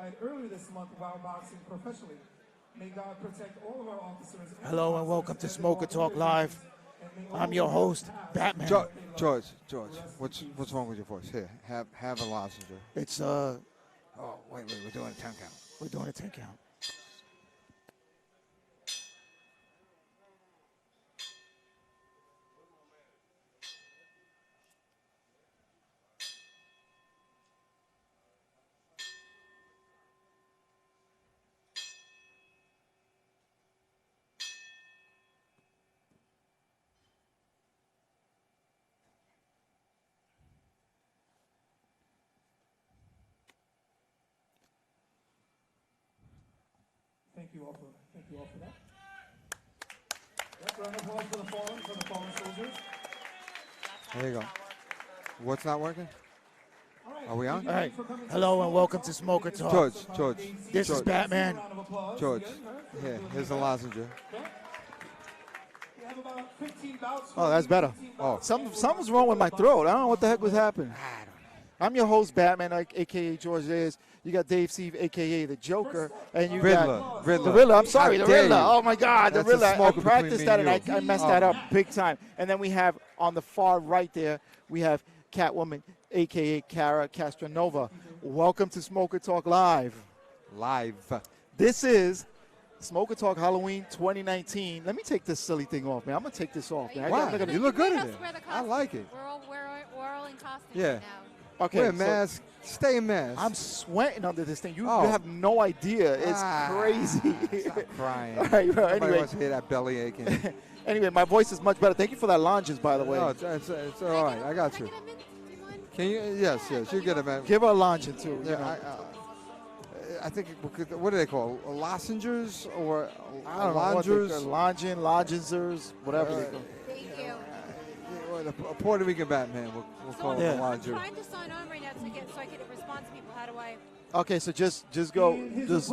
died earlier this month while boxing professionally. May God protect all of our officers. Hello and welcome to Smoker Talk Live. I'm your host, Batman. George, what's wrong with your voice? Here, have a lozenge. It's Oh, wait, we're doing a 10 count. We're doing a 10 count. Thank you all for that. Yep, round of applause for the fallen soldiers. There you go. What's not working? Are we on? All right. Hello and welcome to Smoker Talk. George. This is Batman. George. Here's a lozenge. Oh, that's better. Oh. Something's wrong with my throat. I don't know what the heck was happening. I'm your host, Batman, a.k.a. George Reyes. You got Dave Siev, a.k.a. the Joker. And you got Riddler. The Riddler. I'm sorry, How the dare Riddler. you. Oh, my God, the That's a Riddler. I smoker practiced between that, me and and I messed that up big time. And then we have on the far right there, we have Catwoman, a.k.a. Kara Castronova. Welcome to Smoker Talk Live. This is Smoker Talk Halloween 2019. Let me take this silly thing off, man. I'm going to take this off, man. Wow, you look good in it. I like it. We're all in costumes Yeah. now. Okay, Wear a mask. Stay in mask. I'm sweating under this thing. You Oh. have no idea. It's crazy. Stop crying. All right, well, Nobody anyway. wants to hear that belly aching. Anyway, my voice is much better. Thank you for that lounges, by the way. No, it's all right. I got you. Can you? Yes. You get a man. Give her a longing, too. You know. Yeah, I think, what do they call it? Lozengers or I don't know. longers? Longing, longenzers, whatever they call. Thank you. A Puerto Rican Batman, we'll call it a I'm longer. trying to sign on right now so I can respond to people. How do I? Okay, so just go. Just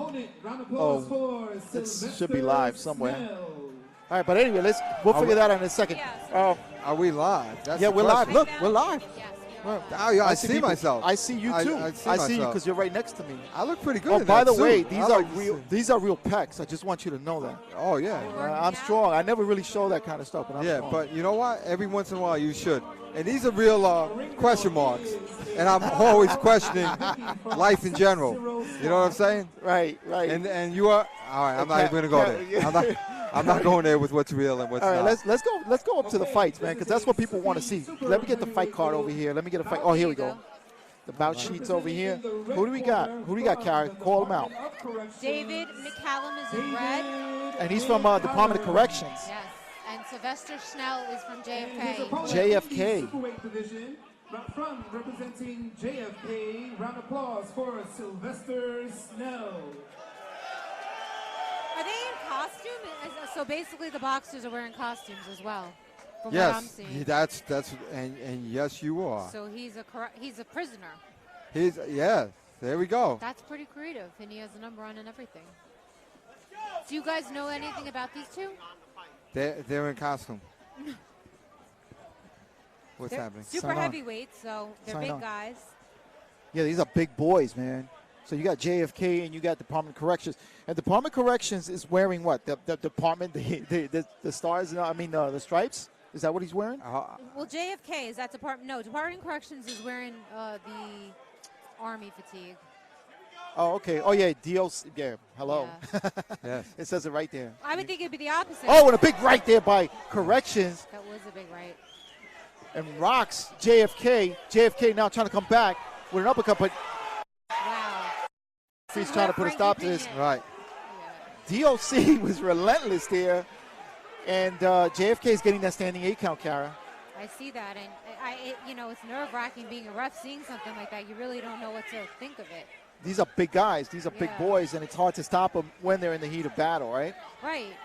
it should be live somewhere. All right, but anyway, we'll figure that out in a second. Yeah, Are we live? That's Yeah, the we're live. question. Look, we're live. Yes. Oh, yeah, I see people. myself. I see you too. I see you myself. because you're right next to me. I look pretty good. Oh, in by that the way, suit. these I are like this real. suit. These are real pecs. I just want you to know that. Oh yeah. I'm strong. I never really show that kind of stuff, but I'm Yeah, strong. but you know what? Every once in a while you should. And these are real question marks. And I'm always questioning life in general. You know what I'm saying? Right. And you are. All right, I'm not even going to go there. I'm not going there with what's real and what's All right, not. let's go up to the fights, man, because that's what people want to see. Let me get the fight card over here. Let me get a fight. Oh, here we go. The bout sheets over here. Who do we got? Kara? Call him out. David McCallum is in red. And he's from Department of Corrections. Yes. And Sylvester Schnell is from JFK. JFK. From representing JFK, round of applause for Sylvester Snell. Are they in costume? So basically, the boxers are wearing costumes as well. From Yes, what I'm seeing. that's and yes, you are. So he's a prisoner. There we go. That's pretty creative, and he has a number on and everything. Do you guys know anything about these two? They're in costume. What's They're happening? super Sign on. heavyweights, so they're Sign big on. guys. Yeah, these are big boys, man. So you got JFK and you got Department of Corrections. And Department of Corrections is wearing what? The department, the stars, the stripes? Is that what he's wearing? Well, JFK, is that Department? No, Department of Corrections is wearing the Army fatigue. Oh, okay. Oh, yeah, DLC. Yeah, hello. Yeah. Yes. It says it right there. I would think it'd be the opposite. Oh, and a big right there by Corrections. That was a big right. And rocks JFK. JFK now trying to come back with an uppercut, but Wow. he's trying to put a stop to this. Right. Yeah. DLC was relentless there. And JFK is getting that standing 8 count, Kara. I see that, and it's nerve-wracking being a ref, seeing something like that. You really don't know what to think of it. These are big guys. These are big Yeah. boys, and it's hard to stop them when they're in the heat of battle, right? Right.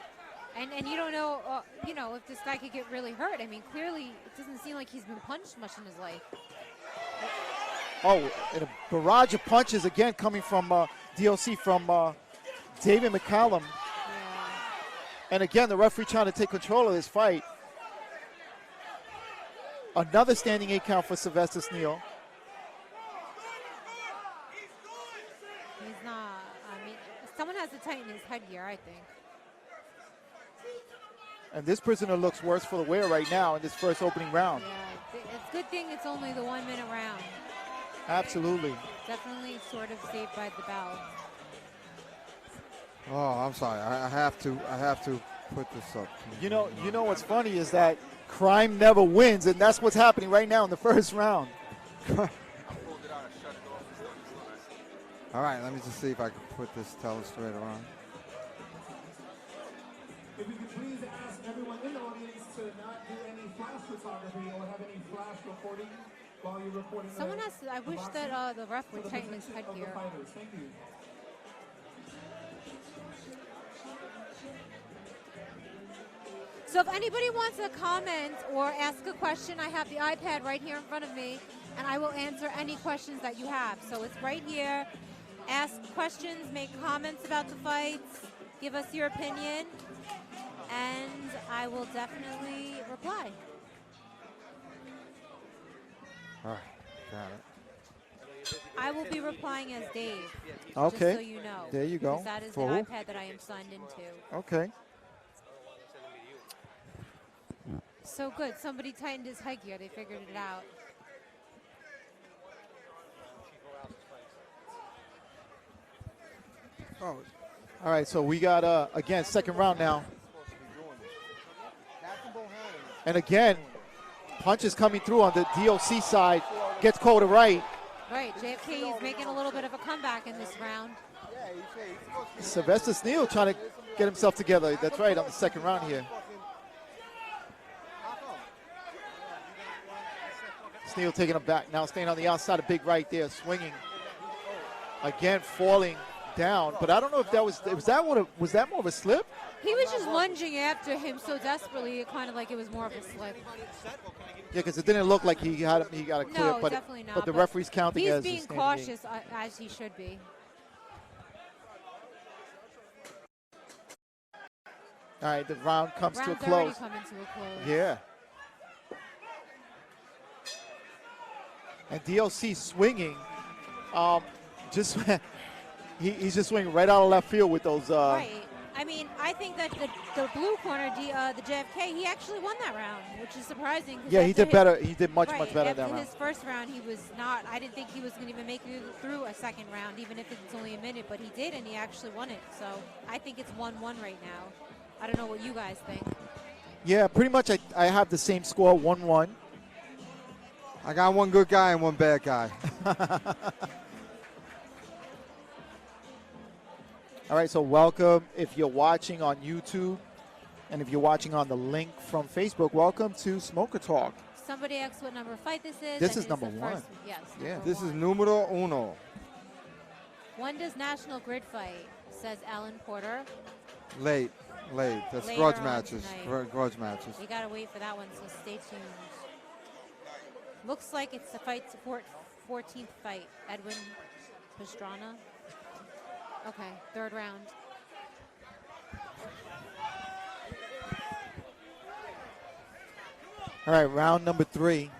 And you don't know, if this guy could get really hurt. I mean, clearly, it doesn't seem like he's been punched much in his life. Oh, and a barrage of punches again coming from DLC from David McCallum. Yeah. And again, the referee trying to take control of this fight. Another standing 8 count for Sylvester Snell. He's not. I mean, someone has to tighten his headgear, I think. And this prisoner looks worse for the wear right now in this first opening round. Yeah, it's a good thing it's only the 1 minute round. Absolutely. Definitely sort of saved by the bell. Oh, I'm sorry. I have to put this up. You know what's funny is that crime never wins, and that's what's happening right now in the first round. All right, let me just see if I can put this telestrator on. If we could please ask everyone in the audience to not do any flash photography or have any flash recording while you're recording. Someone has to. I wish that the ref would tighten his headgear. Thank you. So if anybody wants to comment or ask a question, I have the iPad right here in front of me, and I will answer any questions that you have. So it's right here. Ask questions, make comments about the fights, give us your opinion, and I will definitely reply. All right, got it. I will be replying as Dave. Okay. Just so you know. There you go. Because that is For the who? iPad that I am signed into. Okay. So good. Somebody tightened his headgear. They figured it out. Oh, All right, so we got, again, second round now. And again, punches coming through on the DOC side. Gets Cole to right. Right. JFK is making a little bit of a comeback in this round. Sylvester Sneal trying to get himself together. That's right, on the second round here. Sneal taking him back now, staying on the outside of big right there, swinging. Again, falling down, but I don't know if that was that more of a slip? He was just lunging after him so desperately, it kind of like it was more of a slip. Yeah, because it didn't look like he got a clear, No, but definitely not. but the referee's counting he's as being a standing cautious as he should be. All right, the round comes to a Round's close. already coming to a close. Yeah. And DOC swinging, just he's just swinging right out of left field with those. Right. I mean, I think that the blue corner, the JFK, he actually won that round, which is surprising. Yeah, he did better. He did much better after that round. his first round, he was not. I didn't think he was going to even make it through a second round, even if it's only a minute. But he did, and he actually won it. So I think it's 1-1 right now. I don't know what you guys think. Yeah, pretty much. I have the same score, 1-1. I got one good guy and one bad guy. All right, so welcome if you're watching on YouTube, and if you're watching on the link from Facebook, welcome to Smoker Talk. Somebody asked what number fight this is. This I is think number it's the one. first- Yes. Yeah. number This is one. numero uno. When does National Grid fight? Says Alan Porter. Late. That's Later grudge on matches. tonight. Grudge matches. You gotta wait for that one, so stay tuned. Looks like it's the fight's 14th fight. Edwin Pastrana. Okay, third round. All right, round number 3.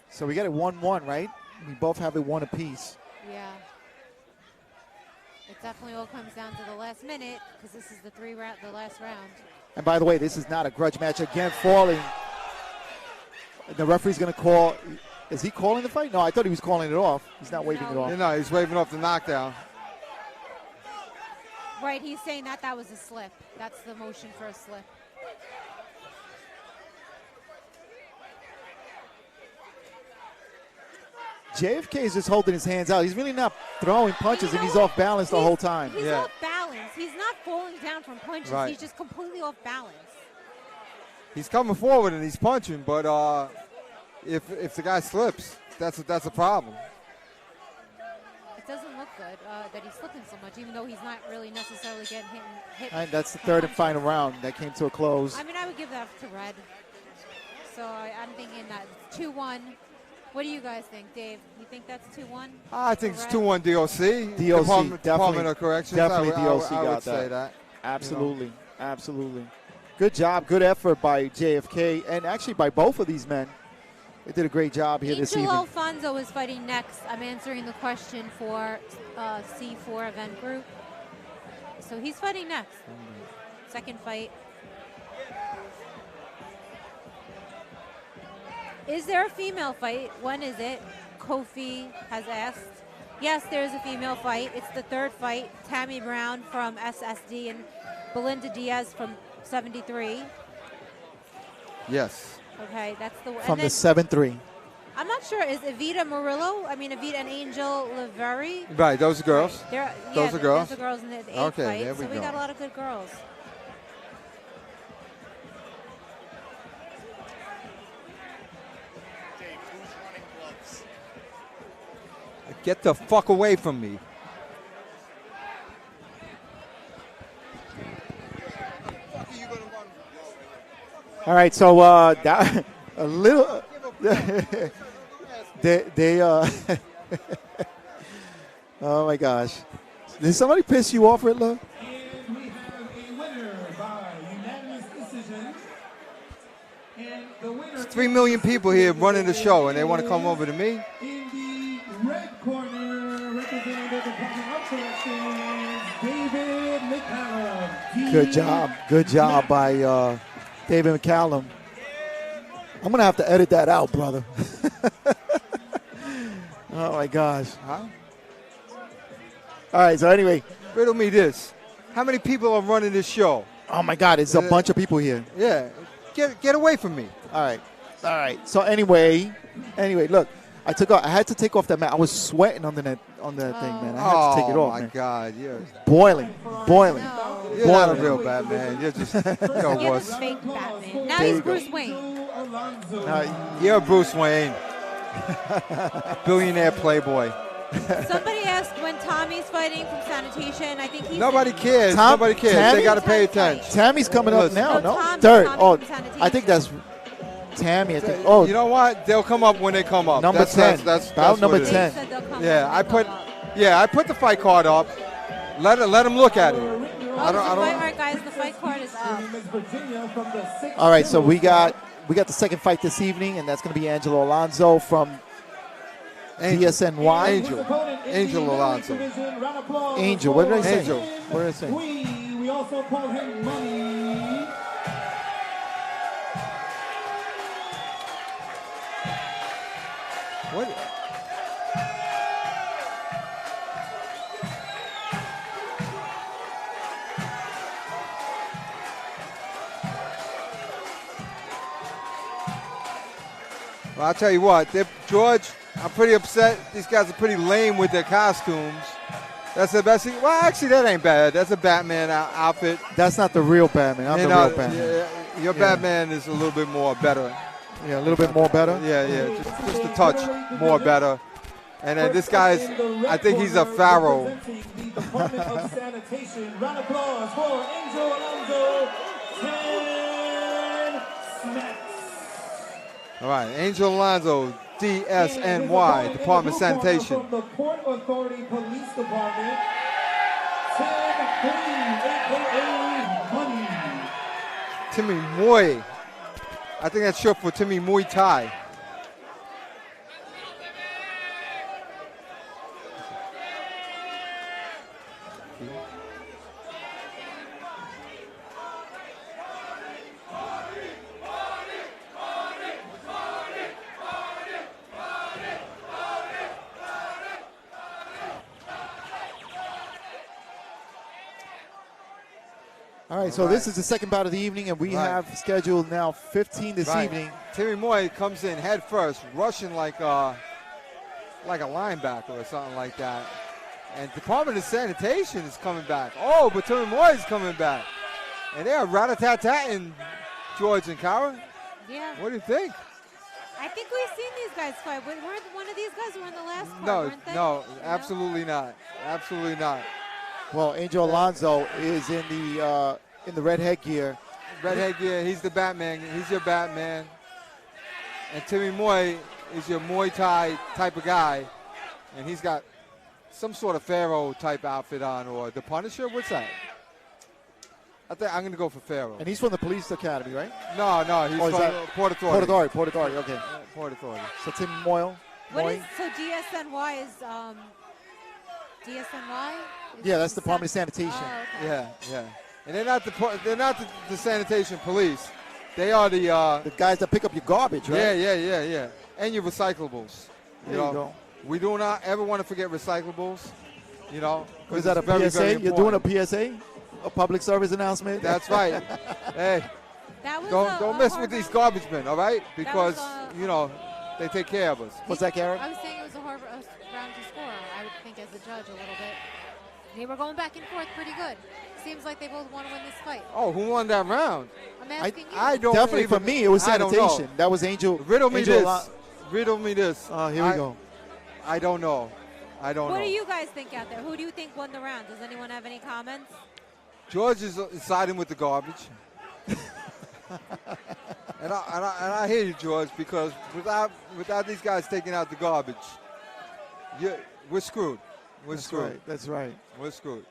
So we got it 1-1, right? We both have it 1 apiece. Yeah. It definitely all comes down to the last minute because this is the last round. And by the way, this is not a grudge match. Again, falling. The referee's going to call. Is he calling the fight? No, I thought he was calling it off. He's not waving it off. No, he's waving off the knockdown. Right, he's saying that was a slip. That's the motion for a slip. JFK is just holding his hands out. He's really not throwing punches, and he's off balance the whole time. He's off balance. He's not falling down from punches. Right. He's just completely off balance. He's coming forward and he's punching, but if the guy slips, that's a problem. It doesn't look good that he's slipping so much, even though he's not really necessarily getting hit. And that's the third and final round that came to a close. I mean, I would give that to Red. So I'm thinking that it's 2-1. What do you guys think, Dave? You think that's 2-1? I think it's Red? 2-1 DOC. DOC, Department of Corrections. Definitely I DOC would got say that. that. Absolutely, absolutely. Good job, good effort by JFK, and actually by both of these men. They did a great job here this Angelo evening. Alfonso is fighting next. I'm answering the question for C4 event group. So he's fighting next. Second fight. Is there a female fight? When is it? Kofi has asked. Yes, there's a female fight. It's the third fight. Tammy Brown from SSD and Belinda Diaz from 73. Yes. Okay, that's the one. From the 7-3. I'm not sure. Is Evita Murillo? I mean, Evita and Angel Laveri? Right, those are girls. Those are girls? Those are girls in the eighth Okay, fight. there we so we go. got a lot of good girls. Dave, who's running gloves? Get the fuck away from me. All right, so that, a little. they oh my gosh. Did somebody piss you off, Riddler? And we have a winner by unanimous decision. And the winner There's 3 million people here running the show, and they want to come over to me. in the red corner, representing the Department of Corrections, David McCallum. Good job. Good job by David McCallum. I'm going to have to edit that out, brother. Oh, my gosh. Huh? All right, so anyway. Riddle me this. How many people are running this show? Oh, my God, it's a bunch of people here. Yeah. Get away from me. All right. So anyway, look, I had to take off that mat. I was sweating on that thing, man. I had to take it off, my man. God. You're Boiling. No. not a real Batman. You're just, you're You're worse. the fake Batman. Now There he's you go. Bruce Wayne. You're Bruce Wayne. Billionaire playboy. Somebody asked when Tommy's fighting from sanitation. I think he's Nobody cares. Tom- Nobody cares. Tammy? They got to pay attention. Tammy's coming up Listen. now, No, no? Tommy- Third. Tommy Oh, from sanitation. I think that's Tammy. I think. Oh, You know what? They'll come up when they come up. Number That's 10. That's About what number it is. 10. Said they'll come Yeah, up, I they'll put. come up. Yeah, I put the fight card up. Let them look at it. All right, guys, the fight card is up. all right. So we got the second fight this evening, and that's going to be Angelo Alonso from DSNY. Angel Alonso. Angel. What did I say? Angel. What did I say? We also call him Money. What? Well, I'll tell you what, George, I'm pretty upset. These guys are pretty lame with their costumes. That's the best thing. Well, actually, that ain't bad. That's a Batman outfit. That's not the real Batman. I'm the real Batman. Your Batman is a little bit more better. Yeah, a little bit more better. Yeah, just a touch more better. And then this guy's, I think he's a pharaoh. The Department of Sanitation. Round of applause for Angel Alonso. 10 smacks. All right, Angel Alonso, DSNY, Department of Sanitation. From the Port Authority Police Department, Tim Green, a.k.a. Money. Timmy Muay. I think that's short for Timmy Muay Thai. All right, so this is the second bout of the evening, and we have scheduled now 15 this evening. Timmy Muay comes in head first, rushing like a linebacker or something like that. And Department of Sanitation is coming back. Oh, but Timmy Muay is coming back. And they are rat-a-tat-tatting George and Kara. Yeah. What do you think? I think we've seen these guys fight. Weren't one of these guys were in the last part, No, weren't they? no, absolutely not. Absolutely not. Well, Angel Alonso is in the red headgear. Red headgear, he's the Batman. He's your Batman. And Timmy Muay is your Muay Thai type of guy. And he's got some sort of Pharaoh type outfit on, or the Punisher. What's that? I think I'm going to go for Pharaoh. And he's from the police academy, right? No, he's Oh, is from that- Port Authority. Port Authority, okay. Port Authority. So Tim Moyle. So DSNY is DSNY? Yeah, that's Department of Sanitation. Oh, okay. Yeah. And they're not the sanitation police. They are the guys that pick up your garbage, right? Yeah. And your recyclables. There you go. We do not ever want to forget recyclables. You know, is that a very, PSA? very You're doing a PSA, a public service announcement. That's right. Hey, don't mess with these garbage men, all right? Because they take care of us. What's that, Garrett? I was saying it was a hard round to score. I would think as a judge a little bit. They were going back and forth pretty good. Seems like they both want to win this fight. Oh, who won that round? I'm asking you. I don't Definitely even, for me, it was I don't know. sanitation. That was Angel. Riddle me Angel this. Riddle me this. Here we go. I don't know. I don't know. What do you guys think out there? Who do you think won the round? Does anyone have any comments? George is siding with the garbage. and I hear you, George, because without these guys taking out the garbage, we're screwed. That's right. We're screwed.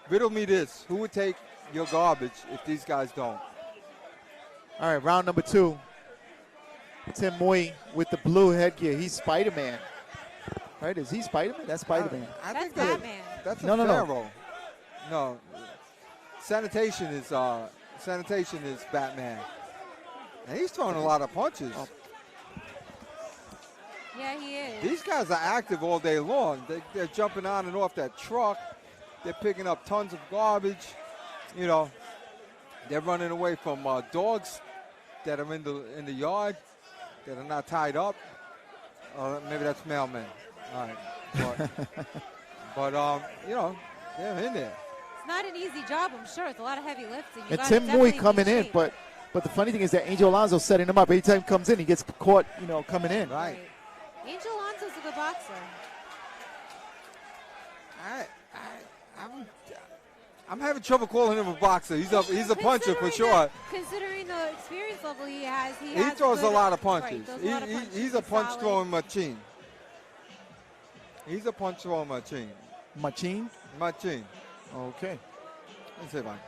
Riddle me this. Who would take your garbage if these guys don't? All right, round number 2. Tim Moy with the blue headgear. He's Spider-Man. Right? Is he Spider-Man? That's Spider-Man. That's Batman. That's a No. pharaoh. No. Sanitation is Batman. And he's throwing a lot of punches. Yeah, he is. These guys are active all day long. They're jumping on and off that truck. They're picking up tons of garbage. They're running away from dogs that are in the yard that are not tied up. Maybe that's mailmen. All right. But they're in there. It's not an easy job, I'm sure. It's a lot of heavy lifting. And Tim Moy coming in, but the funny thing is that Angel Alonso setting him up. Every time he comes in, he gets caught, coming in. Right. Angel Alonso's a good boxer. I'm having trouble calling him a boxer. He's a puncher for sure. Considering the experience level he has, he throws a lot of punches. Right, He's a punch throwing machine. He's a punch throwing machine. Machine? Machine. Okay. Let's see, Mike.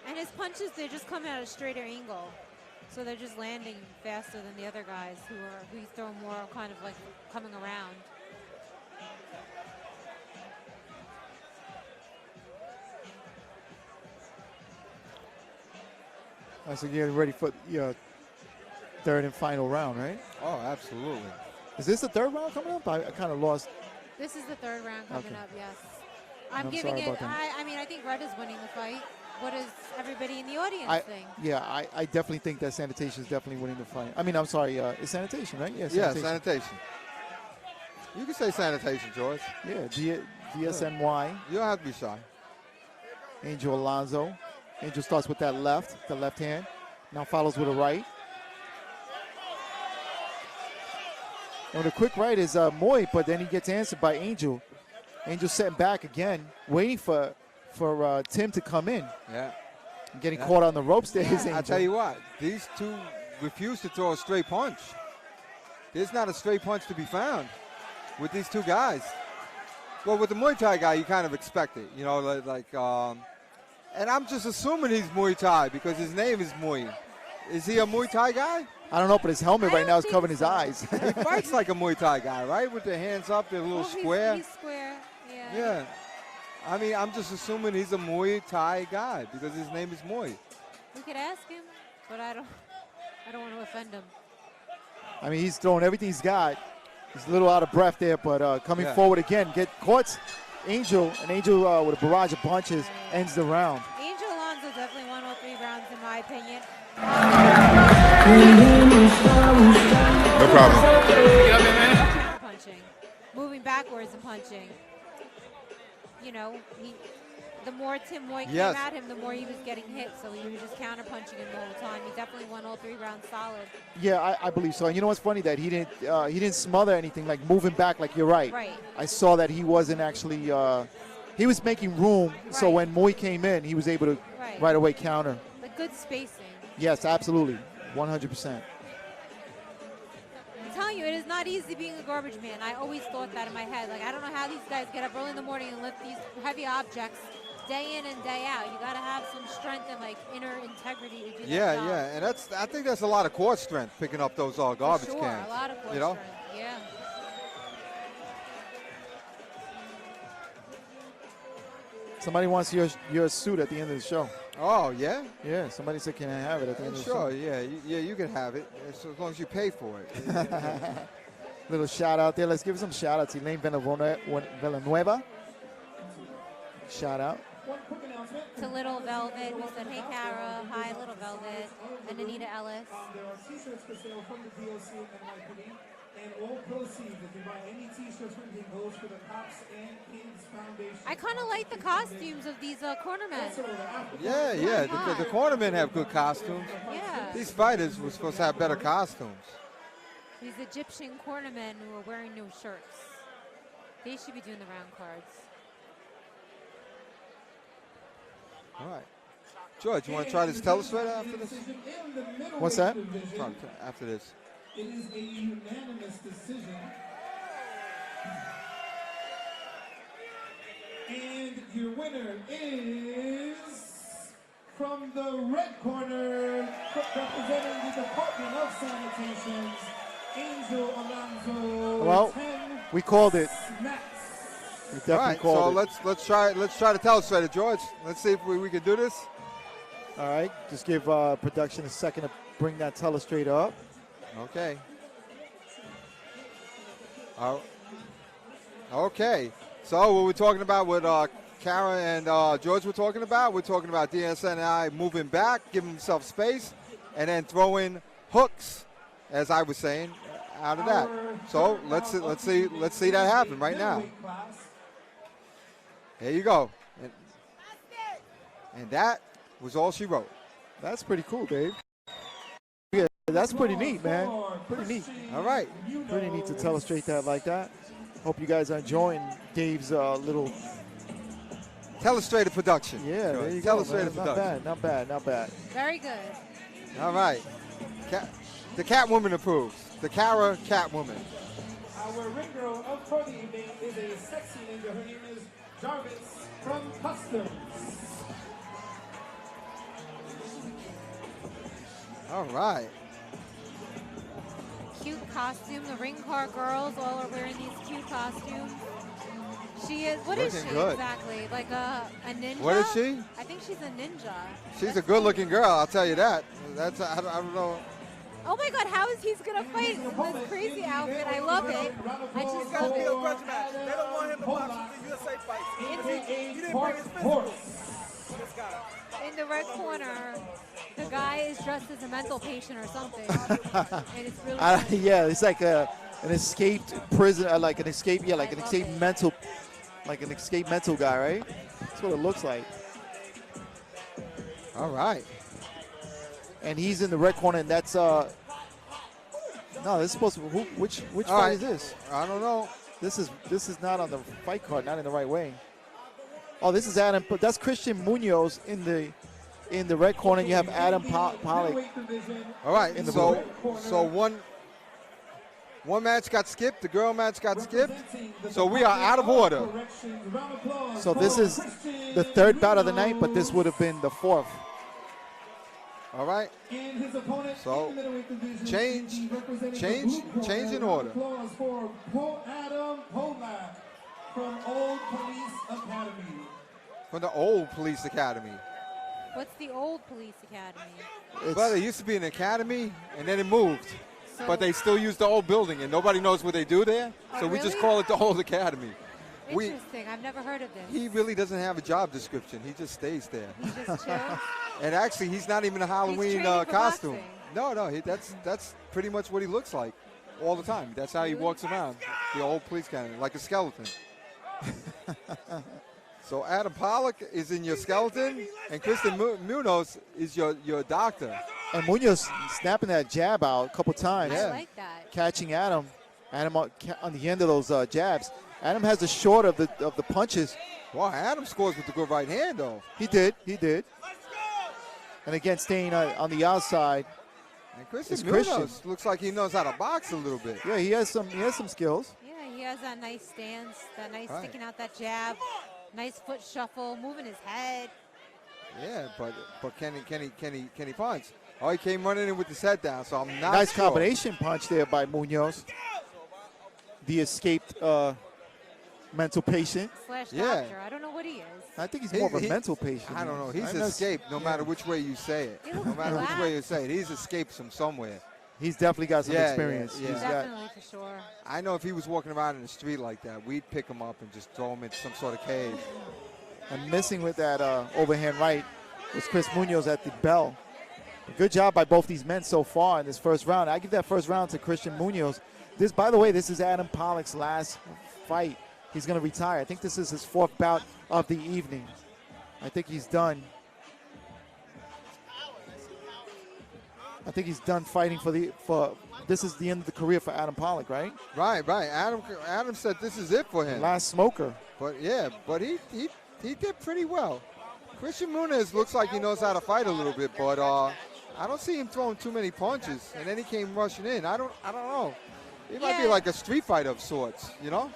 And his punches, they're just coming at a straighter angle. So they're just landing faster than the other guys who throw more kind of like coming around. So getting ready for your third and final round, right? Oh, absolutely. Is this the third round coming up? I kind of lost. This is the third round coming up, yes. I'm sorry giving it, about that. I think Red is winning the fight. What does everybody in the audience think? Yeah, I definitely think that sanitation is definitely winning the fight. I mean, I'm sorry, it's sanitation, right? Yeah, Yeah, sanitation. You can say sanitation, George. Yeah, DSNY. You don't have to be shy. Angel Alonso. Angel starts with the left hand. Now follows with a right. And the quick right is Moy, but then he gets answered by Angel. Angel sitting back again, waiting for Tim to come in. Yeah. And getting caught on the ropes there is Angel. I tell you what, these two refuse to throw a straight punch. There's not a straight punch to be found with these two guys. Well, with the Muay Thai guy, you kind of expect it, and I'm just assuming he's Muay Thai because his name is Muay. Is he a Muay Thai guy? I don't know, but his helmet right now is covering his eyes. He fights like a Muay Thai guy, right? With the hands up, they're a little square. He's square, yeah. Yeah. I mean, I'm just assuming he's a Muay Thai guy because his name is Muay. We could ask him, but I don't want to offend him. I mean, he's throwing everything he's got. He's a little out of breath there, but coming forward again, get caught. Angel with a barrage of punches ends the round. Angel Alonso definitely won all 3 rounds in my opinion. No problem. Punching, moving backwards and punching. The more Tim Moy came at him, the more he was getting hit. So he was just counter-punching him the whole time. He definitely won all 3 rounds solid. Yeah, I believe so. And you know what's funny? That he didn't smother anything, like moving back, like you're right. Right. I saw that he wasn't actually, he was making room. Right. So when Moy came in, he was able to right away counter. The good spacing. Yes, absolutely. 100%. I'm telling you, it is not easy being a garbage man. I always thought that in my head. Like, I don't know how these guys get up early in the morning and lift these heavy objects day in and day out. You got to have some strength and like inner integrity to do that Yeah, job. yeah, and I think that's a lot of core strength picking up those garbage sure, cans. a lot of core you know? strength. Yeah. Somebody wants your suit at the end of the show. Oh, yeah? Yeah, somebody said, can I have it at the end of the Sure, show? yeah, you can have it as long as you pay for it. Little shout out there. Let's give some shout outs. Elaine Villanueva. Shout out. One quick announcement. To Little Velvet, we said, hey, Kara. Hi, Little Velvet. And Anita Ellis. There are t-shirts for sale from the DOC and NYPD. And all proceeds, if you buy any t-shirts from them, goes for the Cops and Kids Foundation. I kind of like the costumes of these cornermen. Yeah, the cornermen have good costumes. Yeah. These fighters were supposed to have better costumes. These Egyptian cornermen who are wearing new shirts. They should be doing the round cards. All right. George, you want to try this telestrator after this? What's that? After this. It is a unanimous decision. And your winner is from the red corner, representing the Department of Sanitation's Angel Alonso. Well, 10 we called it. snaps. We definitely All right, called so it. let's try the telestrator, George. Let's see if we can do this. All right, just give production a second to bring that telestrator up. Okay. Okay. So what we're talking about, what Kara and George were talking about, we're talking about DSNI moving back, giving himself space, and then throwing hooks, as I was saying, out of that. So let's see that happen right now. There you go. And that was all she wrote. That's pretty cool, Dave. Yeah, that's pretty neat, man. Pretty neat. All right. Pretty neat to telestrate that like that. Hope you guys are enjoying Dave's little Telestrator production. Yeah, George. there you go. Telestrator Man. production. Not bad. Very good. All right. The Catwoman approves. The Kara Catwoman. Our ring girl for the evening is a sexy ninja. Her name is Jarvis from Customs. All right. Cute costume. The ring car girls all are wearing these cute costumes. She is, what is Looking she good. exactly? Like a ninja? What is she? I think she's a ninja. She's a good-looking girl, I'll tell you that. I don't know. Oh my God, how is he's gonna fight in this crazy outfit? I love it. I just love it. They don't want him to box with the USA fights. He didn't bring his physical. This guy. In the red corner, the guy is dressed as a mental patient or something. And it's really Yeah, it's like an escaped prison, like an escape mental guy, right? That's what it looks like. All right. And he's in the red corner, and that's no, this is supposed to. Which fight right. is this? I don't know. This is not on the fight card, not in the right way. Oh, this is Adam. But that's Christian Munoz in the red corner. You have Adam Pollock. All right. In the So one match got skipped. The girl match got skipped. So we are out of order. So this is the third bout of the night, but this would have been the fourth. All right. So change in order. For Adam Polak from Old Police Academy. From the old police academy. What's the old police academy? Well, it used to be an academy, and then it moved. But they still use the old building, and nobody knows what they do there. So we just really? call it the old academy. Interesting. I've never heard of this. He really doesn't have a job description. He just stays there. He just chills. And actually, he's not even a Halloween training for costume. boxing. No, that's pretty much what he looks like all the time. That's how he walks around, the old police academy, like a skeleton. So Adam Pollock is in your skeleton, and Kristen Munoz is your doctor. And Munoz snapping that jab out a couple times. I like that. Catching Adam on the end of those jabs. Adam has the short of the punches. Wow, Adam scores with the good right hand, though. He did. And again, staying on the outside. And Kristen Munoz looks like he knows how to box a little bit. Yeah, he has some skills. Yeah, he has that nice stance, that nice Right. sticking out that jab. Nice foot shuffle, moving his head. Yeah, but can he punch? Oh, he came running in with his head down, so I'm not Nice sure. combination punch there by Munoz. The escaped mental patient. Slash Yeah. doctor. I don't know what he is. I think he's more of a mental patient. I don't know. He's I know- escaped no matter which way you say it. He No looks matter which way you relaxed. say it. He's escaped from somewhere. He's definitely got some Yeah, experience. yeah, He's yeah. got, Definitely, for sure. I know if he was walking around in the street like that, we'd pick him up and just throw him into some sort of cage. and missing with that overhand right was Chris Munoz at the bell. Good job by both these men so far in this first round. I give that first round to Christian Munoz. This, by the way, this is Adam Pollock's last fight. He's going to retire. I think this is his 4th bout of the evening. I think he's done. I think he's done fighting for this is the end of the career for Adam Pollock, right? Right. Adam said this is it for him. Last smoker. But yeah, but he did pretty well. Christian Munoz looks like he knows how to fight a little bit, but I don't see him throwing too many punches. And then he came rushing in. I don't know. He might be Yeah. like a street fighter of sorts, you know?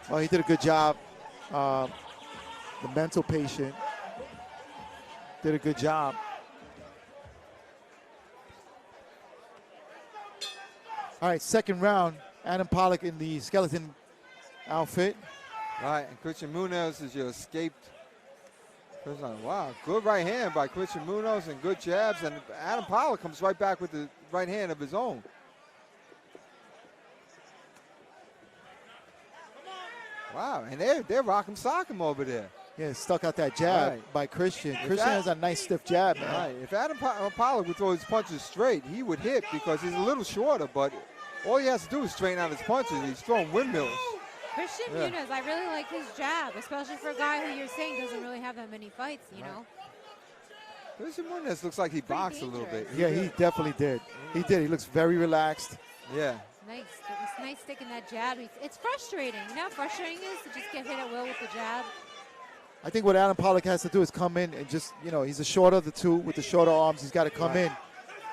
Well, he did a good job. The mental patient did a good job. All right, second round. Adam Pollock in the skeleton outfit. Right, and Christian Munoz is your escaped prisoner. Wow, good right hand by Christian Munoz and good jabs, and Adam Pollock comes right back with the right hand of his own. Wow, and they're rock'em sock'em over there. Yeah, stuck out that jab Right. by Christian. If Christian that- has a nice stiff jab, man. Right, if Adam Pollock would throw his punches straight, he would hit because he's a little shorter, but all he has to do is straighten out his punches. He's throwing windmills. Christian Yeah. Munoz, I really like his jab, especially for a guy who you're saying doesn't really have that many fights, you know? Christian Munoz looks like he boxed a little bit. dangerous. Yeah, he definitely did. He did. He looks very relaxed. Yeah. Nice. It's nice sticking that jab. It's frustrating. You know how frustrating it is to just get hit at will with the jab? I think what Adam Pollock has to do is come in and just, he's the shorter of the two with the shorter arms. He's got to come in.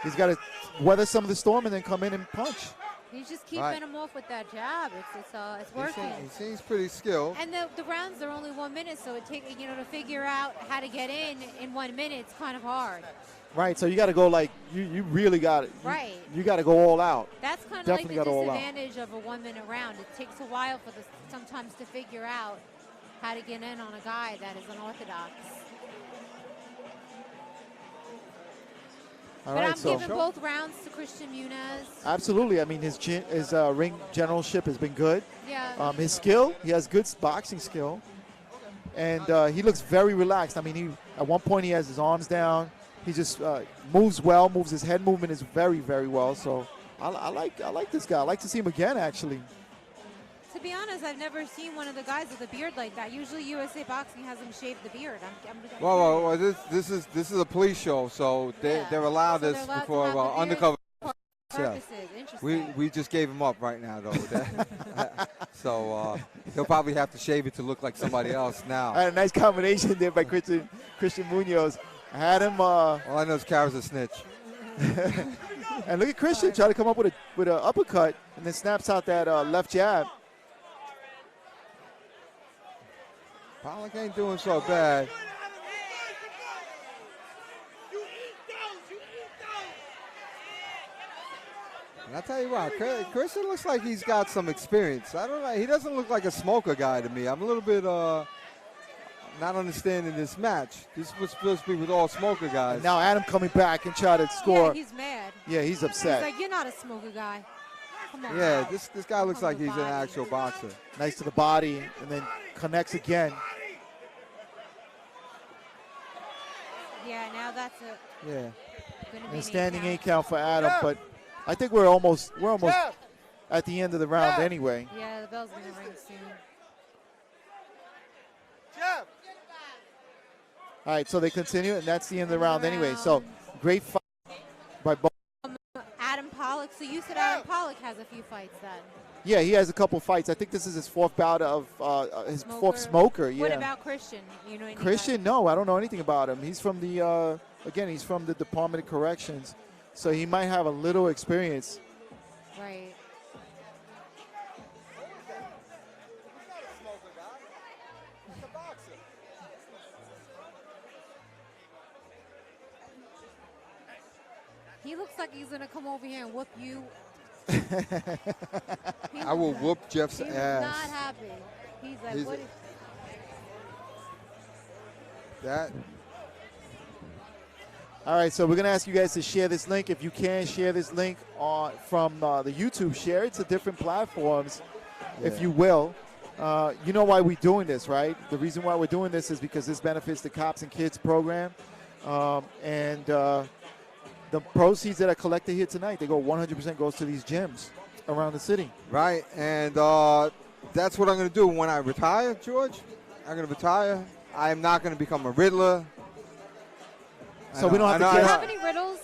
He's got to weather some of the storm and then come in and punch. He's just keeping Right. him off with that jab. It's working. He seems pretty skilled. And the rounds are only 1 minute, so it takes, to figure out how to get in 1 minute, it's kind of hard. Right, so you got to go like, you really got it. Right. You got to go all out. That's kind of Definitely like the gotta all out. disadvantage of a 1 minute round. It takes a while for sometimes to figure out how to get in on a guy that is unorthodox. All But right, I'm so giving both rounds to Christian Munoz. absolutely. I mean, his ring generalship has been good. Yeah. His skill, he has good boxing skill. And he looks very relaxed. I mean, at one point he has his arms down. He just moves well, moves his head movement is very, very well. So I like this guy. I like to see him again, actually. To be honest, I've never seen one of the guys with a beard like that. Usually USA Boxing has him shave the beard. I'm Well, this is a police show, so they're allowed So this they're allowed to before have the beard undercover. for Yeah. purposes. Interesting. We just gave him up right now, though. So he'll probably have to shave it to look like somebody else now. I had a nice combination there by Christian Munoz. I had him. All I know is Kara's a snitch. And look at Christian try to come up with an uppercut and then snaps out that left jab. Pollock ain't doing so bad. And I tell you what, Christian looks like he's got some experience. I don't know. He doesn't look like a smoker guy to me. I'm a little bit not understanding this match. This was supposed to be with all smoker guys. And now Adam coming back and try to score. Yeah, he's mad. Yeah, he's upset. He's like, you're not a smoker guy. Come on. Yeah, this guy looks Come like on, he's an body. actual boxer. Nice to the body and then connects again. Yeah, now that's Yeah. gonna be And an standing 8 eight count for Adam, but I think we're almost at the end of the round anyway. count. Yeah, the bell's gonna ring soon. All right, so they continue, and that's the end of the round anyway. So great fight by both. Adam Pollock. So you said Adam Pollock has a few fights then. Yeah, he has a couple fights. I think this is his 4th bout of his 4th smoker. Yeah. What about Christian? You know anything Christian? No, I don't know anything about him. He's from the he's from the Department of Corrections, so he might have a little experience. Right. He looks like he's gonna come over here and whoop you. I will whoop Jeff's He's ass. not happy. He's like, what is... That. All right, so we're going to ask you guys to share this link. If you can, share this link from the YouTube. Share it to different platforms, if you will. You know why we're doing this, right? The reason why we're doing this is because this benefits the Cops and Kids program. And the proceeds that are collected here tonight, they go 100% goes to these gyms around the city. Right, and that's what I'm going to do when I retire, George. I'm going to retire. I am not going to become a Riddler. So we don't have to Do guess. you have any riddles?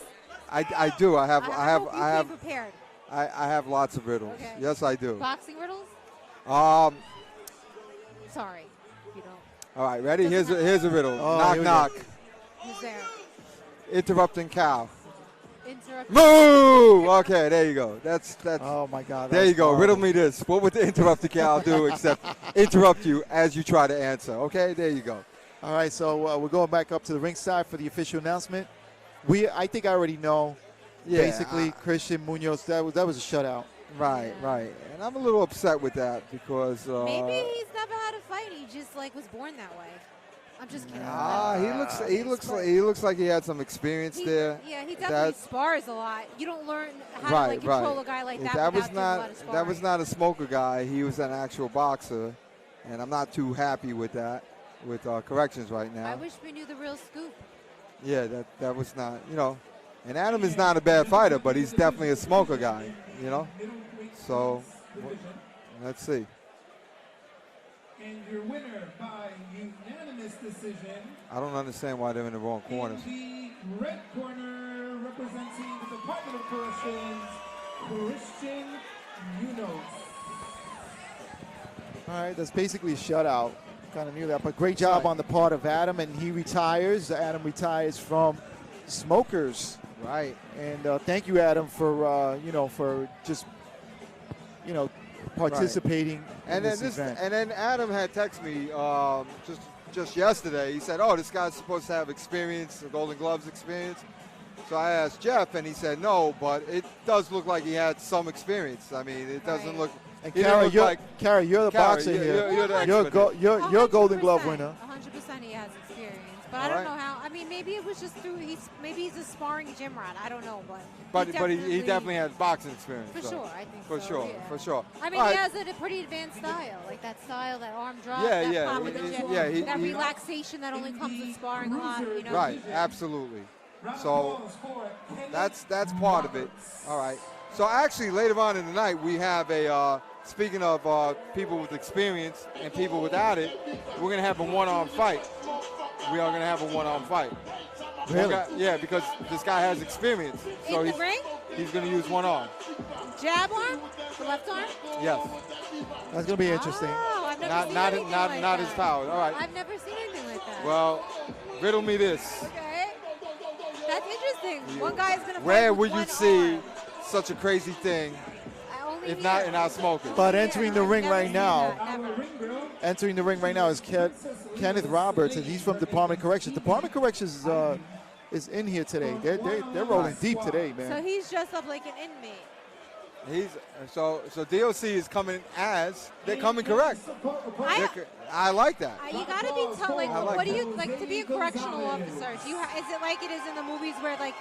I do. I have. Prepared. I have lots of riddles. Okay. Yes, I do. Boxing riddles? Sorry, if you don't. All right, ready? Here's a riddle. Oh, knock, here we go. knock. Who's there? Interrupting cow. Interrupt. Moo! Okay, there you go. That's. Oh, my God. There you go. horrible. Riddle me this. What would the interrupting cow do except interrupt you as you try to answer? Okay, there you go. All right, so we're going back up to the ringside for the official announcement. I think I already know. Yeah, Basically, Christian Munoz, that was a shutout. Right, right. And I'm a little upset with that because. Maybe he's never had a fight. He just was born that way. I'm just kidding. He looks like he had some experience there. Yeah, he definitely spars a lot. You don't learn how to control a guy like that. That was without doing a lot of that sparring. was not a smoker guy. He was an actual boxer, and I'm not too happy with that. With corrections right now. I wish we knew the real scoop. Yeah, that was not, and Adam is not a bad fighter, but he's definitely a smoker guy, So, let's see. And your winner by unanimous decision. I don't understand why they're in the wrong corners. In the red corner, representing the Department of Corrections, Christian Munoz. All right, that's basically a shutout. Kind of knew that, but great job on the part of Adam, and he retires. Adam retires from Smokers. Right. And thank you, Adam, for for just participating in this event. And then Adam had texted me just yesterday. He said, "Oh, this guy's supposed to have experience, Golden Gloves experience." So I asked Jeff, and he said no, but it does look like he had some experience. I mean, it doesn't look. And Kara, you're the boxer here. You're the you're a Golden Glove winner. 100% he has experience, but I don't know how. I mean, maybe it was just through. Maybe he's a sparring gym rat. I don't know, but he definitely has boxing experience. For so. sure, I think for so. sure, Yeah. for sure. I mean, he has a pretty advanced style, like that style, that arm drop, that pop with the jab, that relaxation that only comes with sparring a lot. Right, absolutely. So that's part of it. All right. So actually, later on in the night, we have a. Speaking of people with experience and people without it, we're going to have a one-arm fight. We are going to have a one-arm fight. Really? Yeah, because this guy has experience. So In the ring? He's going to use one arm. Jab arm? The left arm? Yes. That's going to be interesting. Oh, I've never seen anything like not that. his power. All right. I've never seen anything like that. Well, riddle me this. Okay. That's interesting. One guy is going to fight Where with would you one see arm. such a crazy thing if here. not in our smokers? But entering the ring right now, Never. is Kenneth Roberts, and he's from Department of Corrections. Department of Corrections is in here today. They're rolling deep today, man. So he's dressed up like an inmate. He's so DOC is coming they're coming correct. I like that. You gotta be tough. Like, I like what do that. you like to be a correctional officer? Is it like it is in the movies where they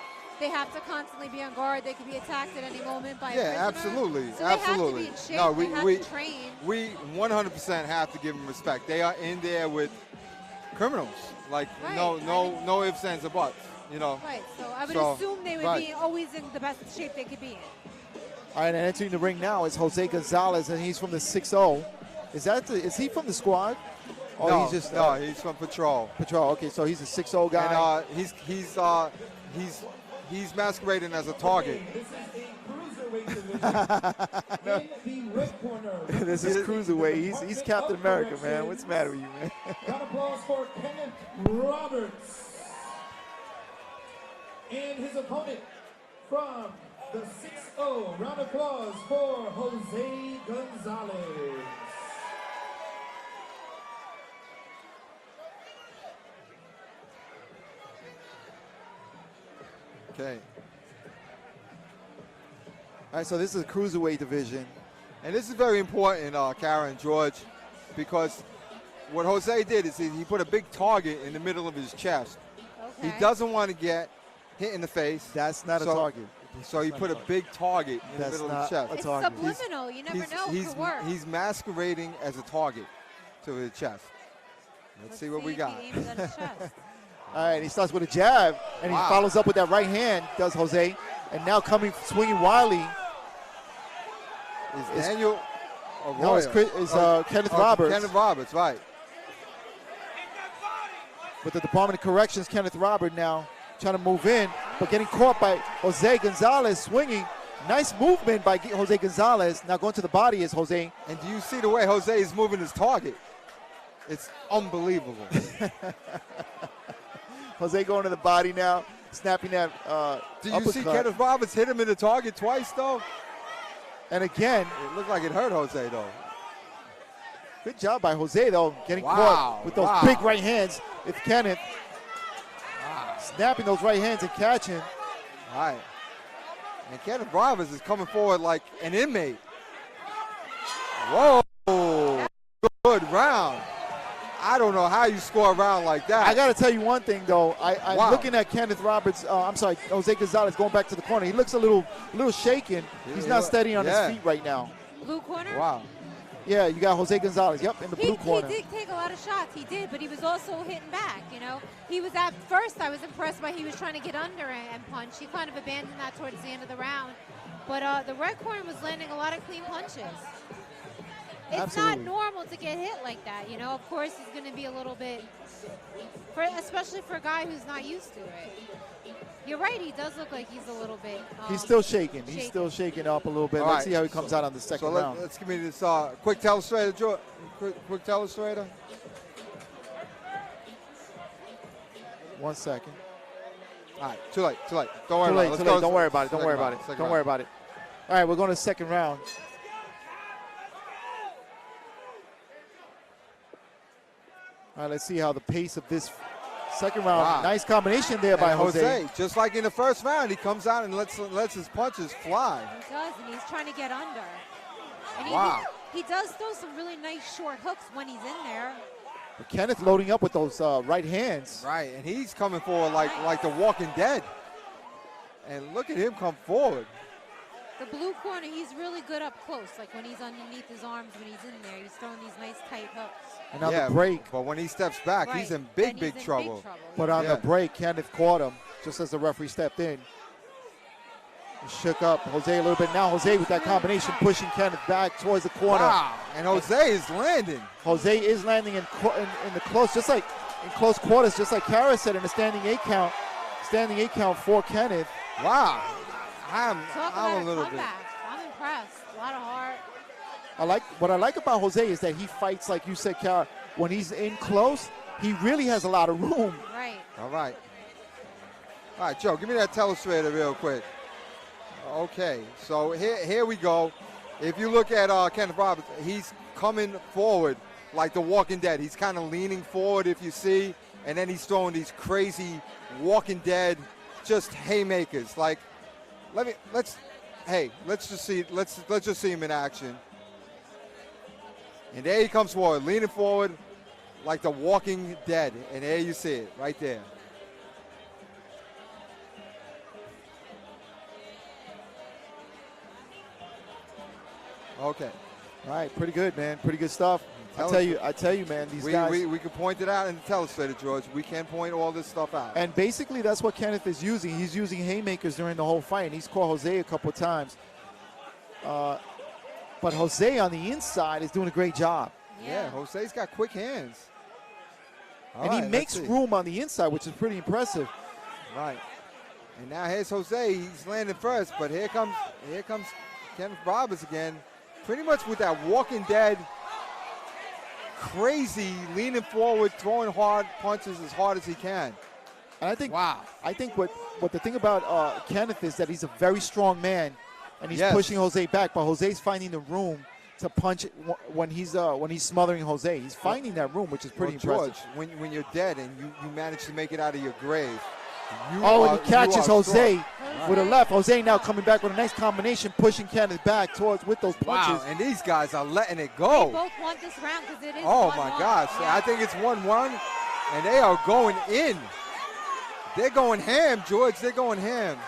have to constantly be on guard? They could be attacked at any moment by a prisoner? Absolutely, So absolutely. They have to be in shape. No, they have to train. we 100% have to give them respect. They are in there with criminals. Like no ifs, ands, or buts. Right. So I would assume they would be always in the best shape they could be in. All right, and entering the ring now is Jose Gonzalez, and he's from the 6-0. Is he from the squad? Or No, he's just he's from Patrol. Patrol. Okay, so he's a 6-0 guy. And he's masquerading as a target. This is cruiserweight. He's Captain America, man. What's the matter with you, man? Round of applause for Kenneth Roberts. And his opponent from the 6-0. Round of applause for Jose Gonzalez. Okay. All right, so this is a cruiserweight division. And this is very important, Kara and George, because what Jose did is he put a big target in the middle of his chest. Okay. He doesn't want to get hit in the face. That's not a target. So he put a big target in the That's middle of not the chest. a It's target. subliminal. You never know. It could work. He's masquerading as a target to the chest. Let's see what we got. If he aims at his chest. All right, he starts with a jab, and Wow. he follows up with that right hand, does Jose. And now swinging wildly. Is Daniel Arroyo. No, it's Kenneth Roberts. Kenneth Roberts, right. With the Department of Corrections, Kenneth Roberts now trying to move in, but getting caught by Jose Gonzalez swinging. Nice movement by Jose Gonzalez. Now going to the body is Jose. And do you see the way Jose is moving his target? It's unbelievable. Jose going to the body now, snapping that Do you see Kenneth Roberts hit him in the target twice, though? And again, It looked like it hurt Jose, though. good job by Jose, though, getting caught with those big right hands. If Kenneth snapping those right hands and catching. All right. And Kenneth Roberts is coming forward like an inmate. Whoa. Good round. I don't know how you score a round like that. I got to tell you one thing, though. Wow. Looking at Kenneth Roberts, Jose Gonzalez going back to the corner. He looks a little shaken. He's not steady on his feet right now. Blue corner? Wow. Yeah, you got Jose Gonzalez. Yep, in the blue corner. He did take a lot of shots. He did, but he was also hitting back, you know. He was at first, I was impressed by he was trying to get under and punch. He kind of abandoned that towards the end of the round. But the red corner was landing a lot of clean punches. It's not normal to get hit like that, you know. Of course, he's going to be a little bit, especially for a guy who's not used to it. You're right, he does look like he's a little bit. He's still shaking. He's still shaking up a little bit. Let's see how he comes out on the second round. Let's give me this quick telestrator, George. Quick telestrator. 1 second. All right, too late. Don't worry about it. Too late. Don't worry about it. Don't worry about it. All right, we're going to the second round. All right, let's see how the pace of this second round. Wow. Nice combination there by Jose. Just like in the first round, he comes out and lets his punches fly. He does, and he's trying to get under. And he does throw some really nice short hooks when he's in there. But Kenneth loading up with those right hands. Right, and he's coming forward like the Walking Dead. And look at him come forward. The blue corner, he's really good up close. Like when he's underneath his arms, when he's in there, he's throwing these nice tight hooks. And on the break. But when he steps back, he's in big trouble. But on the break, Kenneth caught him just as the referee stepped in. He shook up Jose a little bit. Now Jose with that combination pushing Kenneth back towards the corner. Wow, and Jose is landing. Jose is landing in the close, just like in close quarters, just like Kara said in the standing 8 count. Standing 8 count for Kenneth. Wow. I'm a little bit. I'm impressed. A lot of heart. What I like about Jose is that he fights, like you said, Kara, when he's in close, he really has a lot of room. Right. All right, Joe, give me that telestrator real quick. Okay, so here we go. If you look at Kenneth Roberts, he's coming forward like the Walking Dead. He's kind of leaning forward, if you see, and then he's throwing these crazy Walking Dead just haymakers. Like, let's just see him in action. And there he comes forward, leaning forward like the Walking Dead. And there you see it, right there. Okay. All right, pretty good, man. Pretty good stuff. I tell you, man, these guys. We can point it out in the telestrator, George. We can point all this stuff out. And basically, that's what Kenneth is using. He's using haymakers during the whole fight, and he's caught Jose a couple of times. But Jose on the inside is doing a great job. Yeah, Jose's got quick hands. He makes room on the inside, which is pretty impressive. Right. And now here's Jose. He's landing first, but here comes Kenneth Roberts again. Pretty much with that Walking Dead, crazy, leaning forward, throwing hard punches as hard as he can. And I think what the thing about Kenneth is that he's a very strong man, and he's pushing Jose back. But Jose's finding the room to punch when he's smothering Jose. He's finding that room, which is pretty impressive. George, when you're dead and you manage to make it out of your grave. And he catches Jose. Strong. with a left. Jose now coming back with a nice combination, pushing Kenneth back towards with those punches. Wow, and these guys are letting it They go. both want this round because it is Oh 1-1. my gosh, Yeah. I think it's 1-1, and they are going in. They're going ham, George. They're going ham.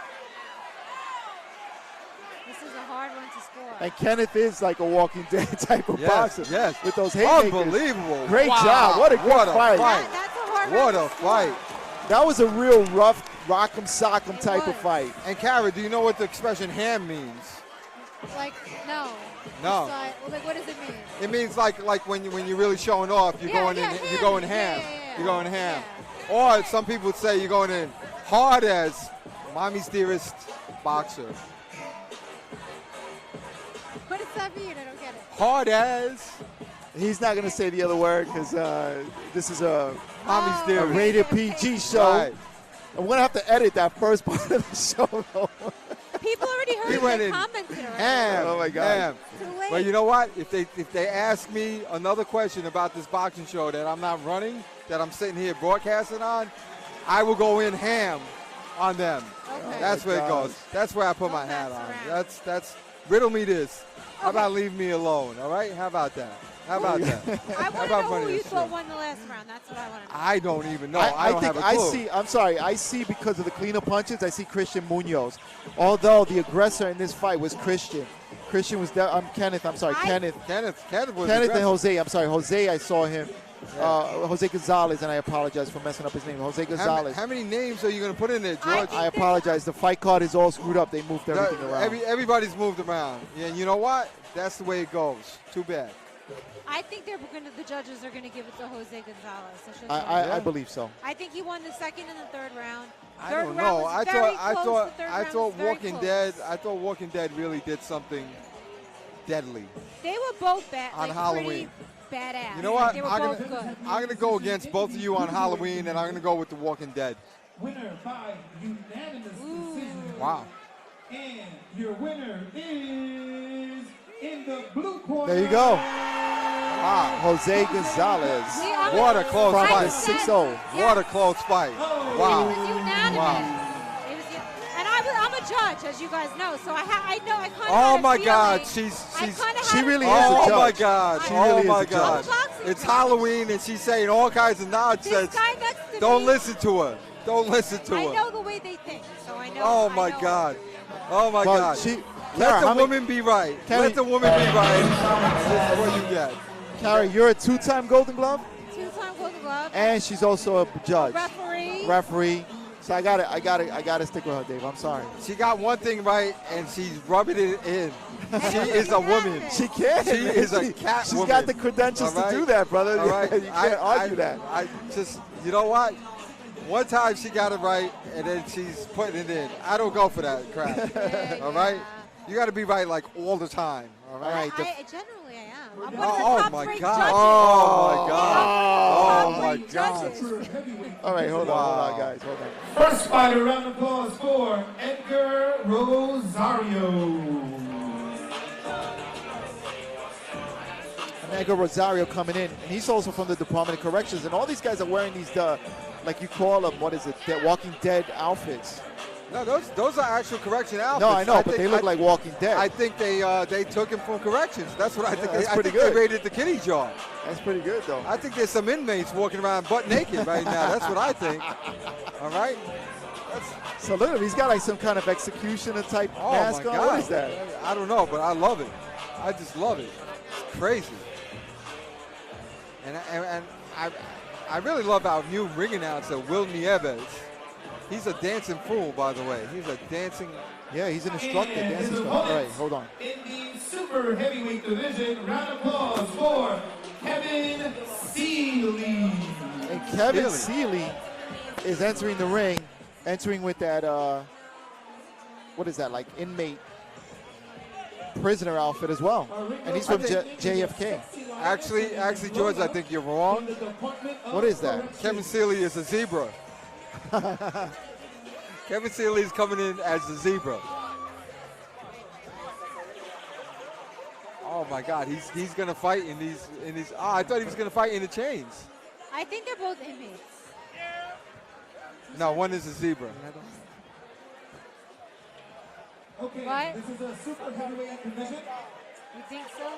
This is a hard one to score. And Kenneth is like a Walking Dead type of Yes, boxer. yes. With those haymakers. Unbelievable. Great Wow. job. What a good fight. That's a hard What round a to score. fight. That was a real rough rock'em sock'em It type of was. fight. And Kara, do you know what the expression ham means? Like, no. No. It's like, what does it mean? It means like when you're really showing off, you're going in, ham. you're going ham. Yeah. You're going ham. Or some people would say you're going in hard as mommy's dearest boxer. What does that mean? I don't get it. Hard as He's not going to say the other word because this is a mommy's Oh, dearest. rated PG show. Right. I'm going to have to edit that first part of the show, though. People already heard He it. went They in commented already. ham. Oh, my God. Ham. Too late. Well, you know what? If they ask me another question about this boxing show that I'm not running, that I'm sitting here broadcasting on, I will go in ham on them. Okay. That's where it God. goes. That's where I put my Don't hat mess on. around. That's riddle me this. How Okay. about leave me alone? All right? How about that? How about that? I How want to about know funny who you this thought shit? won the last round. That's what I want to know. I don't even know. I I don't think have a I clue. see. I'm sorry. I see because of the cleaner punches. I see Christian Munoz, although the aggressor in this fight was Christian. Christian was. Kenneth. I'm sorry, Kenneth. Kenneth was Kenneth and aggressive. Jose. I'm sorry, Jose. I saw him. Jose Gonzalez, and I apologize for messing up his name. Jose Gonzalez. How many names are you going to put in there, George? I apologize. The fight card is all screwed up. They moved everything around. Everybody's moved around. Yeah, and you know what? That's the way it goes. Too bad. I think the judges are going to give it to Jose Gonzalez. That's just I Yeah. believe so. I think he won the second and the third round. I Third don't round know. was I very thought close. The third round I thought was very Walking close. Dead. I thought Walking Dead really did something deadly. They were both bad. On like, Halloween. Pretty badass. You know what? They were I'm both gonna, good. I'm gonna go against both of you on Halloween, and I'm gonna go with The Walking Dead. Winner by unanimous decision. Wow. And your winner is in the blue corner. There you go. Wow. Jose Gonzalez. See, I'm What a close From fight. the 6-0. What a close fight. It was Wow. unanimous. Wow. It was, and I'm a judge, as you guys know, so I know I kind of. Oh my God, she's She really is a Oh judge. my God. She Oh really is my a God. judge. It's Halloween, and she's saying all kinds of nonsense. This guy next to Don't me, listen to her. Don't listen to I her. know the way they think, so I know. Oh I my know. God. Oh my Well, God. she- Let Kara, the how many- woman be right. Can Let we- the woman be right. This is what you get. Carrie, you're a two-time Golden Glove, Two-time Golden Glove. and she's also a judge, Referee. So I gotta stick with her, Dave. I'm sorry. She got one thing right, and she's rubbing it in. She is a woman. She can. She is a cat She's woman. got the credentials All right? to do that, brother. All right. You can't argue that. I just, you know what? One time she got it right, and then she's putting it in. I don't go for that crap. All right? You got to be right like all the time. All right? All right. Generally, I am. I'm one of the Oh top my ranked God! judges. Oh my God! Top Oh my ranked God! judges. All right, hold Wow. on, guys. Hold on. First fighter, round of applause for Edgar Rosario. And Edgar Rosario coming in, and he's also from the Department of Corrections. And all these guys are wearing these, like you call them, what is it, Walking Dead outfits. No, those are actual correction outfits. No, I know, but think- they look like Walking Dead. I think they took him from corrections. That's what I think. that's I pretty think good. they raided the kitty jar. That's pretty good, though. I think there's some inmates walking around butt naked right now. That's what I think. All right. So look at him. He's got like some kind of executioner type Oh mask my on. God! What is that? I don't know, but I love it. I just love it. It's crazy. And I really love our new ring announcer, Will Nieves. He's a dancing fool, by the way. He's a dancing. Yeah, he's an instructor, And dance his instructor. All right, opponents hold on. In the super heavyweight division, round of applause for Kevin Seeley. And Kevin Seeley. Seeley is entering the ring, entering with that, what is that, like inmate prisoner outfit as well. And he's from JFK. Actually, George, I think you're wrong. What is that? Kevin Seeley is a zebra. Kevin Seeley is coming in as the zebra. Oh my God, he's gonna fight in these. Oh, I thought he was gonna fight in the chains. I think they're both inmates. No, one is a zebra. Okay, What? this is a super heavyweight division. You think so?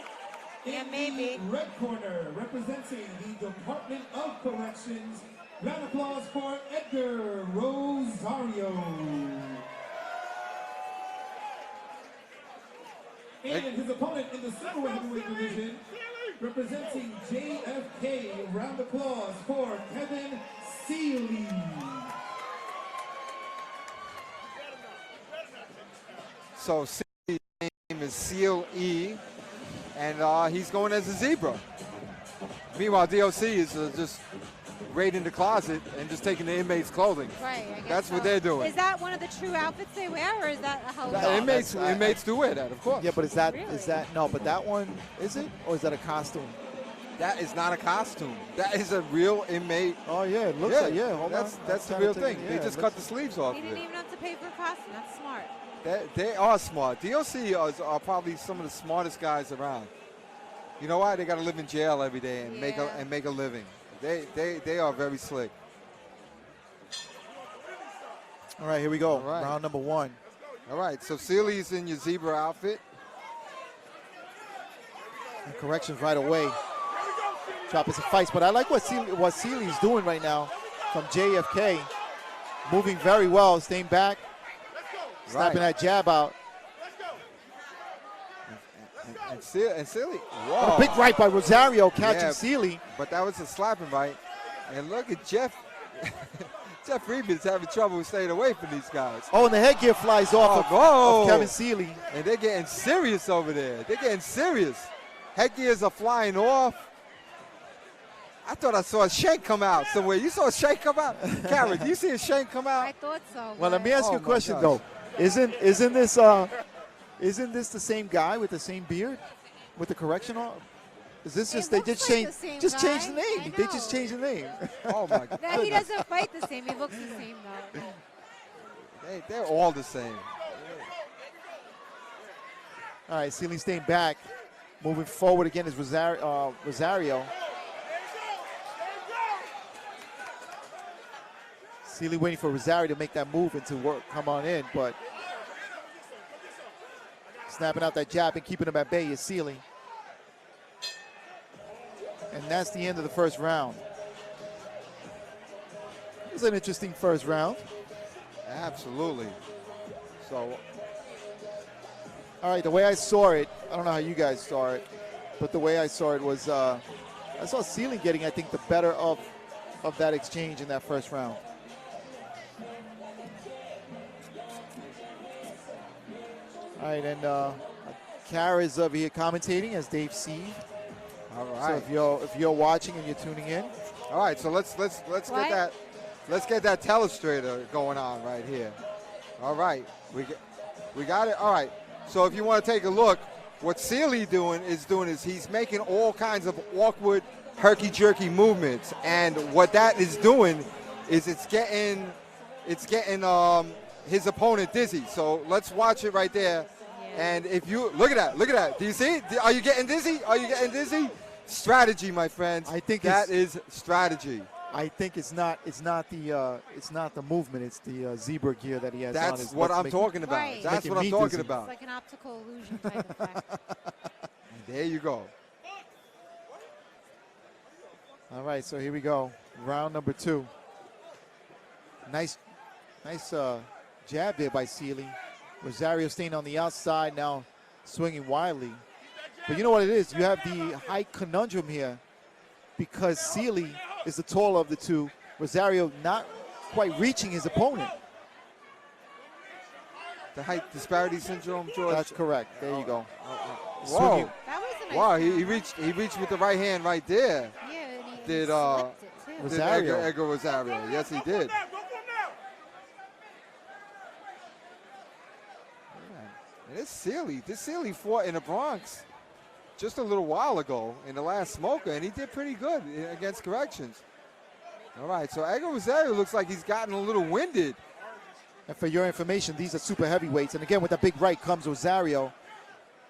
Yeah, In maybe. the red corner, representing the Department of Corrections, round of applause for Edgar Rosario. And his opponent in the super heavyweight division, representing JFK, round of applause for Kevin Seeley. So Seeley's name is Seal E, and he's going as a zebra. Meanwhile, DOC is just raiding the closet and just taking the inmates' clothing. Right, I guess That's so. what they're doing. Is that one of the true outfits they wear, or is that a Halloween? The inmates, that's- inmates do wear that, of course. Yeah, but is that Really? no? But that one is it, or is that a costume? That is not a costume. That is a real inmate. Oh yeah, it looks like Hold that's on. that's the I'm trying real to thing. take it. They Yeah, just it cut the looks- sleeves off He of didn't it. even have to pay for a costume. That's smart. They are smart. DOC are probably some of the smartest guys around. You know why? They got to live in jail every day and Yeah. make a living. They are very slick. All right, here we go. All right. Round number 1. All right, so Seeley's in your zebra outfit. And corrections right away. Dropping some fights, but I like what Seeley's doing right now from JFK. Moving very well, staying back, snapping that jab out. And Seeley, A whoa. big right by Rosario catching Yeah. Seeley. But that was a slapping right. And look at Jeff. Jeff Friedman's having trouble staying away from these guys. Oh, and the headgear flies off whoa. of Kevin Seeley. And they're getting serious over there. They're getting serious. Headgears are flying off. I thought I saw a shank come out somewhere. You saw a shank come out? Karen, do you see a shank come I out? thought so. Well, let me ask you a my question gosh. though. Isn't this the same guy with the same beard, with the correction on? Is this It just they looks just like change the same just change the guy. name? I They just know. changed the name. Oh, my God. That he doesn't fight the same. He looks the same though. They're all the same. All right, Seeley staying back, moving forward again is Rosario. Seeley waiting for Rosario to make that move and to work, come on in, but snapping out that jab and keeping him at bay is Seeley. And that's the end of the first round. It was an interesting first round. Absolutely. So, All right, the way I saw it, I don't know how you guys saw it, but the way I saw it was I saw Seeley getting, I think, the better of that exchange in that first round. All right, and Kara's over here commentating as Dave Siev. all So right. if you're watching and you're tuning in, All right, so let's What? get that telestrator going on right here. All right, we got it. All right, so if you want to take a look, what Seeley is he's making all kinds of awkward, herky-jerky movements, and what that is doing is it's getting his opponent dizzy. So let's watch it right there. Yeah. And if you look at that, do you see it? Are you getting dizzy? Strategy, my friends. I think that is strategy. I think it's not the movement, it's the zebra gear that he has on. That's what I'm talking about. Right. That's Making what I'm me talking dizzy. about. It's like an optical illusion type effect. There you go. All right, so here we go. Round number 2. Nice jab there by Seeley. Rosario staying on the outside now, swinging wildly. But you know what it is? You have the height conundrum here because Seeley is the taller of the two. Rosario not quite reaching his opponent. The height disparity syndrome, George. That's correct. There you go. Whoa. Swinging. That was a nice Wow, sound. he reached with the right hand right there. Yeah, and he Did, slipped it too. Was Did that- Rosario. Edgar Rosario. Yes, he did. And this Seeley fought in the Bronx just a little while ago in the last Smoker, and he did pretty good against corrections. All right, so Edgar Rosario looks like he's gotten a little winded. And for your information, these are super heavyweights. And again, with that big right comes Rosario.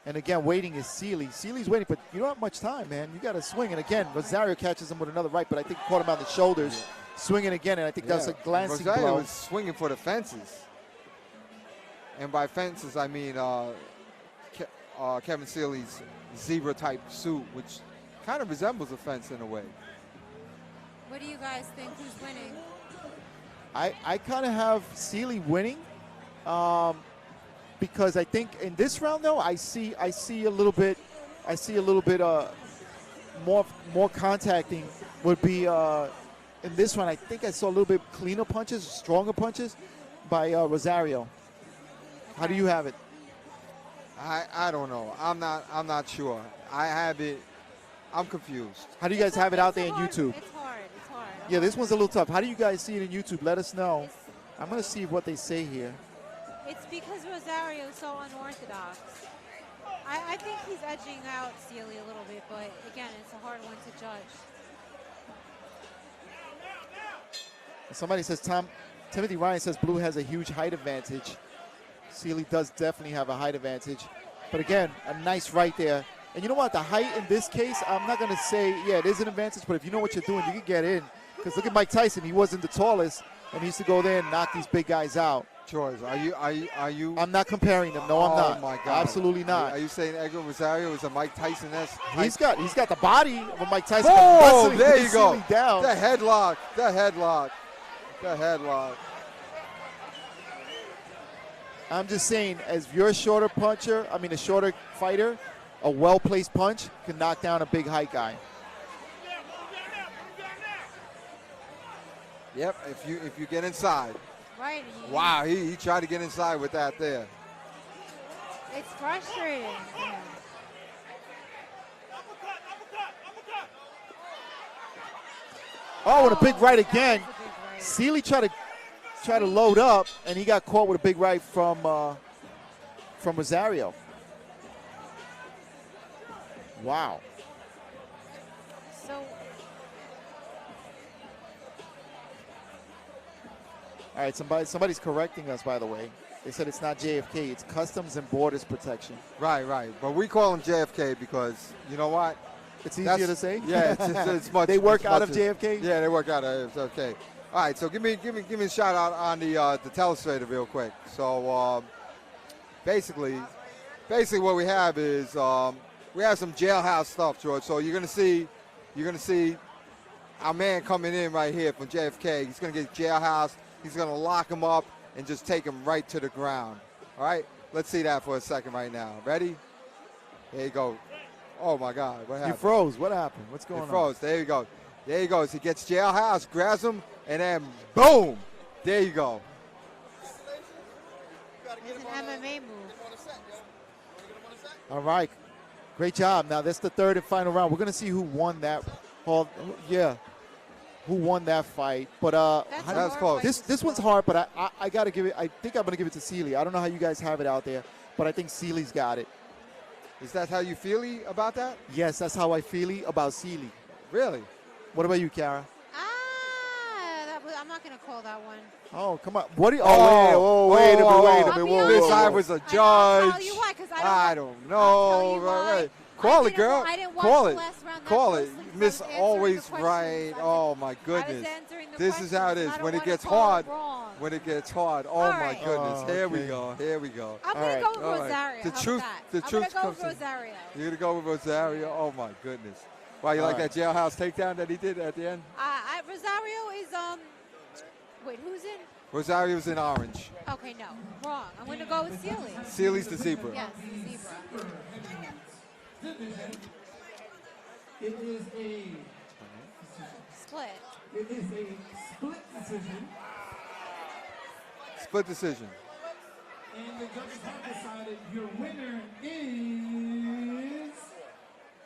And again, waiting is Seeley. Seeley's waiting, but you don't have much time, man. You got to swing. And again, Rosario catches him with another right, but I think caught him on the shoulders, swinging again. And I think that was a glancing Rosario blow. was swinging for the fences. And by fences, I mean Kevin Seeley's zebra-type suit, which kind of resembles a fence in a way. What do you guys think? Who's winning? I kind of have Seeley winning, because I think in this round though I see a little bit more contacting would be in this one. I think I saw a little bit cleaner punches, stronger punches by Rosario. How do you have it? I don't know. I'm not sure. I have it. I'm confused. How do you guys have it out there on YouTube? It's hard. It's hard. Yeah, this one's a little tough. How do you guys see it in YouTube? Let us know. I'm going to see what they say here. It's because Rosario's so unorthodox. I think he's edging out Seeley a little bit, but again, it's a hard one to judge. Somebody says Timothy Ryan says Blue has a huge height advantage. Seeley does definitely have a height advantage. But again, a nice right there. And you know what? The height in this case, I'm not going to say, yeah, it is an advantage, but if you know what you're doing, you can get in. Because look at Mike Tyson. He wasn't the tallest, and he used to go there and knock these big guys out. George, are you? I'm not comparing them. No, I'm not. Oh my God! Absolutely not. Are you saying Edgar Rosario is a Mike Tyson-esque? He's got the body of a Mike Tyson. Oh, there you go. Down. The headlock. I'm just saying, as you're a shorter puncher, a shorter fighter, a well-placed punch can knock down a big height guy. Yep. If you get inside. Right. Wow, he tried to get inside with that there. It's frustrating. Oh, and a big right again. Seeley tried to load up, and he got caught with a big right from Rosario. Wow. So all right, somebody's correcting us, by the way. They said it's not JFK, it's Customs and Borders Protection. Right. But we call him JFK because, you know what? It's easier to say? Yeah, it's much. They work it's out much of JFK? Yeah, they work out of JFK. All right, so give me a shout out on the telestrator real quick. So basically what we have is we have some jailhouse stuff, George. So you're gonna see our man coming in right here from JFK. He's gonna get jailhouse. He's gonna lock him up and just take him right to the ground. All right, let's see that for a second right now. Ready? There you go. Oh my God, what happened? You froze. What happened? What's going He on? froze. There you go. There he goes. He gets jailhouse, grabs him, and then boom. There you go. it's an MMA move. All right. Great job. Now, that's the third and final round. We're going to see who won that. Who won that fight. But That's close. this one's hard, but I got to give it. I think I'm going to give it to Seeley. I don't know how you guys have it out there, but I think Seeley's got it. Is that how you feel about that? Yes, that's how I feel about Seeley. Really? What about you, Kara? I'm not going to call that one. Oh, come on. What do you, wait a minute. I was a judge. I'll tell you why, 'cause I don't know. I'll tell you why. Right. Call it, girl. I didn't watch Call the it. last round that Call it. closely 'cause I Miss was answering always the questions. right. Oh my goodness. This is how it is. I don't When it wanna gets call hard. it wrong. When it gets hard. Oh All my right. goodness. Here we okay. go. Here we go. I'm going to go with All right. Rosario. The How truth- about that? the I'm truth going to go comes with in. Rosario. You're going to go with Rosario? Oh my goodness. Wow, you like right. that jailhouse takedown that he did at the end? Rosario is, wait, who's in? Rosario's in orange. Okay, no. Wrong. I'm going to go with Seeley. Seeley's the zebra. Yes, zebra. It is a Split. split decision, Split decision. and the judges have decided your winner is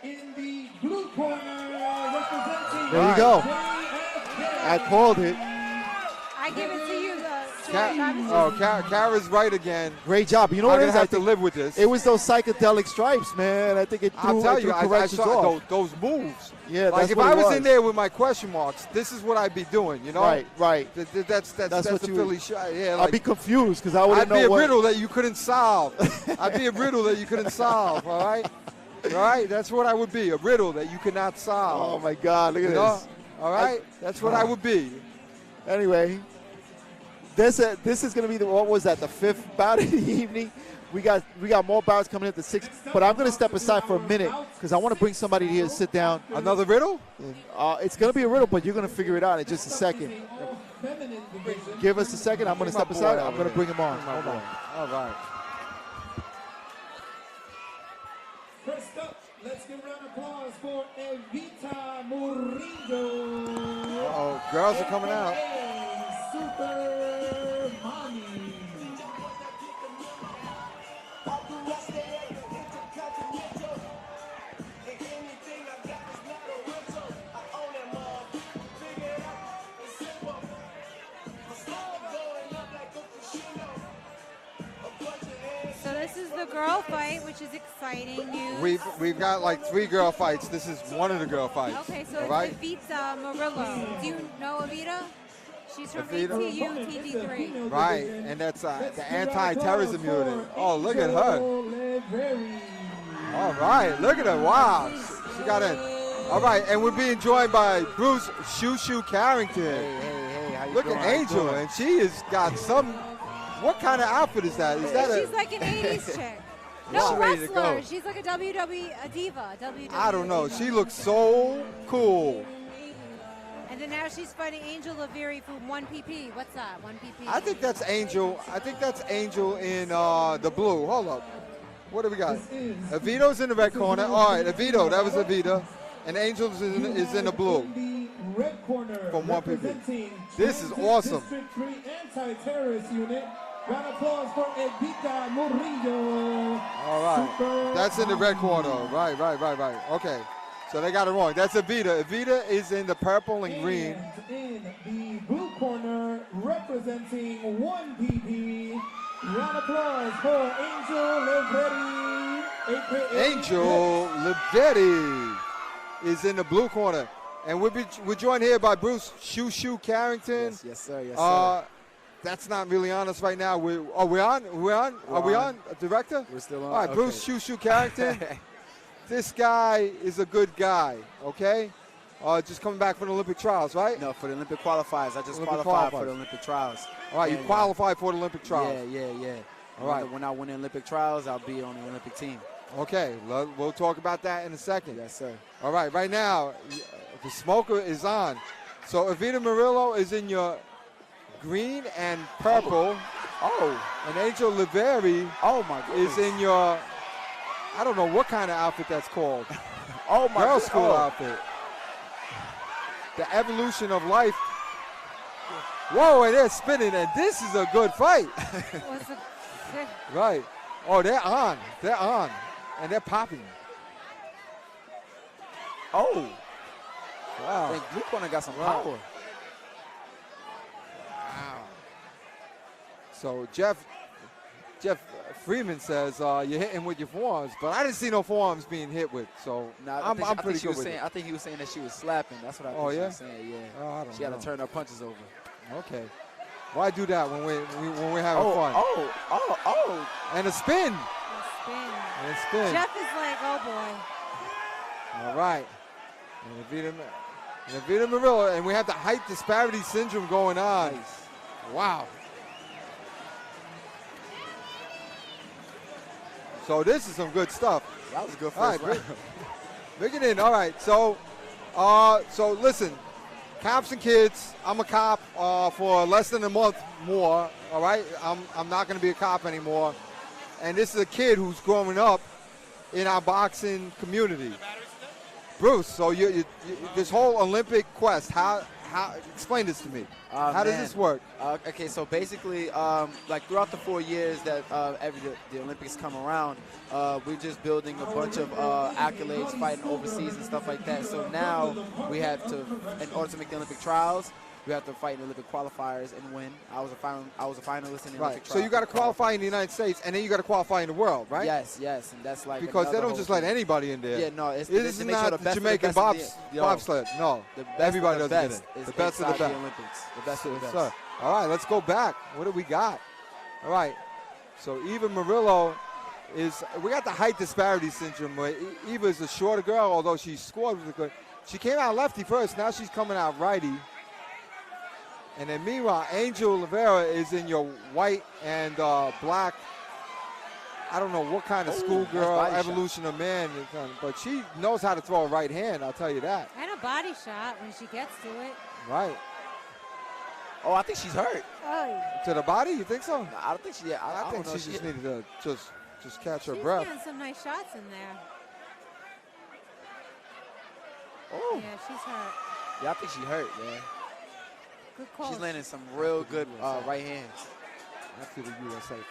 in the blue corner, representing. There you go. JFK. I called it. I give it to you, Kara's right again. Great job. You know what I'm it going is? to I have to think live with this. it was those psychedelic stripes, man. I think it threw, I'll tell it threw you, I corrections saw off. those moves. Yeah, Like that's if what I it was in there with my question marks, this is what I'd be doing, you know? Right. That's what the you Philly would- shot. Yeah, I'd like, be confused because I I'd wouldn't be know a what. riddle that you couldn't solve. I'd be a riddle that you couldn't solve, all right? All right? That's what I would be, a riddle that you could not solve. Oh my God! Look at You know? this. All right? That's what I would be. Anyway, This is going to be what was that, the 5th bout of the evening? We got more bouts coming at the 6th, but I'm going to step aside for a minute because I want to bring somebody here to sit down. Another riddle? It's going to be a riddle, but you're going to figure it out in just a second. Give us a second. I'm going to step aside. I'm going to bring him on. Hold on. All right. First up, let's give a round of applause for Evita Murillo. Uh-oh, girls are coming out. Super Mommy. So this is the girl fight, which is exciting news. We've got like 3 girl fights. This is one of the girl fights. Okay, so all it's right? Evita Murillo. Do you know Evita? She's from Evita? ATU TD3. Right, and that's the anti-terrorism unit. Oh, look at her. All right, look at her. Wow, she got in. All right, and we're being joined by Bruce Shoo Shoo Carrington. Hey, how you Look doing? at Angel, and she has got some. What kind of outfit is that? Is that She's like an 80s chick. No, She's ready to go. wrestler. She's like a WWE, a diva. WWE I don't know. diva. She looks so cool. And then now she's fighting Angel Laveri for 1PP. What's that? 1PP. I think that's Angel. I think that's Angel in the blue. Hold up. What do we got? Evito's in the red corner. All right, Evito. That was Evita. And Angel is in the blue. Red corner From 1PP. representing This is awesome. District 3 anti-terrorist unit. Round of applause for Evita Murillo. All right. That's in the red corner. Right. Okay. So they got it wrong. That's Evita. Evita is in the purple and green. And in the blue corner, representing 1PP. Round of applause for Angel Livetti, a.k.a. Angel Livetti is in the blue corner. And we're joined here by Bruce Shoo Shoo Carrington. Yes, sir. Yes, sir. That's not really on us right now. We're on? Are we on, director? We're still on. All right, Okay. Bruce Shoo Shoo Carrington. This guy is a good guy, okay? Just coming back from the Olympic trials, right? No, for the Olympic qualifiers. I just Olympic qualified qualifiers. for the Olympic trials. All right, you And, qualified for the Olympic trials. Yeah. All right. When I win the Olympic trials, I'll be on the Olympic team. Okay, we'll talk about that in a second. Yes, sir. All right, right now, the smoker is on. So Evita Murillo is in your green and purple. Oh. And Angel Liveri my goodness. is in your, I don't know what kind of outfit that's called. Oh, my Girl goodness. school Oh. outfit. The evolution of life. Whoa, and they're spinning, and this is a good fight. Was it- Right. Oh, they're on. They're on. And they're popping. Oh. Wow. I think blue corner got some Wow. power. So Jeff Freeman says you're hitting with your forearms, but I didn't see no forearms being hit with. So I'm pretty good with it. I think he was saying that she was slapping. That's what I think Oh, she yeah? was saying. Yeah. Oh, I don't She had know. to turn her punches over. Okay. Why do that when we're having fun? Oh. And a spin. Spin. And a spin. Jeff is like, oh boy. All right. And Evita Murillo, and we have the height disparity syndrome going on. Nice. Wow. So this is some good stuff. That was good All right, first round. bring it in. All right, so listen, Cops and Kids. I'm a cop for less than a month more. All right, I'm not going to be a cop anymore, and this is a kid who's growing up in our boxing community. Bruce, so you this whole Olympic quest, how explain this to me? How does this work? Okay, so basically, like throughout the 4 years that the Olympics come around, we're just building a bunch of accolades, fighting overseas and stuff like that. So now we have to, in order to make the Olympic trials, we have to fight in the Olympic qualifiers and win. I was a finalist in the Olympic Right. trials. So you got to qualify in the United States, and then you got to qualify in the world, right? Yes, and that's like Because they another don't just whole let thing. anybody in there. Yeah, no, it's This to is make sure not the the best of the Jamaican best of the- bobsled. No, The best everybody of the doesn't best get in. is The best of the inside best. Olympics. The best of the best. Sir. All right, let's go back. What do we got? All right. So Eva Murillo is. We got the height disparity syndrome. Where Eva is a shorter girl, although she scored with a good. She came out lefty first. Now she's coming out righty. And then meanwhile, Angel Rivera is in your white and black. I don't know what kind of schoolgirl evolution of man, but she knows how to throw a right hand, I'll tell you that. And a body shot when she gets to it. Right. Oh, I think she's hurt. Oh. To the body, you think so? No, I don't think she. I think she just needed to just catch her She's breath. getting some nice shots in there. Oh. Yeah, she's hurt. Yeah, I think she hurt, man. Good call. She's landing some real good right hands. After the USA fights.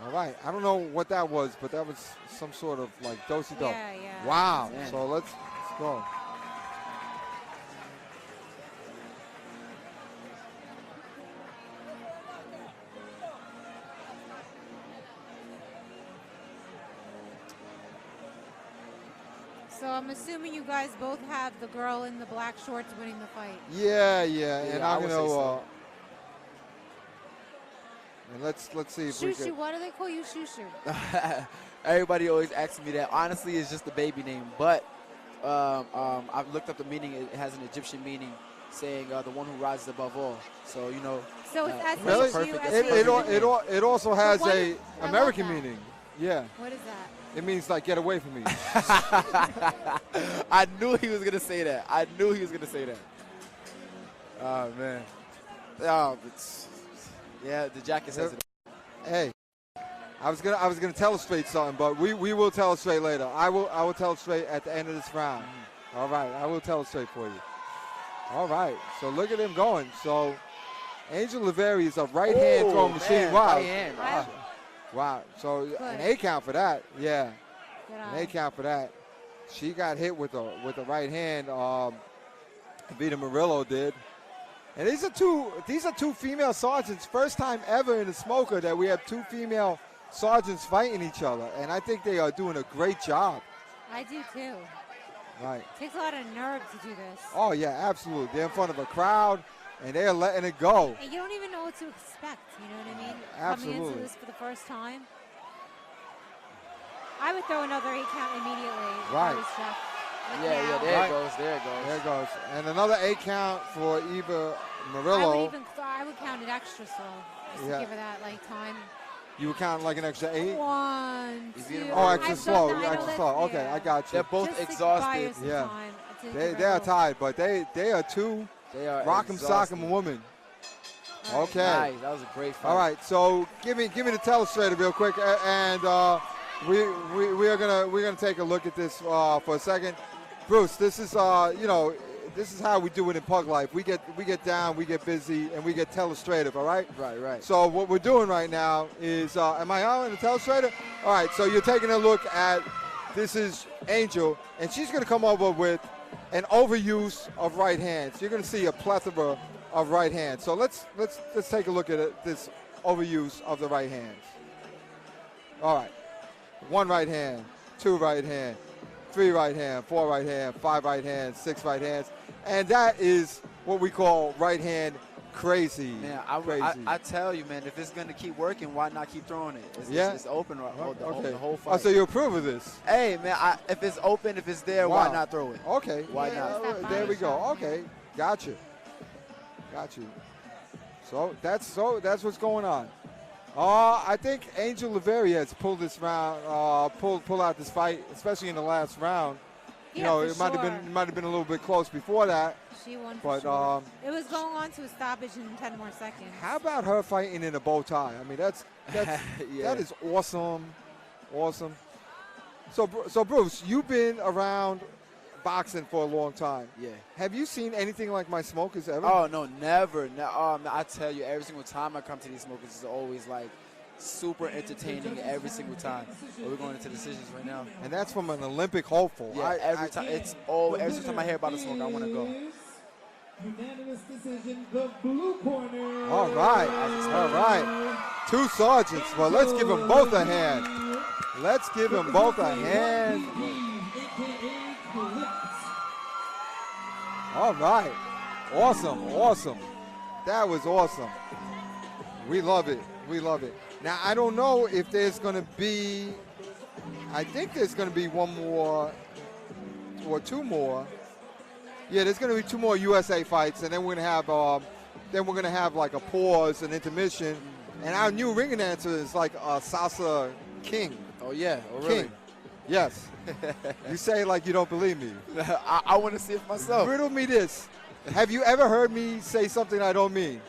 All right, I don't know what that was, but that was some sort of like do-si-do. Yeah, yeah. Wow. Man. So let's go. So I'm assuming you guys both have the girl in the black shorts winning the fight. Yeah, and I I'm would gonna. say so. And let's see if we Shushu, can. why do they call you Shushu? Everybody always asks me that. Honestly, it's just the baby name, but I've looked up the meaning. It has an Egyptian meaning, saying the one who rises above all. So you know. So it's S Really? H U S It also has what a is- I love American that. meaning. Yeah. What is that? It means like get away from me. I knew he was gonna say that. I knew he was gonna say that. Oh man. Oh, yeah. The jacket says it. Hey, I was gonna illustrate something, but we will illustrate later. I will illustrate at the end of this round. All right, I will illustrate for you. All right, so look at him going. So Angel Rivera is a right hand throwing machine. Man, Wow. right hand. Wow. So Good. an A count for that. Yeah. Good An eye. A count for that. She got hit with the right hand. Vita Murillo did. And these are two female sergeants. First time ever in the smoker that we have two female sergeants fighting each other. And I think they are doing a great job. I do too. Right. It takes a lot of nerve to do this. Oh yeah, absolutely. They're in front of a crowd and they're letting it go. And you don't even know what to expect, you know what I mean? Absolutely. Coming into this for the first time. I would throw another 8 count immediately. if I Right. was Chef. Like Yeah, now. there Right. it goes. There it goes. There it goes. And another A count for Eva I Murillo. would count it extra slow. Just Yeah. to give her that like time. You would count like an extra 8? 1, Is 2. he- Oh, extra I've slow. done that. I know Extra that's slow. Okay, fair. I got you. They're both Just to buy exhausted. her some Yeah. time to give They her a are little- tied, but they are two They are rock'em exhausted. sock'em women. All right. Okay. Nice. That was a great fight. All right. So give me the telestrator real quick, and we're gonna take a look at this for a second. Bruce, this is this is how we do it in Pug Life. We get down, we get busy, and we get telestrative. All right. Right. So what we're doing right now is, am I on the telestrator? All right, so you're taking a look at, this is Angel, and she's going to come over with an overuse of right hands. You're going to see a plethora of right hands. So let's take a look at it, this overuse of the right hands. All right, 1 right hand, 2 right hand, 3 right hand, 4 right hand, 5 right hands, 6 right hands, and that is what we call right hand crazy. Man, crazy. I tell you, man, if it's going to keep working, why not keep throwing it? It's open the whole fight. Oh, so you approve of this? Hey, man, if it's open, if it's there, why not throw it? Okay. Why not? It's that There we body go. shot, Okay. Got you. So that's what's going on. I think Angel Rivera has pulled this round, pull out this fight, especially in the last round. You know, for it might have been a little bit close before that. She won for But sure. It was going on to a stoppage in 10 more seconds. how about her fighting in a bow tie? I mean, that's Yeah. that is awesome. So Bruce, you've been around boxing for a long time. Yeah. Have you seen anything like my smokers ever? Oh, no, never. No, I tell you, every single time I come to these smokers, it's always like super entertaining every single time. But we're going into decisions right now. And that's from an Olympic hopeful. Yeah, every time. Every single time I hear about a smoker, I want to go. Unanimous decision, the blue corner. All right. 2 sergeants. Well, let's give them both a hand. All right. Awesome. That was awesome. We love it. Now, I don't know if there's going to be, I think there's going to be 1 more or 2 more. Yeah, there's going to be 2 more USA fights, and then we're going to have like a pause, an intermission, and our new ring announcer is like Salsa King. Oh, yeah. Oh, King. really? Yes. You say it like you don't believe me. I want to see it myself. Riddle me this. Have you ever heard me say something I don't mean?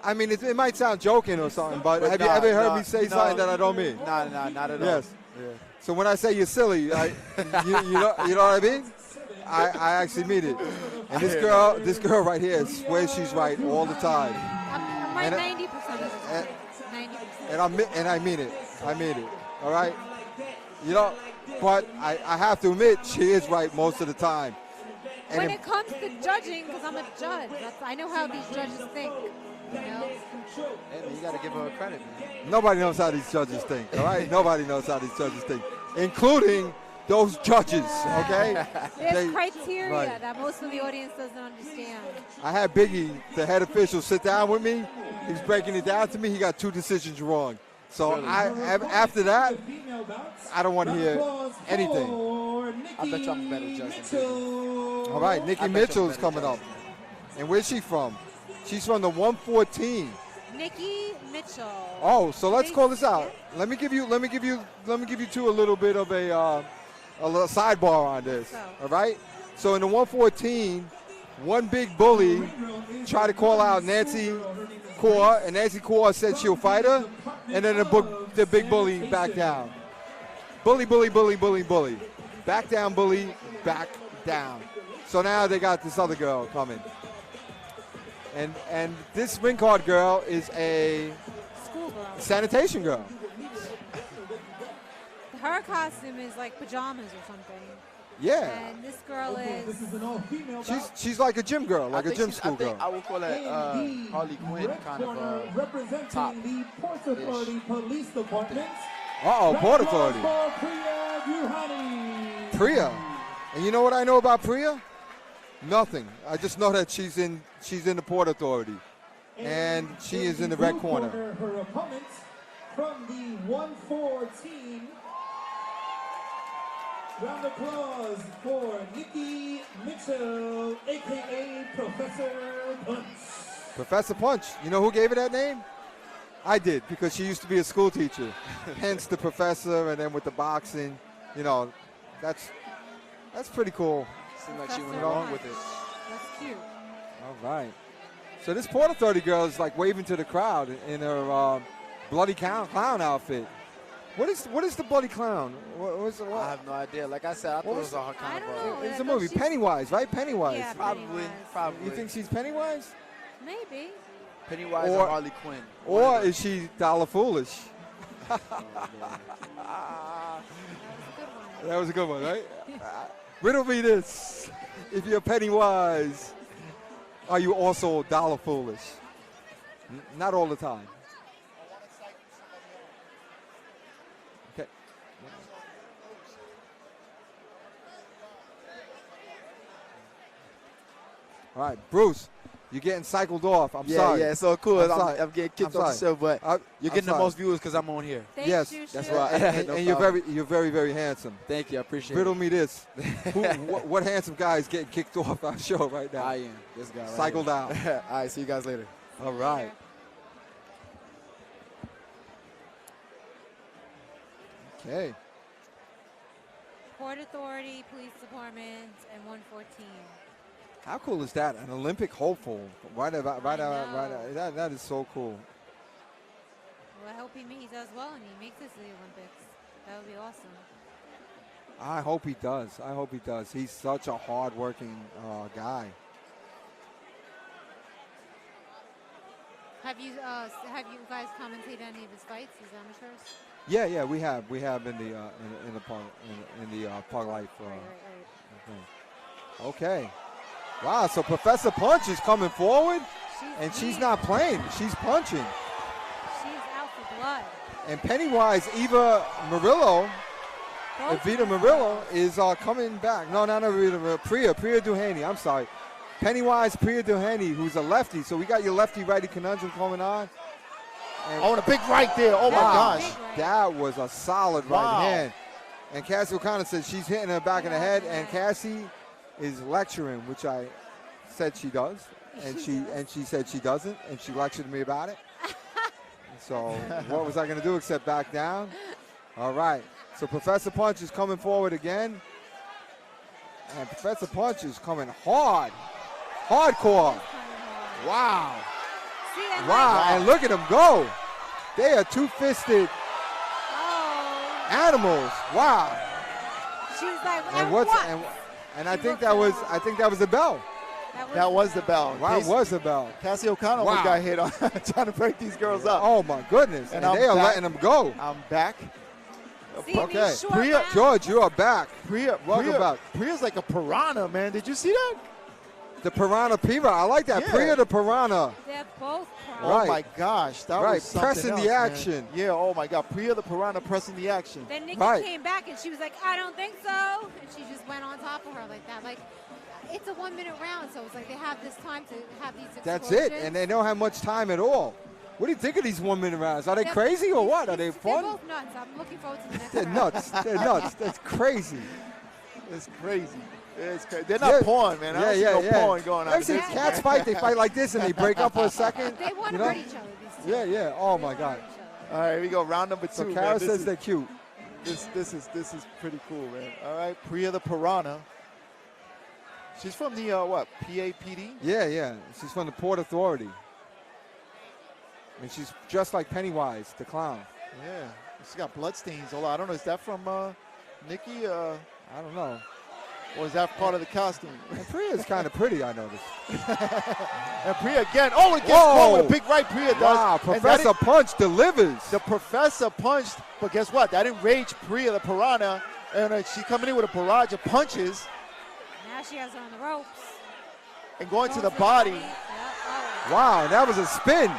I mean, it might sound joking or something, but have you ever heard me say something that I don't mean? No, not at all. Yes. Yeah. So when I say you're silly, you know what I mean? I actually mean it. And this girl right here swears she's right all the time. I'm right 90% of the time. 90%. And I mean it. I mean it. All right? You know, but I have to admit she is right most of the time. And when it comes to judging, because I'm a judge, I know how these judges think. You know? Hey, man, you got to give her credit, man. Nobody knows how these judges think, all right? Nobody knows how these judges think, including those judges, okay? There's criteria that most of the audience doesn't understand. I had Biggie, the head official, sit down with me. He's breaking it down to me. He got 2 decisions wrong. So really? After that, I don't want to hear anything. I bet you I'm a better judge than Biggie. All right, Nikki Mitchell's coming up. And where's she from? She's from the 114. Nikki Mitchell. Oh, so let's call this out. Let me give you two a little bit of a little sidebar on this. All right. So in the 114, one big bully tried to call out Nancy Kaur, and Nancy Kaur said she'll fight her, and then the big bully backed down. Bully, bully, bully, bully, bully. Back down, bully, back down. So now they got this other girl coming. And this ring card girl is a schoolgirl, sanitation girl. Her costume is like pajamas or something. Yeah. And this girl is. She's like a gym girl, like a gym school girl. I would call that Harley Quinn kind of representing top. the Port Authority Police Department. Port Authority. Priya. And you know what I know about Priya? Nothing. I just know that she's in the Port Authority, and she is in the red corner. Her opponents from the 114. Round of applause for Nikki Mitchell, a.k.a. Professor Punch. Professor Punch. You know who gave her that name? I did, because she used to be a school teacher. Hence the professor, and then with the boxing, you know, that's pretty cool. Seemed like she went along with it. That's cute. All right. So this Port Authority girl is like waving to the crowd in her bloody clown outfit. What is the bloody clown? What? I have no idea. Like I said, I thought it was a kind of it's a movie. Pennywise, right? Pennywise. Yeah, probably. You think she's Pennywise? Maybe. Pennywise or Harley Quinn. Or is she Dollar Foolish? That was a good one, right? Riddle me this. If you're Pennywise, are you also Dollar Foolish? Not all the time. Okay. All right, Bruce, you're getting cycled off. I'm sorry. Yeah, so cool. I'm getting kicked off the show, but you're getting the most viewers because I'm on here. Yes, that's right. And you're very, very handsome. Thank you. I appreciate Riddle it. me this. What handsome guy is getting kicked off our show right now? I am. This guy right Cycled here. out. All right, see you guys later. All right. Okay. Port Authority, Police Department, and 114. How cool is that? An Olympic hopeful. Right. That is so cool. Well, I hope he does well and he makes it to the Olympics. That would be awesome. I hope he does. I hope he does. He's such a hard-working guy. Have you guys commentated any of his fights, his amateurs? Yeah, we have in the Park Life. Right. Okay. Wow. So Professor Punch is coming forward, she's not playing. She's punching. She's out for blood. And Pennywise, Evita Murillo is coming back. No, not Evita. Priya Duhaney. I'm sorry. Pennywise, Priya Duhaney, who's a lefty. So we got your lefty-righty conundrum coming on. And a big right there. Oh, my gosh. That was a solid right hand. And Cassie O'Connor said she's hitting her back in the head. And Cassie is lecturing, which I said she does, and she said she doesn't, and she lectured me about it. So what was I going to do except back down? All right. So Professor Punch is coming forward again. And Professor Punch is coming hard. Hardcore. Wow. Wow. And look at them go. They are two-fisted animals. Wow. She's like, and I think that was the bell. That was the bell. Wow, it was the bell. Cassie O'Connell got hit on trying to break these girls up. Oh my goodness. And they are letting them go. I'm back. See, okay. Rhea, George, you are back. Welcome back. Rhea's like a piranha, man. Did you see that? The Piranha Piva. I like that. Yeah. Rhea the Piranha. They're both piranha. Oh my gosh, that was something pressing else, the man. action. Yeah, oh my God, Rhea the Piranha pressing the action. Then Nikki Right. came back and she was like, I don't think so. And she just went on top of her like that. Like, it's a 1 minute round, so it's like they have this time to have these explosions. That's it. And they don't have much time at all. What do you think of these 1 minute rounds? Are they crazy or what? Are they fun? They're both nuts. I'm looking forward to the next They're round. nuts. They're nuts. That's crazy. It's crazy. It's crazy. They're not porn, man. I don't see no porn going on. Ever since cats fight, they fight like this and they break up for a second. They want to hurt each other, these two. Yeah, yeah. Oh my God. All right, here we go. Round number 2. So Kara says they're cute. This is pretty cool, man. All right, Rhea the Piranha. She's from the what? PAPD? Yeah, yeah. She's from the Port Authority. And she's just like Pennywise, the clown. Yeah. She's got bloodstains. I don't know. Is that from Nikki? I don't know. Or is that part of the costume? And Priya's kind of pretty, I noticed. And Priya again. Oh, it gets caught with a big right. Priya does. Wow, Professor Punch delivers. The Professor punched, but guess what? That enraged Priya the Piranha, and she coming in with a barrage of punches. Now she has her on the ropes. And going to the body. Yep. Oh. Wow, that was a spin.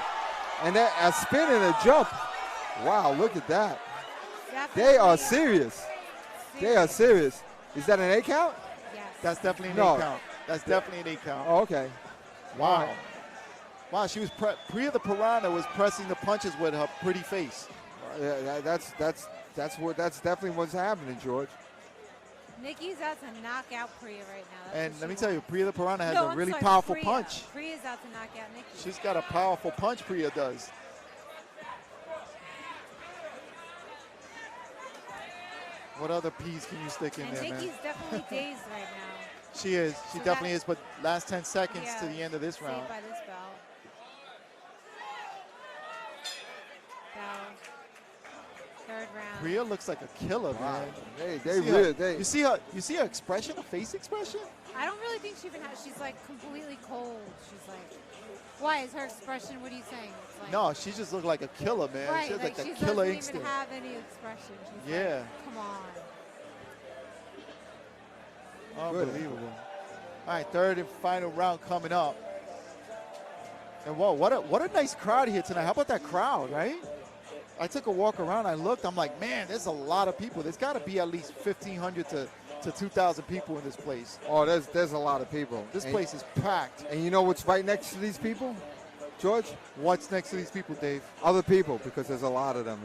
And a spin and a jump. Wow, look at that. They are serious. They are serious. Is that an 8 count? Yes. That's definitely an 8 count. That's definitely an 8 count. Oh, okay. Wow. Wow, she was Priya the Piranha was pressing the punches with her pretty face. Yeah, that's definitely what's happening, George. Nikki's out to knock out Priya right now. That's And what let me she tell you, wants. Priya the Piranha has No, a I'm really sorry, powerful Priya. punch. Priya's out to knock out Nikki. She's got a powerful punch, Priya does. What other piece can you stick in And there, man? Nikki's definitely dazed right now. She is. She So definitely that- is. But last 10 seconds Yeah, to the end of this saved round. by this bell. Bell. Third round. Priya looks like a killer, man. They You see her expression, her face expression? I don't really think she even has. She's like completely cold. She's like, why is her expression? What are you saying? It's like, No, she just looked like a killer, man. right, She has like she a killer doesn't instinct. even have any expression. She's Yeah. like, come on. Unbelievable. All right, third and final round coming up. And whoa, what a nice crowd here tonight. How about that crowd, right? I took a walk around. I looked. I'm like, man, there's a lot of people. There's got to be at least 1,500 to 2,000 people in this place. Oh, there's a lot of people. This place is packed. And you know what's right next to these people, George? What's next to these people, Dave? Other people, because there's a lot of them.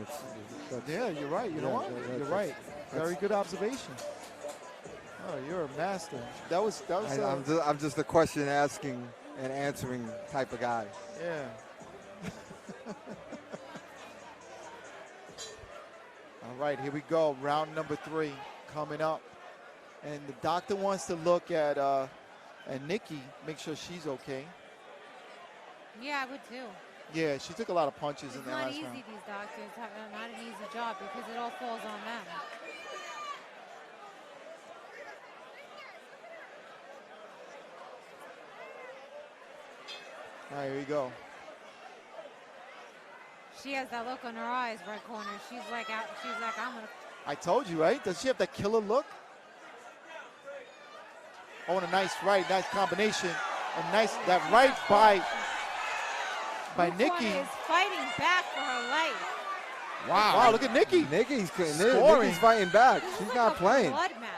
Yeah, you're right. You know what? You're right. Very good observation. Oh, you're a master. That was. I'm just a question asking and answering type of guy. Yeah. All right, here we go. Round number 3 coming up. And the doctor wants to look at Nikki, make sure she's okay. Yeah, I would too. Yeah, she took a lot of punches in It's that not last easy. round. These doctors have not an easy job because it all falls on them. All right, here we go. She has that look on her eyes, right corner. She's like, I'm gonna. I told you, right? Does she have that killer look? Oh, and a nice right, nice combination. That right by Nikki. Is fighting back for her life. Wow, look at Nikki. Nikki's scoring. fighting back. This She's is not like a playing. blood match.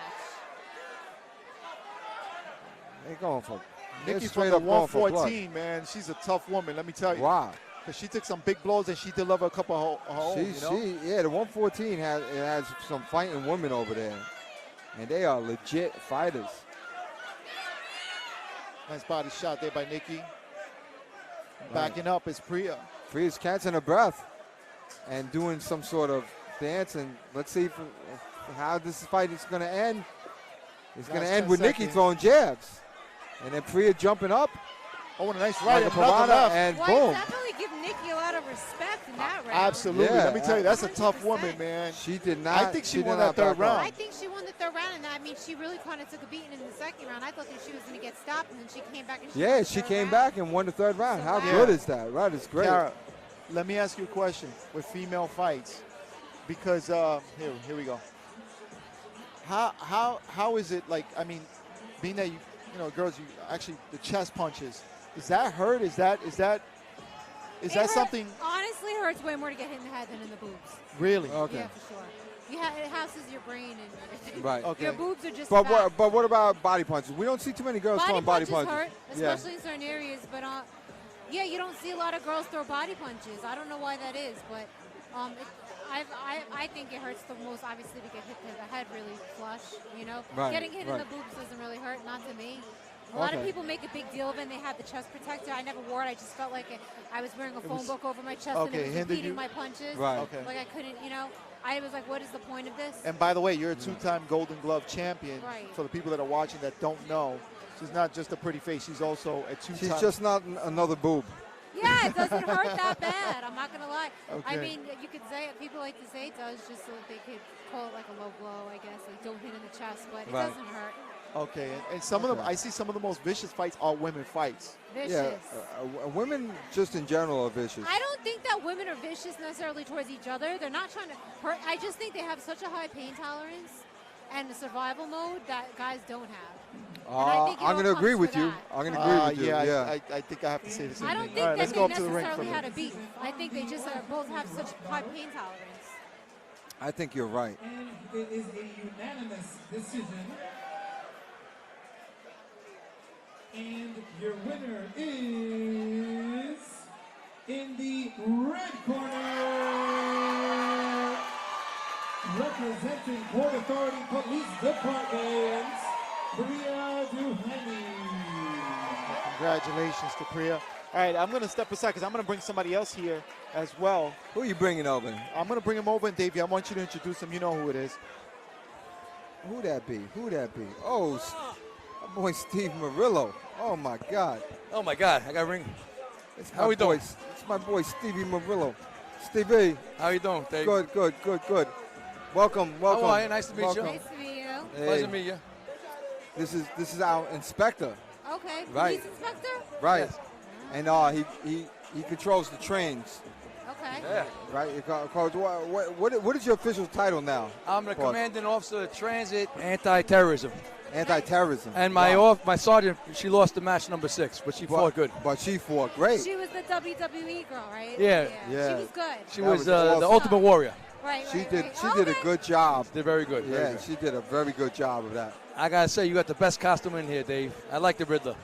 They're going for. Nikki's straight from the up going for blood. 114, man. She's a tough woman, let me tell you. Wow. Because she took some big blows and she delivered a couple of her own, The 114 has some fighting women over there, and they are legit fighters. Nice body shot there by Nikki. Backing up is Priya. Priya's catching her breath and doing some sort of dance. And let's see how this fight is going to end. It's going to end with Nikki throwing jabs. And then Priya jumping up. Oh, and a nice right. Like a piranha, and boom. Definitely give Nikki a lot of respect in that round. Absolutely. Yeah, Let me tell you, that's a tough 100%. woman, man. She did not. I think she won did that not third back round. off. I think she won the third round, and I mean, she really kind of took a beating in the second round. I thought that she was going to get stopped, and then she came back and she won Yeah, the she third came round. back and won the third round. So How wow. good is that? Right, it's great. Kara, let me ask you a question with female fights, because here we go. How is it like? I mean, being that you girls, you actually the chest punches. Does that hurt? Is that something? Honestly, it hurts way more to get hit in the head than in the boobs. Really? Okay. Yeah, for sure. It houses your brain and everything. Right. Okay. Your boobs are just But fat. what about body punches? We don't see too many girls throwing body punches. hurt, Yeah. especially in certain areas. But yeah, you don't see a lot of girls throw body punches. I don't know why that is, but I think it hurts the most, obviously, to get hit to the head really flush. Right, Getting hit in right. the boobs doesn't really hurt, not to me. A lot of Okay. people make a big deal of it, and they have the chest protector. I never wore it. I just felt like I was wearing a phone was- book over my chest, okay, and it was hindered impeding you? my punches. Right. Okay. Like I couldn't, I was like, what is the point of this? And by the way, you're a two-time Golden Glove champion. Right. For the people that are watching that don't know, she's not just a pretty face. She's also a two-time. She's just not another boob. Yeah, it doesn't hurt that bad. I'm not going to lie. I Okay. mean, you could say it. People like to say it does just so that they could call it like a low blow, I guess. Like, don't hit in the chest, but it Right. doesn't hurt. Okay, and some of them, I see some of the most vicious fights are women fights. Vicious. Yeah, women just in general are vicious. I don't think that women are vicious necessarily towards each other. They're not trying to hurt. I just think they have such a high pain tolerance and a survival mode that guys don't have. And I think it I'm all going to agree comes with for you. that. I'm going to agree with you. Yeah, I think I have to say the same I don't thing. think All right, that let's they go up to the ring for a necessarily had minute. a beef. I think they just both have such high pain tolerance. I think you're right. And it is a unanimous decision. And your winner is in the red corner, representing Port Authority Police Department, Rhea the Piranha. Congratulations to Priya. All right, I'm going to step aside because I'm going to bring somebody else here as well. Who are you bringing over? I'm going to bring him over, and Davey, I want you to introduce him. You know who it is. Who that be? Oh, my boy Steve Murillo. Oh, my God. Oh my God, I got a ring. It's How my we doing? boy- It's my boy Stevie Murillo. Stevie. How you doing, Dave? Good. Welcome. How are you? Nice to meet you. Welcome. Nice to meet you. Hey, Pleasure to meet you. This is our inspector, Okay. Right. Police inspector? right? Yes. And he controls the trains, Okay. Yeah. right? What is your official title now? I'm the Boss? commanding officer of transit anti-terrorism. Anti-terrorism. And my sergeant, she lost the match number 6, but she fought good. But she fought great. She was the WWE girl, right? Yeah. Yeah. She was good. She That was was the awesome. ultimate warrior. Right, She right, did right. she did a Okay. good job. Did very good. very Yeah, good. she did a very good job of that. I gotta say, you got the best costume in here, Dave. I like the Riddler.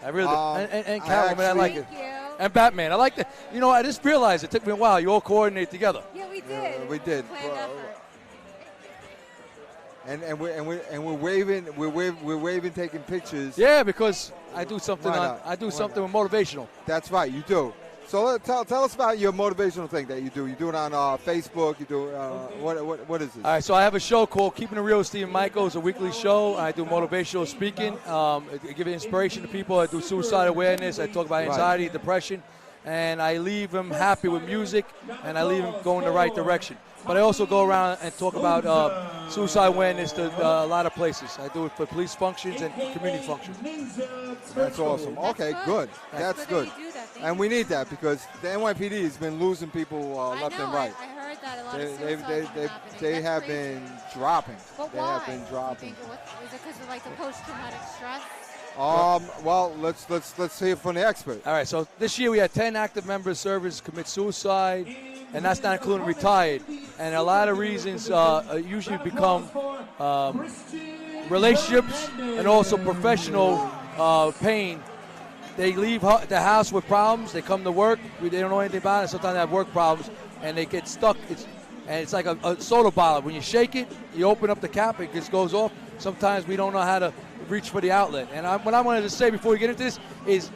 I really do. And I Catwoman, I like it. Thank you. And Batman, I like the. I just realized it took me a while. You all coordinate together. Yeah, we did. we did. Planned effort. And we're waving, taking pictures. Yeah, because I do something Why not? I do Why something motivational. That's right, you do. So tell us about your motivational thing that you do. You do it on Facebook. You do what is this? All right, so I have a show called Keeping It Real with Stephen Michael. It's a weekly show. I do motivational speaking. I give inspiration to people. I do suicide awareness. I talk about anxiety, depression, and I leave them happy with music, and I leave them going the right direction. But I also go around and talk about suicide awareness to a lot of places. I do it for police functions and community functions. That's awesome. Okay, good. That's good. that you do that. Thank And you. we need that because the NYPD has been losing people I left know, and right. I heard that a lot They of suicides have been happening. they That's have crazy. been dropping. But They why? have been dropping. Is it because of like the post-traumatic stress? Well, let's hear from the expert. All right, so this year we had 10 active members of service commit suicide, and that's not including retired. And a lot of reasons usually become relationships and also professional pain. They leave the house with problems. They come to work. They don't know anything about it. Sometimes they have work problems, and they get stuck. It's like a soda bottle. When you shake it, you open up the cap, it just goes off. Sometimes we don't know how to reach for the outlet. And what I wanted to say before we get into this is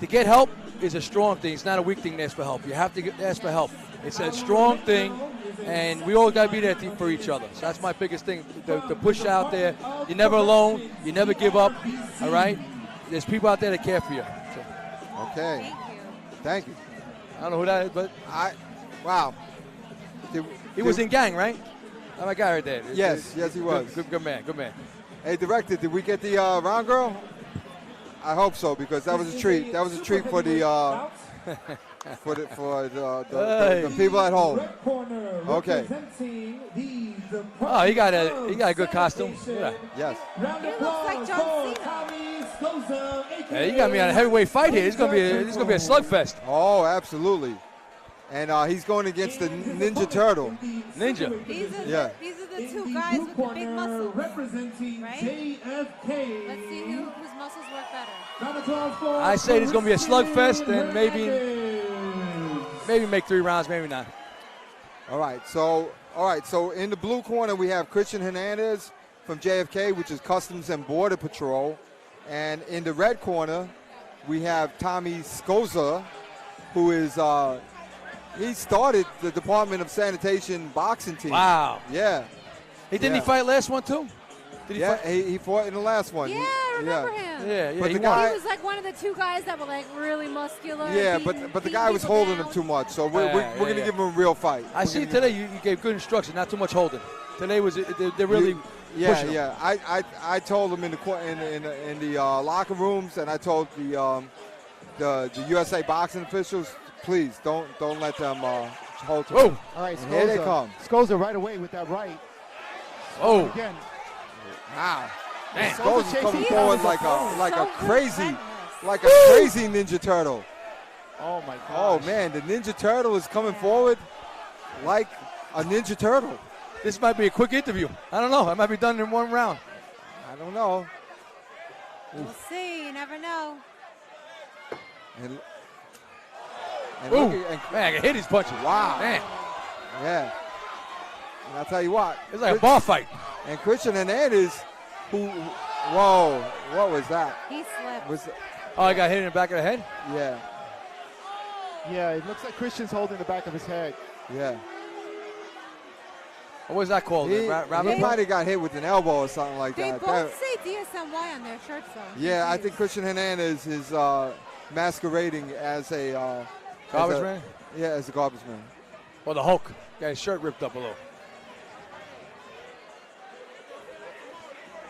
to get help is a strong thing. It's not a weak thing to ask for help. You have to ask for help. It's a strong thing, and we all got to be there for each other. So that's my biggest thing, to push out there. You're never alone. You never give up, all right? There's people out there that care for you. So. Okay. Thank you. I don't know who that is, but wow. He was in gang, right? Oh, my guy right there. Yes, he was. Good man. Hey, director, did we get the round girl? I hope so, because that was a treat. That was a treat for the people at home. Okay. Oh, he got a good costume. Yeah. Yes. He looks like John Cena. Hey, you got me on a heavyweight fight here. It's gonna be a slugfest. Oh, absolutely. And he's going against the Ninja Turtle. Ninja. These are the two guys with the big muscles, right? Let's see whose muscles work better. I say there's going to be a slugfest, and maybe make 3 rounds, maybe not. All right. So in the blue corner we have Christian Hernandez from JFK, which is Customs and Border Patrol, and in the red corner we have Tommy Scoza, who is he started the Department of Sanitation boxing team. Wow. Yeah. Didn't he fight last one too? He fought in the last one. Yeah, I remember him. Yeah. But he was like one of the 2 guys that were like really muscular. Yeah, but the guy was holding him too much, so we're going to give him a real fight. I see today you gave good instruction, not too much holding. Today they're really pushing him. Yeah. I told them in the locker rooms, and I told the USA boxing officials, please don't let them hold him. All right, Scoza, here they come. Scoza right away with that right. Oh. Again. Wow. Scoza's coming forward like a crazy Ninja Turtle. Oh my God. Oh man, the Ninja Turtle is coming forward like a Ninja Turtle. This might be a quick interview. I don't know. I might be done in 1 round. I don't know. We'll see. You never know. And man, I can hit his punches. Wow. Man. Yeah. And I'll tell you what. It's like a bar fight. And Christian Hernandez, whoa, what was that? He slipped. I got hit in the back of the head? Yeah. Yeah, it looks like Christian's holding the back of his head. Yeah. What was that called? He might have got hit with an elbow or something like They that. both say DSNY on their shirts, though. Yeah, I think Christian Hernandez is masquerading as a garbage man? Yeah, as a garbage man. Or the Hulk. Got his shirt ripped up a little.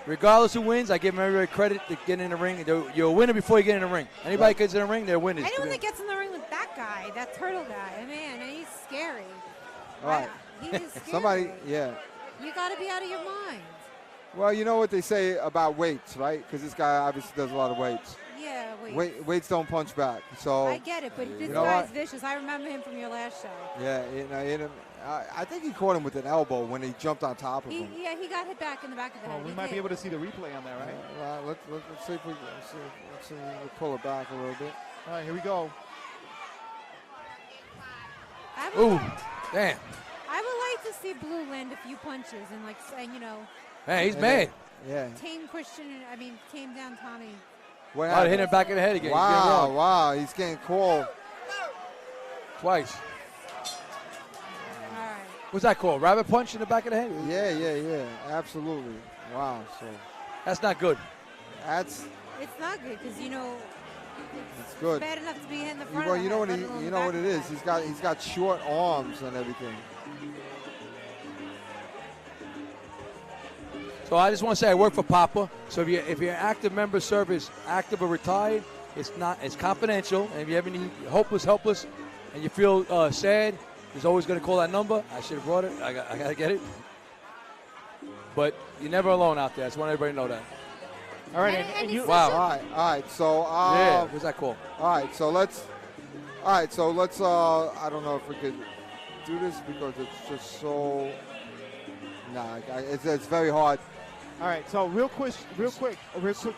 Regardless who wins, I give everybody credit to get in the ring. You're a winner before you get in the ring. Anybody gets in the ring, they're winners. Anyone that gets in the ring with that guy, that turtle guy, man, he's scary. All right. He is scary. Somebody, yeah. You got to be out of your mind. Well, you know what they say about weights, right? Because this guy obviously does a lot of weights. Yeah, Weights don't punch back. So I get it, but this guy's vicious. I remember him from your last show. Yeah, I think he caught him with an elbow when he jumped on top of him. Yeah, he got hit back in the back of the head. We might be able to see the replay on that, right? Well, let's see if let's see, we'll pull it back a little bit. All right, here we go. Ooh, damn. I would like to see Blue land a few punches and Man, he's mad. Yeah. Tame down Tommy. Hit him back in the head again. Wow, he's getting called. Twice. All right. What's that called? Rabbit punch in the back of the head? Yeah. Absolutely. Wow. So that's not good. It's not good because it's good. Bad enough to be hit in the front. Well, you know what it is. He's got short arms and everything. So I just want to say I work for Papa. So if you're an active member service, active or retired, it's confidential. And if you ever need helpless, and you feel sad, there's always going to call that number. I should have brought it. I got to get it. But you're never alone out there. I just want everybody to know that. All right. Wow. All right. So what's that called? All right. So let's. I don't know if we could do this because it's just so. Nah, it's very hard. All right, so real quick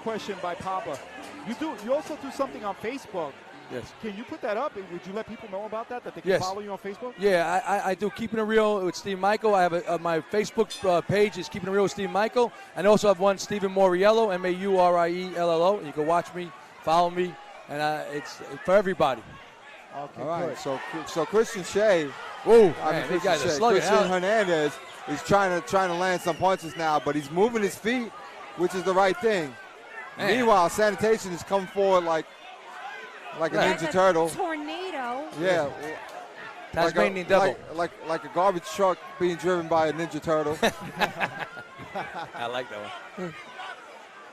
question by Papa. You also do something on Facebook Yes. Can you put that up? Would you let people know about that they can Yes. follow you on Facebook? Yeah, I do Keeping It Real with Steve Michael. I have my Facebook page is Keeping It Real with Steve Michael. And I also have one, Stephen Mauriello, Mauriello. You can watch me, follow me, and it's for everybody. Okay, All right, good. so Christian Shea, Whoa, Christian guys are Shea, slugging. Christian Hernandez is trying to land some punches now, but he's moving his feet, which is the right thing. Man. Meanwhile, Sanitation has come forward like a Ninja Turtle. Tornado. Yeah. Tasmanian devil. Like a garbage truck being driven by a Ninja Turtle. I like that one.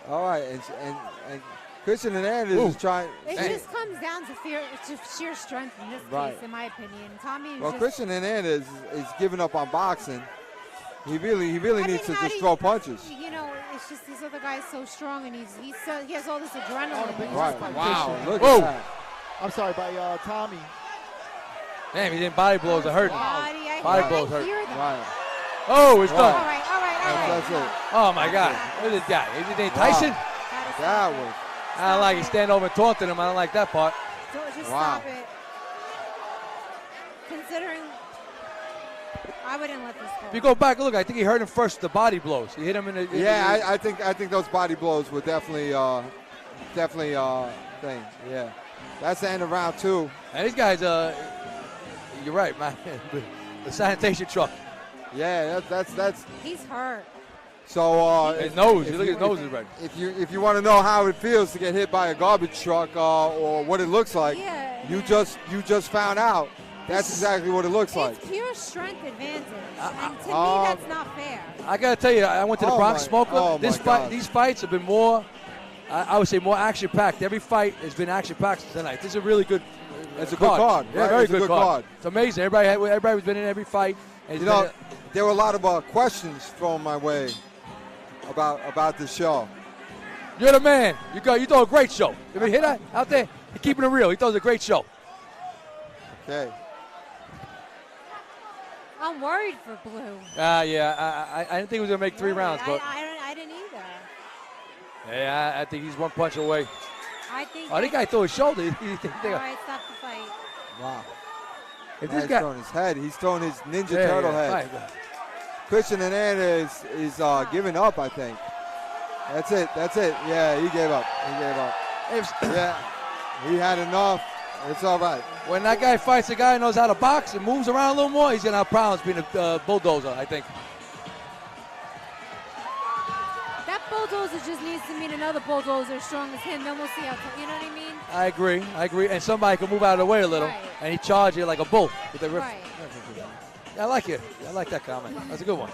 All right, and Christian Hernandez is trying. It just comes down to sheer strength in this case, in my opinion. Tommy is just, Christian Hernandez is giving up on boxing. He really needs to just throw punches. You know, it's just this other guy's so strong, and he has all this adrenaline. Right. Wow. Look Whoa. at that. I'm sorry, by Tommy. Damn, he didn't body blows. I heard him. Body blows hurt. Right. Oh, it's done. All right. That's it. Oh, my God. Look at this guy. Is his name Tyson? That was. I don't like he stand over and taunting him. I don't like that part. Just Wow. stop it. Considering I wouldn't let this go. If you go back, look, I think he hurt him first with the body blows. He hit him in the. I think those body blows were definitely thing. Yeah. That's the end of round 2. And these guys, you're right, man. The sanitation truck. Yeah, that's. He's hurt. So his nose. Look at his nose is red. If you want to know how it feels to get hit by a garbage truck or what it looks like, you just found out. That's exactly what it looks like. It's pure strength advantage, and to me, that's not fair. I gotta tell you, I went to the Bronx Smoker. These fights have been more, I would say, more action-packed. Every fight has been action-packed tonight. This is a really good. It's a good card. Yeah, right? very It's a good card. It's amazing. Everybody's been in every fight. And there were a lot of questions thrown my way about the show. You're the man. You throw a great show. If you hear that out there, you're keeping it real. He throws a great show. Okay. I'm worried for Blue. Yeah. I didn't think he was gonna make 3 rounds, but I didn't either. yeah, I think he's one punch away. I think. Oh, that guy threw his shoulder. All right, stop the fight. Wow. If He's throwing his head. He's throwing his Ninja Turtle head. Right. Christian Hernandez is giving up, I think. That's it. Yeah, he gave up. Yeah, he had enough. It's all right. When that guy fights a guy who knows how to box and moves around a little more, he's going to have problems being a bulldozer, I think. That bulldozer just needs to meet another bulldozer as strong as him. Then we'll see how. You know what I mean? I agree. And somebody can move out of the way a little, and he charge you like a bull. With the Right. I like it. I like that comment. That's a good one.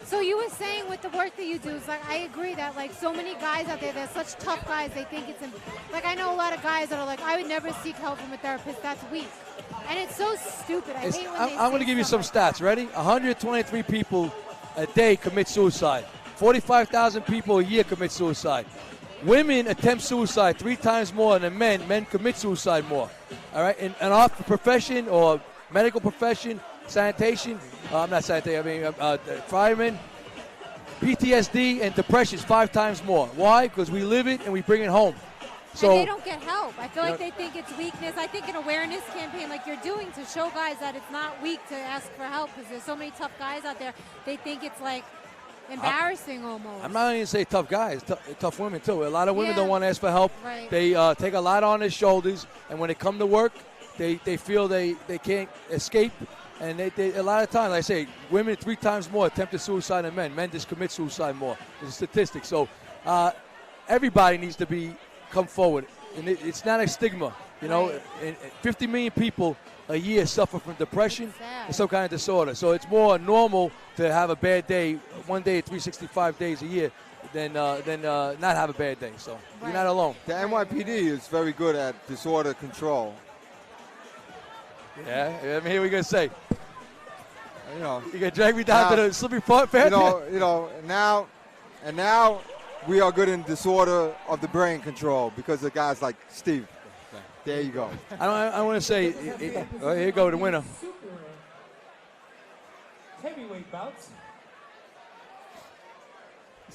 So you were saying with the work that you do, it's like I agree that like so many guys out there, they're such tough guys. They think it's like I know a lot of guys that are like, I would never seek help from a therapist. That's weak, and it's so stupid. I hate when I'm going to give you some stats. Ready? 123 people a day commit suicide. 45,000 people a year commit suicide. Women attempt suicide 3 times more than men. Men commit suicide more. All right, in our profession or medical profession, sanitation. I'm not sanitation. I mean, firemen. PTSD and depression is 5 times more. Why? Because we live it and we bring it home. So and they don't get help. I feel like they think it's weakness. I think an awareness campaign like you're doing to show guys that it's not weak to ask for help because there's so many tough guys out there. They think it's like embarrassing almost. I'm not even going to say tough guys, tough women too. A lot of women don't want to ask for help. Right. They take a lot on their shoulders, and when they come to work, they feel they can't escape. And they a lot of times, like I say, women 3 times more attempted suicide than men. Men just commit suicide more. It's a statistic. So everybody needs to come forward. And it's not a stigma. You know, and 50 million people a year suffer from depression and some kind of disorder. So it's more normal to have a bad day, one day, 365 days a year, than not have a bad day. So you're not alone. The NYPD is very good at disorder control. Yeah, I mean, here we gonna say. You know, you gonna drag me down to the slippery part, man? Now we are good in disorder of the brain control because of guys like Steve. There you go. I want to say, here you go, the winner. Heavyweight bouts.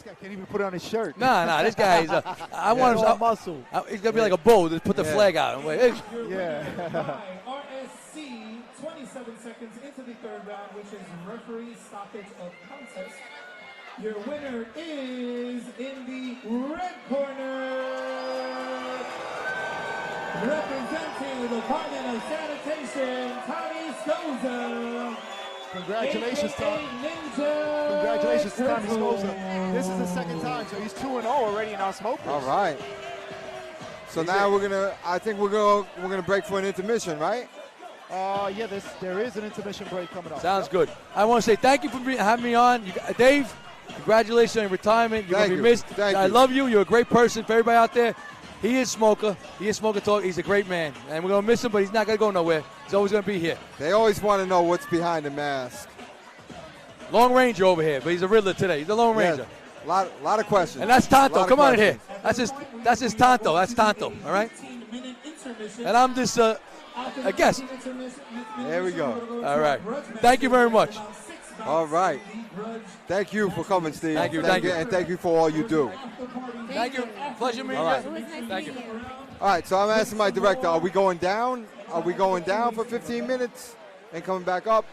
This guy can't even put on his shirt. Nah, this guy is I want him muscle. He's gonna be like a bull. Just put the flag out. I'm like, hey. Yeah. RSC, 27 seconds into the third round, which is referee stoppage of contest. Your winner is in the red corner, representing the Department of Sanitation, Tommy Scosa. Congratulations, Tom. Ninja. Congratulations to Tommy Scosa. This is the second time, so he's 2-0 already in our smokers. All right. So now I think we're gonna break for an intermission, right? Yeah, there is an intermission break coming up. Sounds good. I want to say thank you for having me on. Dave, congratulations on your retirement. You're going to be missed. I love you. You're a great person. For everybody out there, he is Smoker. He is Smoker Talk. He's a great man. And we're going to miss him, but he's not going to go nowhere. He's always going to be here. They always want to know what's behind the mask. Lone Ranger over here, but he's a Riddler today. He's a Lone Ranger. A lot of questions. And that's Tonto. Come on in here. That's his Tonto. That's Tonto. All right? And I'm just a guest. There we go. All right. Thank you very much. All right. Thank you for coming, Steve. Thank you. And thank you for all you do. Thank you. Pleasure meeting you. Thank you. All right, so I'm asking my director, are we going down? Are we going down for 15 minutes and coming back up?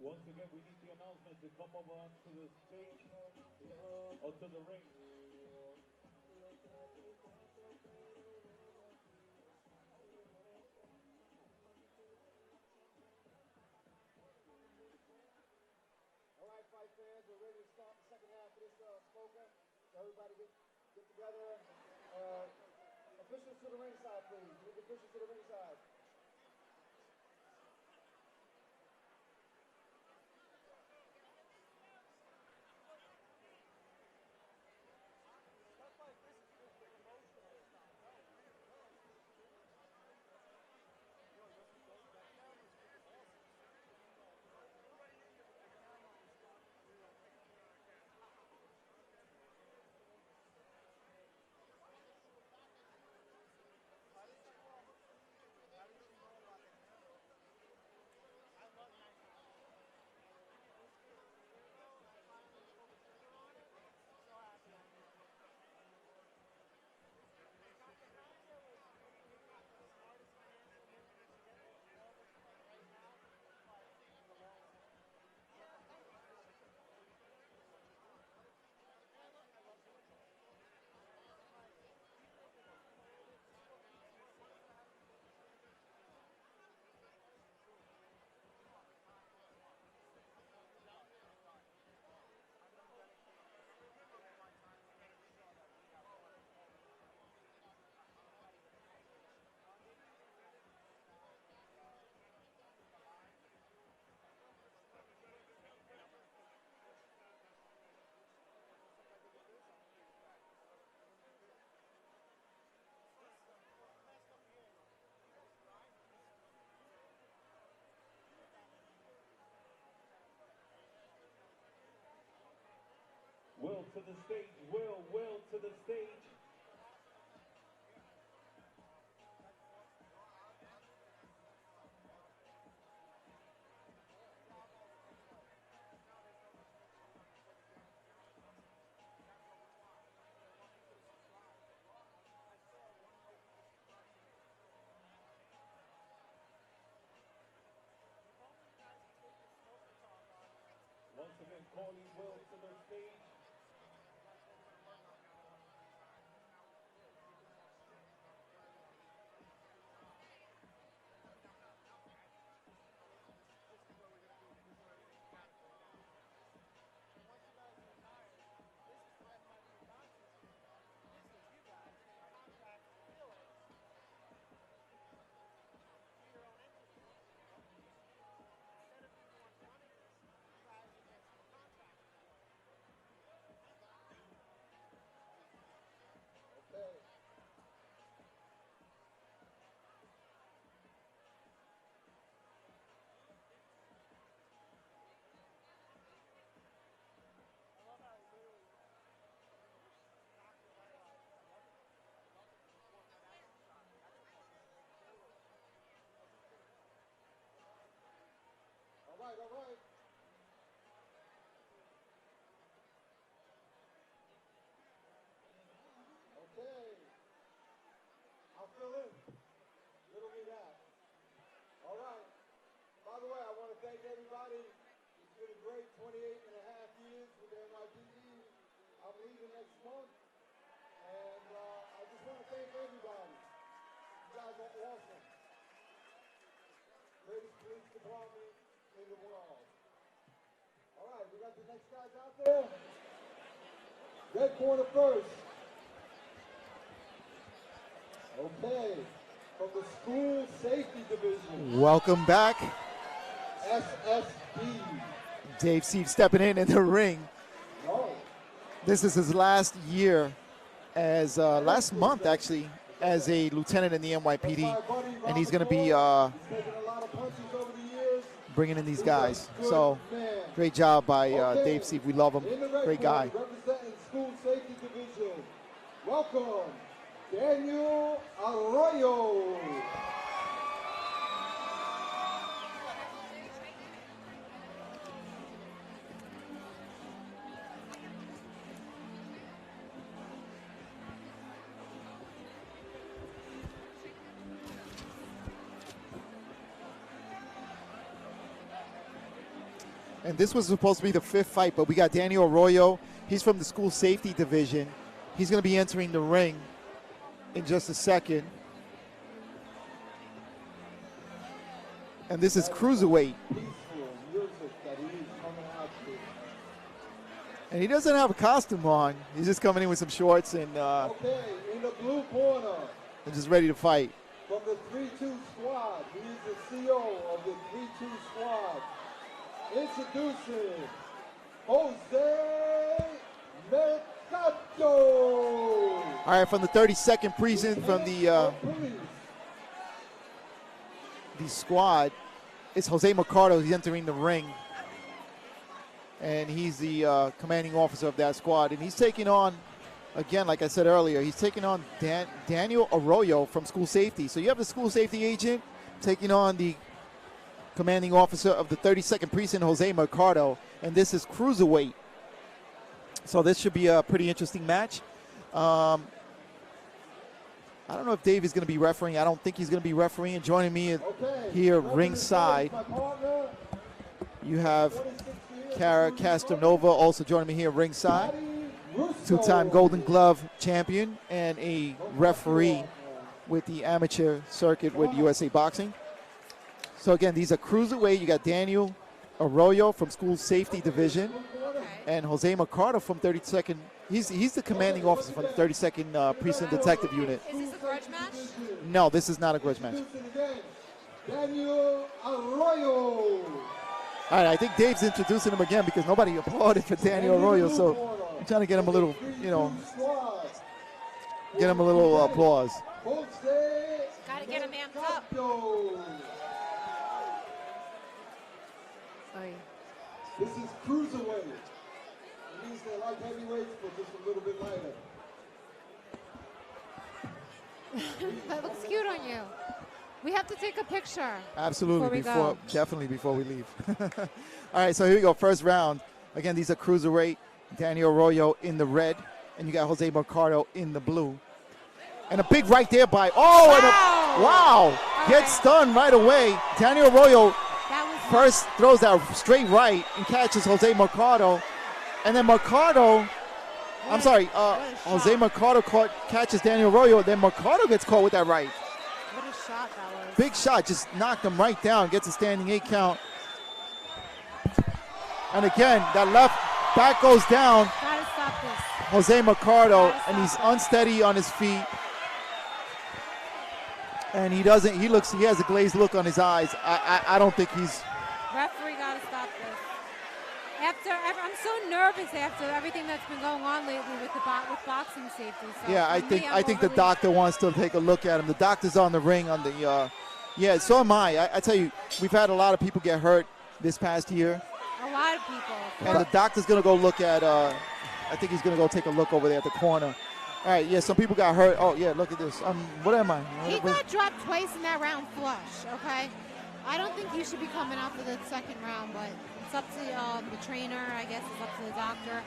Once again, we need the announcement to come over to the stage or to the ring. All right, fight fans, we're ready to start the second half of this smoker. So everybody get together. Officials to the ringside, please. Move the officials to the ringside. Will to the stage, Will to the stage. Once again, calling Will to the stage. All right, all right. Okay. I'll fill in. Little me that. All right. By the way, I want to thank everybody. It's been a great 28 and a half years with the NYPD. I'm leaving next month. And I just want to thank everybody. You guys are awesome. Greatest police department in the world. All right, we got the next guys out there. Red corner first. Okay, from the School Safety Division. Welcome back. SSD. Dave Siev stepping in the ring. No. This is his last year as, last month actually, as a lieutenant in the NYPD. And he's going to be bringing in these guys. So, great job by Dave Siev. We love him. Great guy. Representing School Safety Division. Welcome, Daniel Arroyo. And this was supposed to be the 5th fight, but we got Daniel Arroyo. He's from the school safety division. He's going to be entering the ring in just a second. And this is cruiserweight. And he doesn't have a costume on. He's just coming in with some shorts and Okay, in the blue corner, just ready to fight. from the 3-2 squad, he is the CEO of the 3-2 squad. Introducing Jose Mercado. All right, from the 32nd precinct from the squad, it's Jose Mercado. He's entering the ring. And he's the commanding officer of that squad. And he's taking on, again, like I said earlier, he's taking on Daniel Arroyo from school safety. So you have the school safety agent taking on the commanding officer of the 32nd precinct, Jose Mercado. And this is cruiserweight. So this should be a pretty interesting match. I don't know if Dave is going to be refereeing. I don't think he's going to be refereeing. And joining me here ringside, you have Cara Castronova also joining me here ringside. 2-time Golden Glove champion and a referee with the amateur circuit with USA Boxing. So again, these are cruiserweight. You got Daniel Arroyo from school safety division and Jose Mercado from 32nd. He's the commanding officer from the 32nd Precinct Detective Unit. Is this a grudge match? No, this is not a grudge match. Daniel Arroyo. All right, I think Dave's introducing him again because nobody applauded for Daniel Arroyo, so I'm trying to get him a little, get him a little applause. Gotta get him amped up. This is cruiserweight. It means they're like heavyweights, but just a little bit lighter. That looks cute on you. We have to take a picture. Absolutely, definitely before we leave. All right, so here we go, first round. Again, these are cruiserweight. Daniel Arroyo in the red, and you got Jose Mercado in the blue. And a big right there by, wow! Gets stunned right away. Daniel Arroyo first throws that straight right and catches Jose Mercado. And then Jose Mercado catches Daniel Arroyo, then Mercado gets caught with that right. What a shot that was. Big shot, just knocked him right down, gets a standing 8 count. And again, that left back goes down. Gotta stop this. Jose Mercado, and he's unsteady on his feet. And he has a glazed look on his eyes. I don't think he's. Referee gotta stop this. I'm so nervous after everything that's been going on lately with boxing safety. So yeah, I think the doctor wants to take a look at him. The doctor's on the ring on the. Yeah, so am I. I tell you, we've had a lot of people get hurt this past year. A lot of people. And the doctor's gonna go look at. I think he's gonna go take a look over there at the corner. All right, yeah, some people got hurt. Oh yeah, look at this. What am I? He got dropped twice in that round flush. Okay, I don't think you should be coming out for the second round, but it's up to the trainer. I guess it's up to the doctor.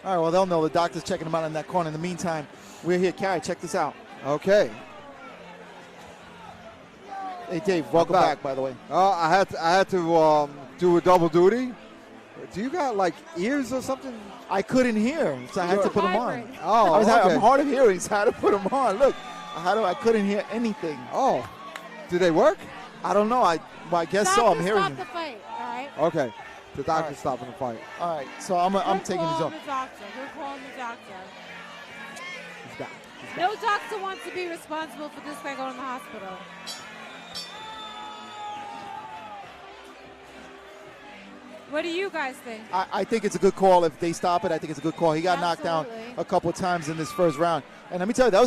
All right, well they'll know. The doctor's checking him out in that corner. In the meantime, we're here. Carrie, check this out. Okay. Hey Dave, welcome back. By the way. I had to do a double duty. Do you got like ears or something? I couldn't hear, so I had to put them on. Oh, I'm hard of hearing, so I had to put them on. Look, I couldn't hear anything. Oh, do they work? I don't know. I guess so. I'm hearing them. Stop the fight. All right. Okay, the doctor's stopping the fight. All right, so I'm taking these off. We're calling the doctor. He's back. No doctor wants to be responsible for this guy going to the hospital. What do you guys think? I think it's a good call. If they stop it, I think it's a good call. He got knocked down a couple of times in this first round. And let me tell you, that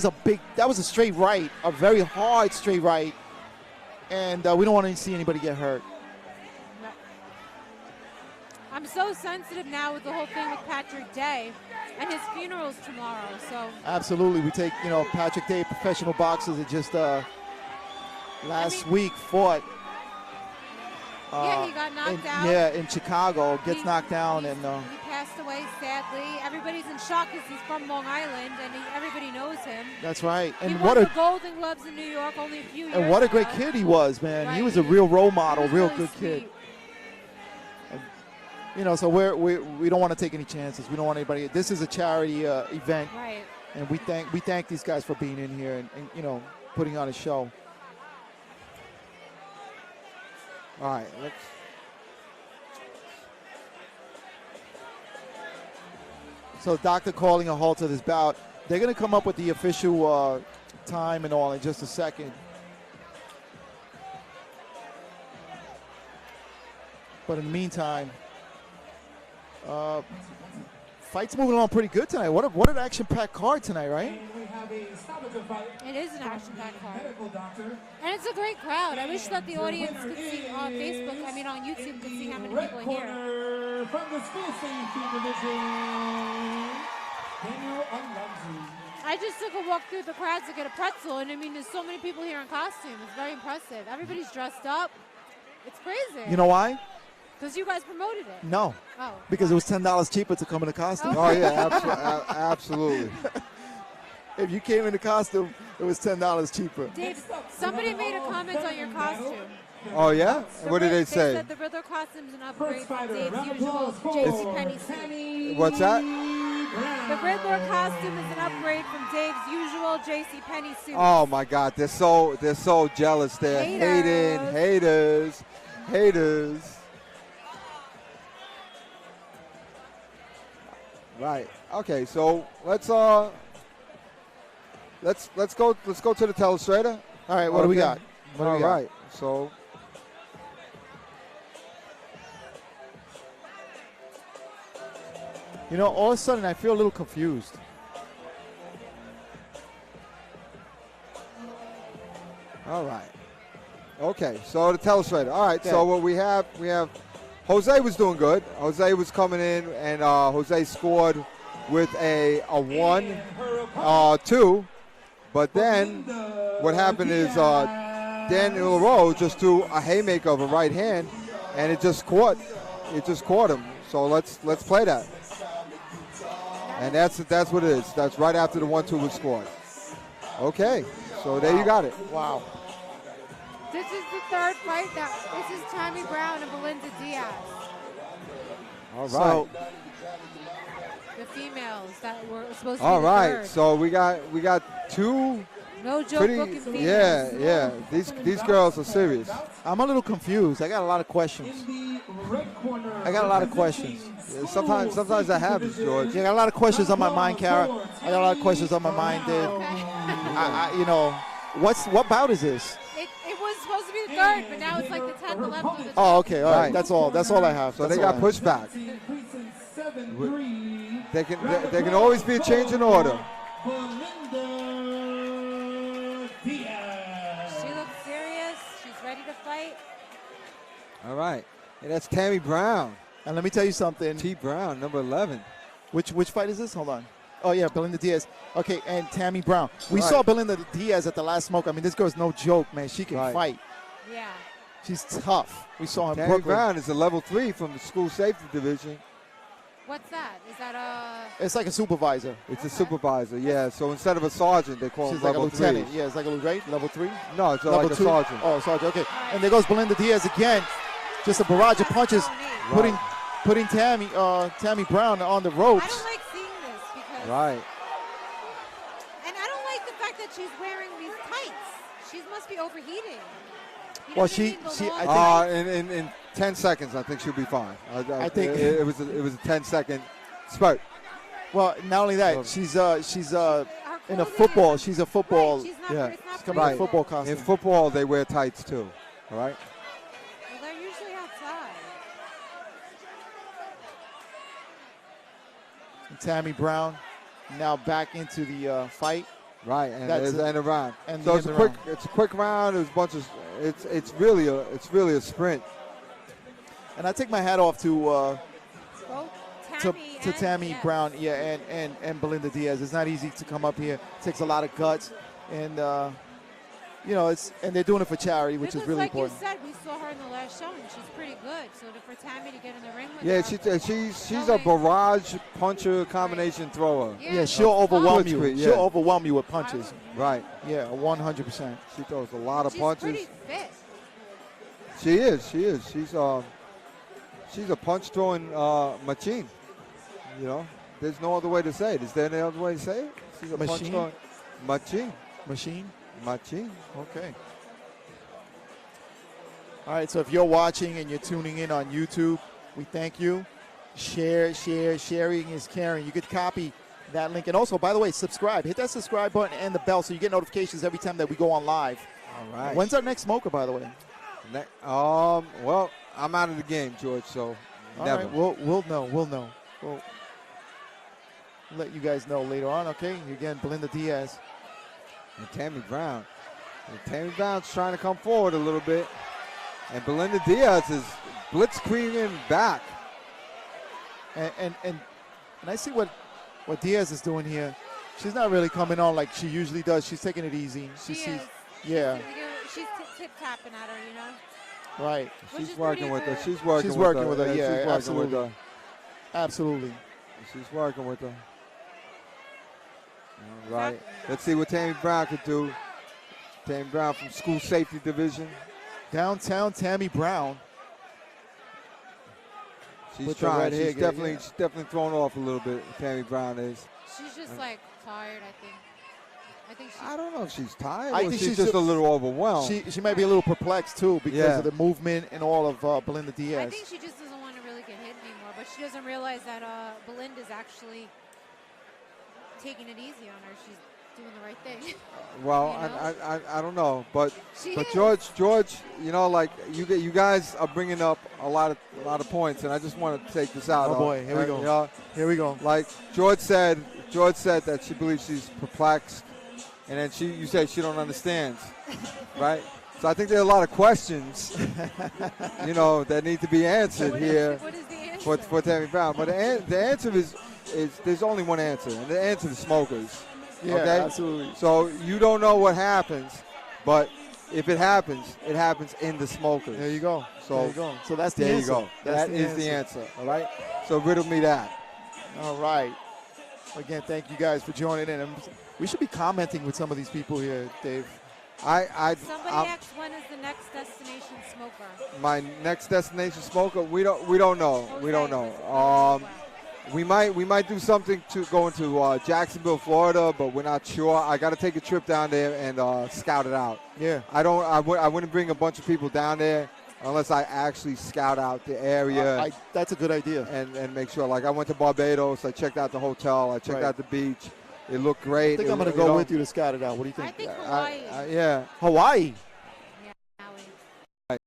was a straight right, a very hard straight right. And we don't want to see anybody get hurt. No. I'm so sensitive now with the whole thing with Patrick Day, and his funeral's tomorrow. So absolutely, we take Patrick Day, professional boxer that just last week fought. Yeah, he got knocked out. Yeah, in Chicago, gets knocked down, and he passed away sadly. Everybody's in shock because he's from Long Island, and everybody knows him. That's right. And he won the Golden Gloves in New York only a few years And what a ago. great kid he was, man. Right. He was a real role model, real really good sweet. kid. You know, so we don't want to take any chances. We don't want anybody. This is a charity event, Right. and we thank these guys for being in here and you know, putting on a show. All right, let's. So doctor calling a halt to this bout. They're going to come up with the official time and all in just a second. But in the meantime, fight's moving along pretty good tonight. What an action-packed card tonight, right? And we have a stoppage of fight. It is an action-packed card. Medical doctor. And it's a great crowd. I wish that the audience could see on Facebook, on YouTube, could see how many people are here. Corner from the school safety division, Daniel Alonso. I just took a walk through the crowd to get a pretzel, and I mean, there's so many people here in costume. It's very impressive. Everybody's dressed up. It's crazy. You know why? Because you guys promoted it. No. Oh. Because it was $10 cheaper to come in a costume. Oh yeah, absolutely. If you came in a costume, it was $10 cheaper. Dave, somebody made a comment on your costume. Oh yeah? What did they say? They said the Riddler costume's an upgrade from Dave's usual JCPenney suit. What's that? The Riddler costume is an upgrade from Dave's usual JCPenney suit. Oh my God, they're so jealous. They're haters. Right. Okay. So let's go to the telestrator. All right. What do we got? All right. So. You know, all of a sudden I feel a little confused. All right. Okay. So the telestrator. All right. Yeah. So what we have Jose was doing good. Jose was coming in, and Jose scored with a 1-2. But then what happened is Daniel LaRoe just threw a haymaker of a right hand, and it just caught him. So let's play that. And that's what it is. That's right after the 1-2 was scored. Okay. So there you got it. Wow. This is the third fight. This is Tammy Brown and Belinda Diaz. All right. So, the females that were supposed to be all the right. third. So we got two. No joke looking females. Yeah. These girls are serious. I'm a little confused. I got a lot of questions. Sometimes that happens, George. Yeah, I got a lot of questions on my mind, Kara. I got a lot of questions on my mind, Dave. You know, what bout is this? It was supposed to be the third, but now it's like the 10th, 11th. Oh, okay. All right. That's all I have. So they got pushed back. They can always be a change in order. She looks serious. She's ready to fight. All right. And that's Tammy Brown. And let me tell you something. T. Brown, number 11. Which fight is this? Hold on. Oh, yeah, Belinda Diaz. Okay, and Tammy Brown. We Right. saw Belinda Diaz at the last smoke. I mean, this girl's no joke, man. She can fight. Yeah. She's tough. We saw her in Tammy Brooklyn. Brown is a level 3 from the school safety division. What's that? Is that a... It's like a supervisor. It's a supervisor, yeah. So instead of a sergeant, they call She's him like a level 3. lieutenant. Yeah, it's like a right? Level 3? No, it's Level like a 2? sergeant. Oh, sergeant. Okay. And there goes Belinda Diaz again. Just a barrage of punches, putting Tammy Brown on the ropes. I don't like seeing this because... Right. And I don't like the fact that she's wearing these tights. She must be overheating. You know Well, what I mean? I think in 10 seconds, I think she'll be fine. I think it was a 10-second spurt. Well, not only that, she's in a football. She's a football. Right, Yeah, she's coming in a football costume. In football, they wear tights too. All right. Well, they're usually outside. And Tammy Brown now back into the fight. Right, and That's there's the end of round. And So the it's a end quick, round. it's a quick round. There's a bunch of, it's really a sprint. And I take my hat off to Both Tammy Brown, yeah, and Belinda Diaz. It's not easy to come up here. It takes a lot of guts, and and they're doing it for charity, which is really like important. you said, we saw her in the last show, and she's pretty good. So for Tammy to get in the ring with Yeah, her, she's a barrage puncher combination thrower. Yeah, she'll overwhelm you. Yeah. She'll overwhelm you with punches. Right. Yeah, 100%. She throws a lot of she's punches. pretty fit. She is. she's a punch-throwing machine. You know, there's no other way to say it. Is there any other way to say it? She's a Machine? punch-throwing machine. Machine? Machine. Okay. All right, so if you're watching and you're tuning in on YouTube, we thank you. Share. Sharing is caring. You could copy that link. And also, by the way, subscribe. Hit that subscribe button and the bell so you get notifications every time that we go on live. All right. When's our next smoker, by the way? Well, I'm out of the game, George, so never. All right, we'll know. We'll let you guys know later on, okay? Again, Belinda Diaz. And Tammy Brown. And Tammy Brown's trying to come forward a little bit. And Belinda Diaz is blitzkrieging back. And I see what Diaz is doing here. She's not really coming on like she usually does. She's taking it easy. She is. Yeah. She's tip-tapping at her, you know? Right. She's working with her. She's working with her. Yeah, she's absolutely. working with her. Absolutely. She's working with her. All right. Let's see what Tammy Brown could do. Tammy Brown from School Safety Division. Downtown Tammy Brown. She's trying. She's definitely thrown off a little bit. Tammy Brown is. She's just like tired, I think. I don't know if she's tired. I or think she's just a little overwhelmed. She might be a little perplexed too because of the movement and all of Belinda Diaz. I think she just doesn't want to really get hit anymore, but she doesn't realize that Belinda's actually taking it easy on her. She's doing the right thing. Well, you know? I don't know, but She is. George, you know, like you guys are bringing up a lot of points, and I just want to take this out. Oh boy, here we go. You know, here we go. Like George said that she believes she's perplexed, and then you say she don't understand, right? So I think there are a lot of questions, you know, that need to be answered here for Tammy Brown. But the answer is there's only one answer, and the answer is smokers. Yeah, okay? absolutely. So you don't know what happens, but if it happens in the smokers. There you go. So there you go. So that's the there answer. you go. That is the answer. All right. So riddle me that. All right. Again, thank you guys for joining in. We should be commenting with some of these people here, Dave. Somebody asked when is the next destination smoker? My next destination smoker. We don't know. Okay. We don't know. We might do something to go into Jacksonville, Florida, but we're not sure. I got to take a trip down there and scout it out. Yeah. I wouldn't bring a bunch of people down there unless I actually scout out the area. That's a good idea. And make sure. Like I went to Barbados. I checked out the hotel. I checked out the beach. It looked great. I think I'm going to go with you to scout it out. What do you think? I think Hawaii. Yeah. Hawaii. Yeah, Maui.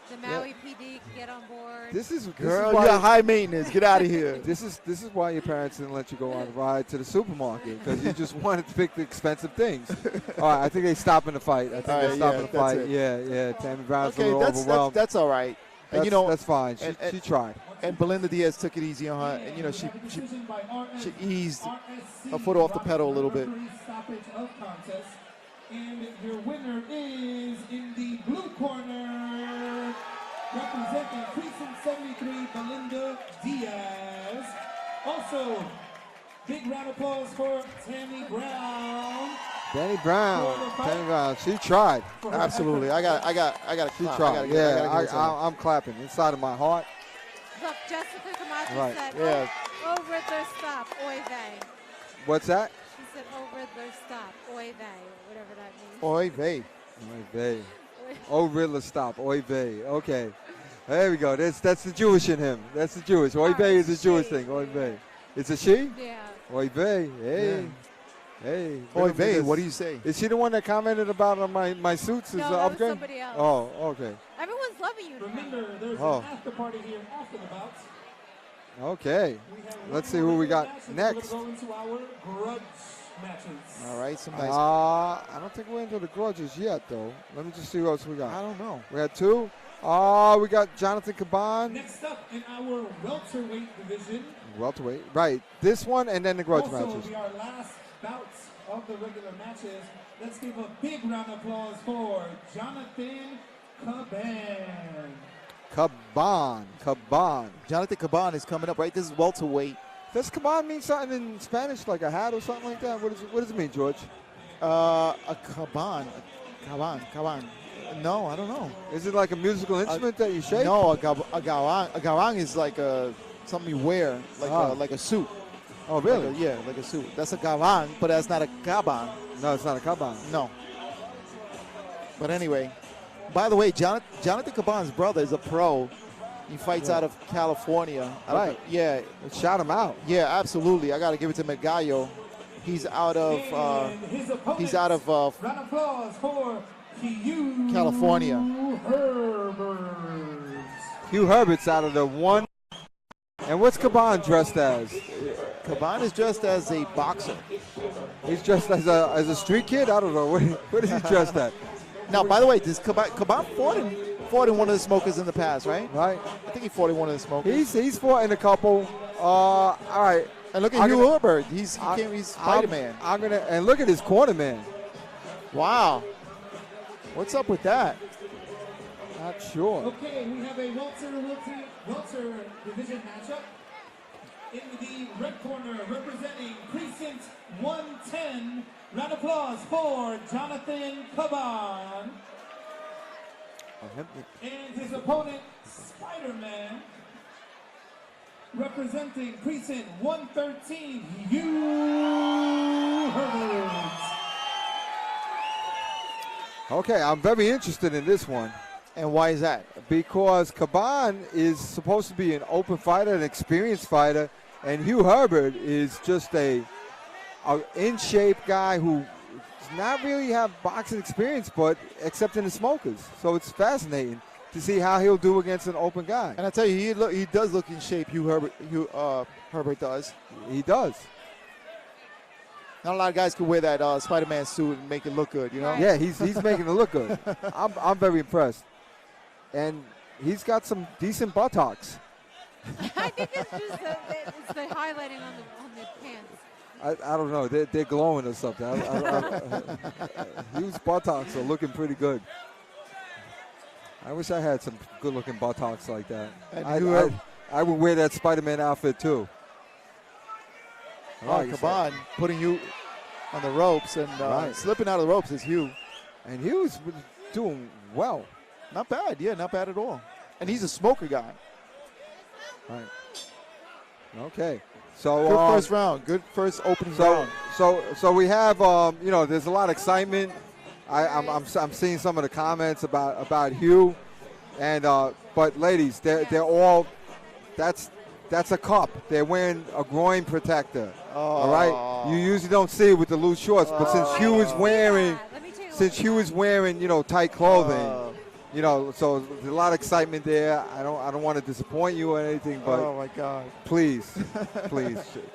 The Maui PD can get on board. Girl, you got high maintenance. Get out of here. This is why your parents didn't let you go on a ride to the supermarket, because you just wanted to pick the expensive things. All right, I think they stopping the fight. They're stopping the fight. Yeah. Tammy Brown's a little overwhelmed. That's all right. And that's fine. She tried. And Belinda Diaz took it easy on her, and she eased her foot off the pedal a little bit. And your winner is in the blue corner, representing Precinct 73, Belinda Diaz. Also, big round of applause for Tammy Brown. Tammy Brown, she tried. Absolutely, I got to. She tried. I'm clapping inside of my heart. Look, Jessica Camacho Right. said, Yeah. over the stop, oy vey. What's that? She said, over the stop, oy vey, whatever that means. Oy vey. Oy vey. Oh, Riddler, stop. Oy vey. Okay. There we go. That's the Jewish in him. That's the Jewish. Oy vey is a Jewish thing. Oy vey. It's a she? Yeah. Oy vey. Hey. Yeah. Hey. Oy vey, what do you say? Is she the one that commented about my suits? No, is that was upgrade? somebody else. Oh, okay. Everyone's loving you now. Remember, there's Oh. an after party here after the bout. Okay. Let's see who we got next. We're going to go into our grudge matches. All right, some nice. I don't think we're into the grudges yet, though. Let me just see what else we got. I don't know. We had two. We got Jonathan Caban. Next up in our welterweight division. Welterweight. Right. This one and then the grudge Also, matches. be our last bouts of the regular matches. Let's give a big round of applause for Jonathan Caban. Caban. Jonathan Caban is coming up, right? This is welterweight. Does Caban mean something in Spanish, like a hat or something like that? What does it mean, George? A Caban. No, I don't know. Is it like a musical instrument that you shake? No, a garang. A garang is like something you wear, like a suit. Oh, really? Like a suit. That's a garang, but that's not a kabang. No, it's not a kabang. No. But anyway, by the way, Jonathan Caban's brother is a pro. He fights out of California. Right. Yeah. Shout him out. Yeah, absolutely. I got to give it to Megallo. He's out of round of applause for Hugh California. Herbert. Hugh Herbert's out of the one. And what's Caban dressed as? Caban is dressed as a boxer. He's dressed as a street kid? I don't know. What is he dressed at? Now, by the way, does Caban fought in one of the smokers in the past, right? Right. I think he fought in one of the smokers. He's fought in a couple. All right. And look at Hugh Herbert. He's Spider-Man. And look at his corner man. Wow. What's up with that? Not sure. Okay, we have a welter division matchup. In the red corner, representing precinct 110, round of applause for Jonathan Caban. And his opponent, Spider-Man, representing precinct 113, Hugh Herbert. Okay, I'm very interested in this one. And why is that? Because Caban is supposed to be an open fighter, an experienced fighter, and Hugh Herbert is just a in-shape guy who does not really have boxing experience, but except in the smokers. So it's fascinating to see how he'll do against an open guy. And I tell you, he does look in shape. Hugh Herbert does. He does. Not a lot of guys can wear that Spider-Man suit and make it look good, you know? Yeah, he's making it look good. I'm very impressed. And he's got some decent buttocks. I think it's just the highlighting on the pants. I don't know. They're glowing or something. Hugh's buttocks are looking pretty good. I wish I had some good-looking buttocks like that. I would wear that Spider-Man outfit too. Oh, Caban putting you on the ropes and slipping out of the ropes is Hugh. And Hugh's doing well. Not bad, yeah, not bad at all. And he's a smoker guy. Right. Okay. So good first round. Good first opening round. So we have there's a lot of excitement. I'm seeing some of the comments about Hugh, and but ladies, they're all that's a cup. They're wearing a groin protector. All right. You usually don't see it with the loose shorts, but since Hugh is wearing tight clothing. So there's a lot of excitement there. I don't want to disappoint you or anything, but oh my God, please,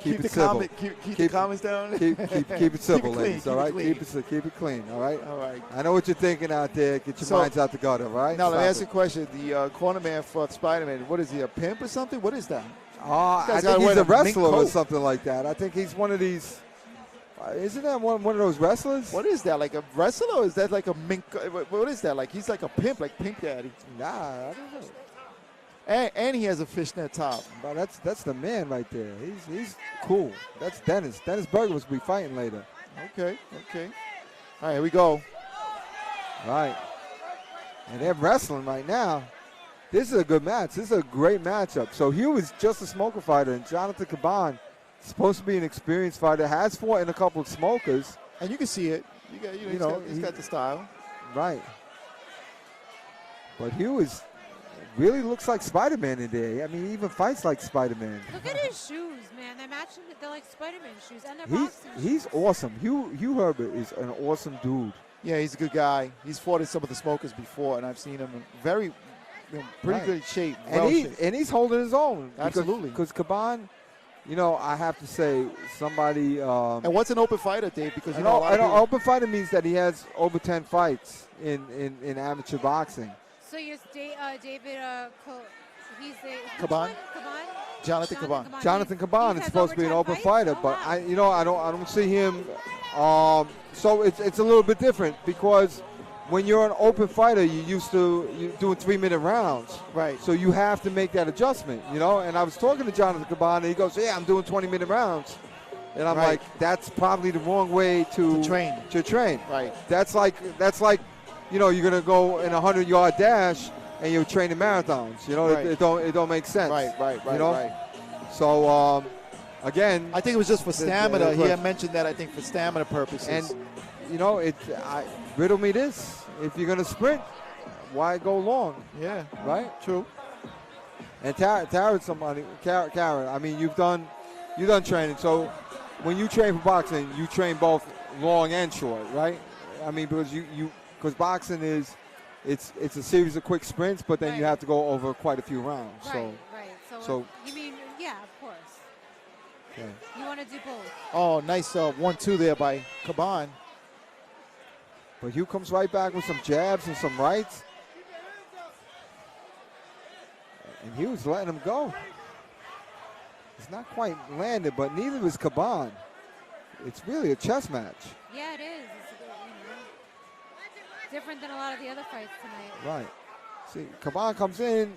keep it civil. Keep the comments down. Keep it civil, ladies. All right, keep it clean. All right. All right. I know what you're thinking out there. Get your minds out the gutter. All right. Now let me ask you a question. The corner man for Spider-Man. What is he? A pimp or something? What is that? I think he's a wrestler or something like that. I think he's one of these. Isn't that one of those wrestlers? What is that? Like a wrestler? Or is that like a mink? What is that? Like he's like a pimp, like Pimp Daddy. Nah, I don't know. And he has a fishnet top. But that's the man right there. He's cool. That's Dennis. Dennis Berger was be fighting later. Okay. All right, here we go. All right. And they're wrestling right now. This is a good match. This is a great matchup. So Hugh is just a smoker fighter, and Jonathan Caban, supposed to be an experienced fighter, has fought in a couple of smokers. And you can see it. He's got the style. Right. But Hugh really looks like Spider-Man in there. I mean, he even fights like Spider-Man. Look at his shoes, man. They're matching. They're like Spider-Man shoes, and they're boxing shoes. He's awesome. Hugh Herbert is an awesome dude. Yeah, he's a good guy. He's fought in some of the smokers before, and I've seen him in pretty good shape. And he's holding his own. Absolutely. Because Caban, I have to say, somebody. And what's an open fighter, Dave? Because an open fighter means that he has over 10 fights in amateur boxing. So you're David. He's Caban. Jonathan Caban. Jonathan Caban is supposed to be an open fighter, but I don't see him. So it's a little bit different because when you're an open fighter, you're used to doing 3-minute rounds. Right. So you have to make that adjustment, And I was talking to Jonathan Caban, and he goes, "Yeah, I'm doing 20-minute rounds." And I'm like, "That's probably the wrong way to train." To train. Right. That's like you know, you're going to go in a 100-yard dash and you're training marathons. You know, Right. it don't make sense. Right. You know? Right. So, again. I think it was just for stamina. He right. had mentioned that, I think, for stamina purposes. And, you know, riddle me this. If you're going to sprint, why go long? Yeah. Right? True. And Tara's somebody, Kara, I mean, you've done training. So when you train for boxing, you train both long and short, right? I mean, because because boxing it's a series of quick sprints, but then you have to go over quite a few rounds. Right. So So you mean, yeah, of course. okay. You want to do both. Oh, nice 1-2 there by Caban. But Hugh comes right back with some jabs and some rights. And he was letting him go. It's not quite landed, but neither is Caban. It's really a chess match. Yeah, it is. It's different than a lot of the other fights tonight. Right. See, Caban comes in,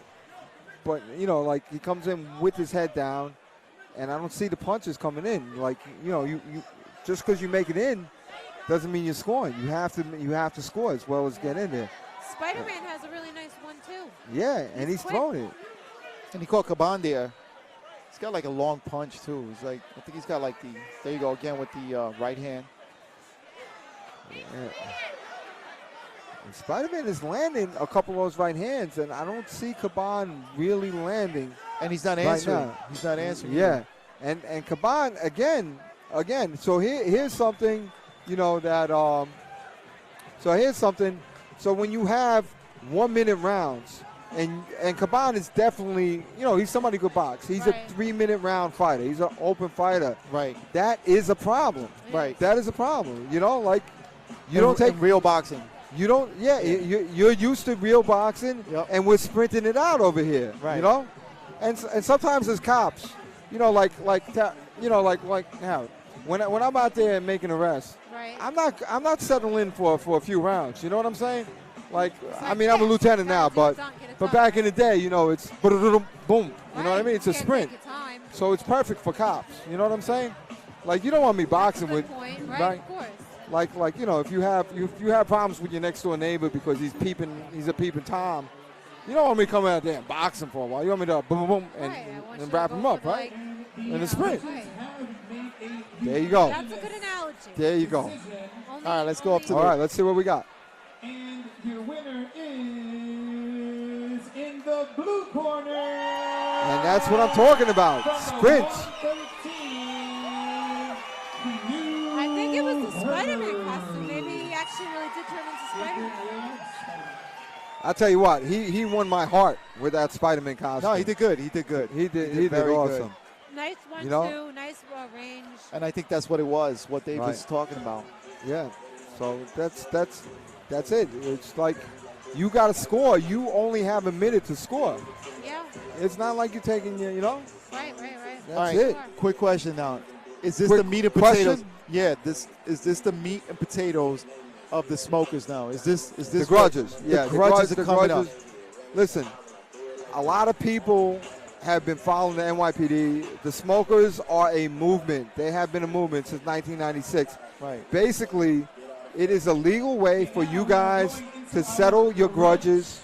but, you know, like he comes in with his head down, and I don't see the punches coming in. Like, you know, you just because you make it in doesn't mean you're scoring. You have to score as well as get in there. Spider-Man has a really nice one, too. Yeah, and he's quick. throwing it. And he caught Caban there. He's got like a long punch, too. He's like, I think he's got like there you go again with the right hand. Yeah. And Spider-Man is landing a couple of those right hands, and I don't see Caban really landing. And he's not right answering. now. He's not answering. Yeah. And Caban, again, so here's something, you know, that, so here's something. So when you have 1 minute rounds, and Caban is definitely, you know, he's somebody who could box. He's a 3 minute round fighter. He's an open fighter. Right. That is a problem. Right. That is a problem. You know, like, you don't take real boxing. You don't, you're used to real boxing, and we're sprinting it out over here. Right. You know? And sometimes as cops, you know, like now, when I'm out there making arrests, right. I'm not settling for a few rounds. You know what I'm saying? Like, I mean, I'm a lieutenant now, but back in the day, you know, it's boom. You know what I mean? It's a sprint. So it's perfect for cops. You know what I'm saying? Like, you don't want me boxing with, point, right? Of course. Like you know, if you have problems with your next door neighbor because he's a peeping Tom, you don't want me coming out there and boxing for a while. You want me to boom boom and wrap him up, right? In the sprint. There you go. That's a good analogy. There you go. All right, let's go up to All right, let's see what we got. And your winner is in the blue corner. And that's what I'm talking about. Sprints. I think it was the Spider-Man costume. Maybe he actually really did turn into Spider-Man. I'll tell you what, he won my heart with that Spider-Man costume. No, he did good. He did good. He did very awesome. good. Nice one, You know? too. Nice range. And I think that's what it was, what Dave was Right. talking about. Yeah. So that's it. It's like you got to score. You only have a minute to score. Yeah. It's not like you're taking your, you know. Right. That's All right, it. quick question now. Is this Quick the meat and question? potatoes? Yeah, is this the meat and potatoes of the smokers now? Is this The grudges? what- Yeah, the grudges are coming up. Listen, a lot of people have been following the NYPD. The smokers are a movement. They have been a movement since 1996. Right. Basically, it is a legal way for you guys to settle your grudges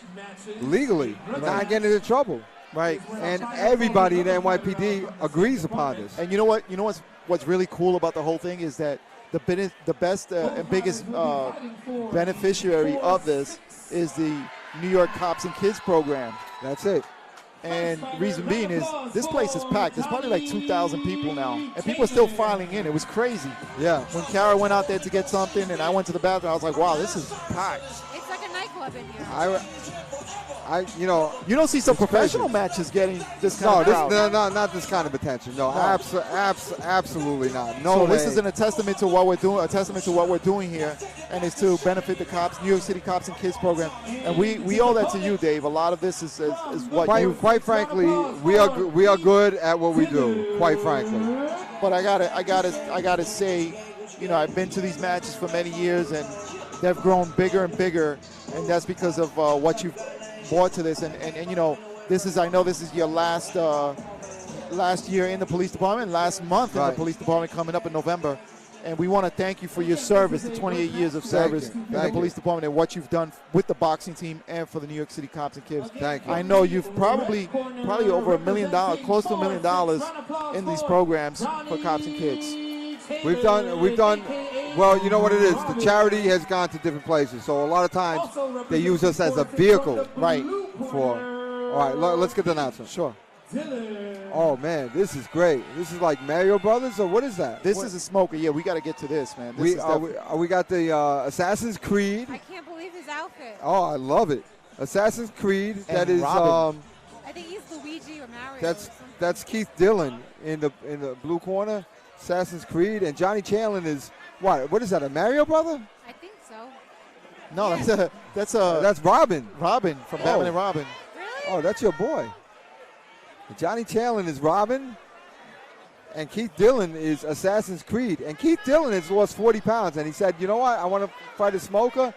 legally and not get into trouble. Right. And everybody in the NYPD agrees upon this. And you know what? You know what's really cool about the whole thing is that the best and biggest beneficiary of this is the New York Cops and Kids program. That's it. And the reason being is this place is packed. There's probably like 2,000 people now. And people are still filing in. It was crazy. Yeah. When Kara went out there to get something and I went to the bathroom, I was like, wow, this is packed. It's like a nightclub in here. You know. You don't see some It's crazy. professional matches getting this kind of crowd. No, not this kind of attention. No, absolutely not. No So way. this is a testament to what we're doing, here, and it's to benefit the cops, New York City Cops and Kids program, and we owe that to you, Dave. A lot of this is what quite frankly, we are good at what we do. Quite frankly, but I gotta say, you know, I've been to these matches for many years, and they've grown bigger and bigger, and that's because of what you've brought to this, and you know, I know this is your last year in the police department, last month in the police department coming up in November, And we want to thank you for your service, the 28 years of service in the police department, and what you've done with the boxing team and for the New York City Cops and Kids. Thank you. I know you've probably over $1 million, close to $1 million in these programs for Cops and Kids. We've done, well, you know what it is. The charity has gone to different places. So a lot of times they use us as a vehicle. Right. All right, let's get the announcement. Sure. Oh, man, this is great. This is like Mario Brothers, or what is that? This is a smoker. Yeah, we got to get to this, man. We got the Assassin's Creed. I can't believe his outfit. Oh, I love it. Assassin's Creed. And that is Robin. I think he's Luigi or Mario. That's Keith Dillon in the blue corner. Assassin's Creed, and Johnny Chandler is what is that, a Mario brother? I think so. No, yeah. That's Robin. Robin from Batman and Robin. Really? Oh, that's your boy. Johnny Chandler is Robin, and Keith Dillon is Assassin's Creed. And Keith Dillon has lost 40 pounds, and he said, you know what, I want to fight a smoker.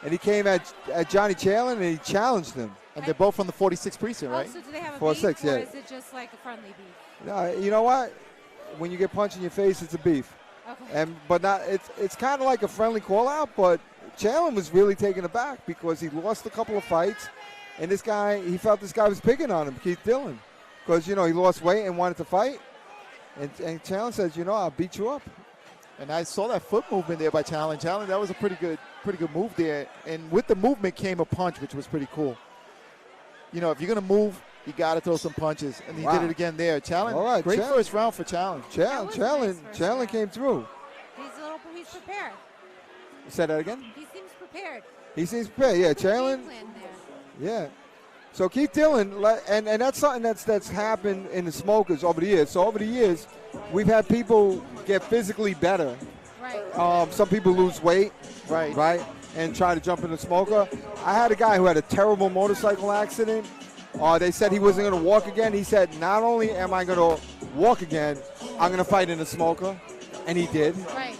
And he came at Johnny Chandler, and he challenged him. And they're both from the 46th precinct, right? So do they have a 46, beef, or yeah. is it just like a friendly beef? No, you know what? When you get punched in your face, it's a beef. Okay. But not. It's kind of like a friendly call out. But Chandler was really taken aback because he lost a couple of fights, and he felt this guy was picking on him, Keith Dillon, because he lost weight and wanted to fight. And Chandler says, I'll beat you up. And I saw that foot movement there by Chandler. That was a pretty good move there. And with the movement came a punch, which was pretty cool. If you're gonna move, you got to throw some punches, and he did it again there. Challenge, all right, great first round for Challenge. Challenge came through. He's prepared. Say that again? He seems prepared. He seems prepared, yeah. Challenge. Yeah. So Keith Dillon, and that's something that's happened in the smokers over the years. So over the years, we've had people get physically better. Right. Some people lose weight. Right. And try to jump in the smoker. I had a guy who had a terrible motorcycle accident. They said he wasn't going to walk again. He said, not only am I going to walk again, I'm going to fight in the smoker. And he did. Right.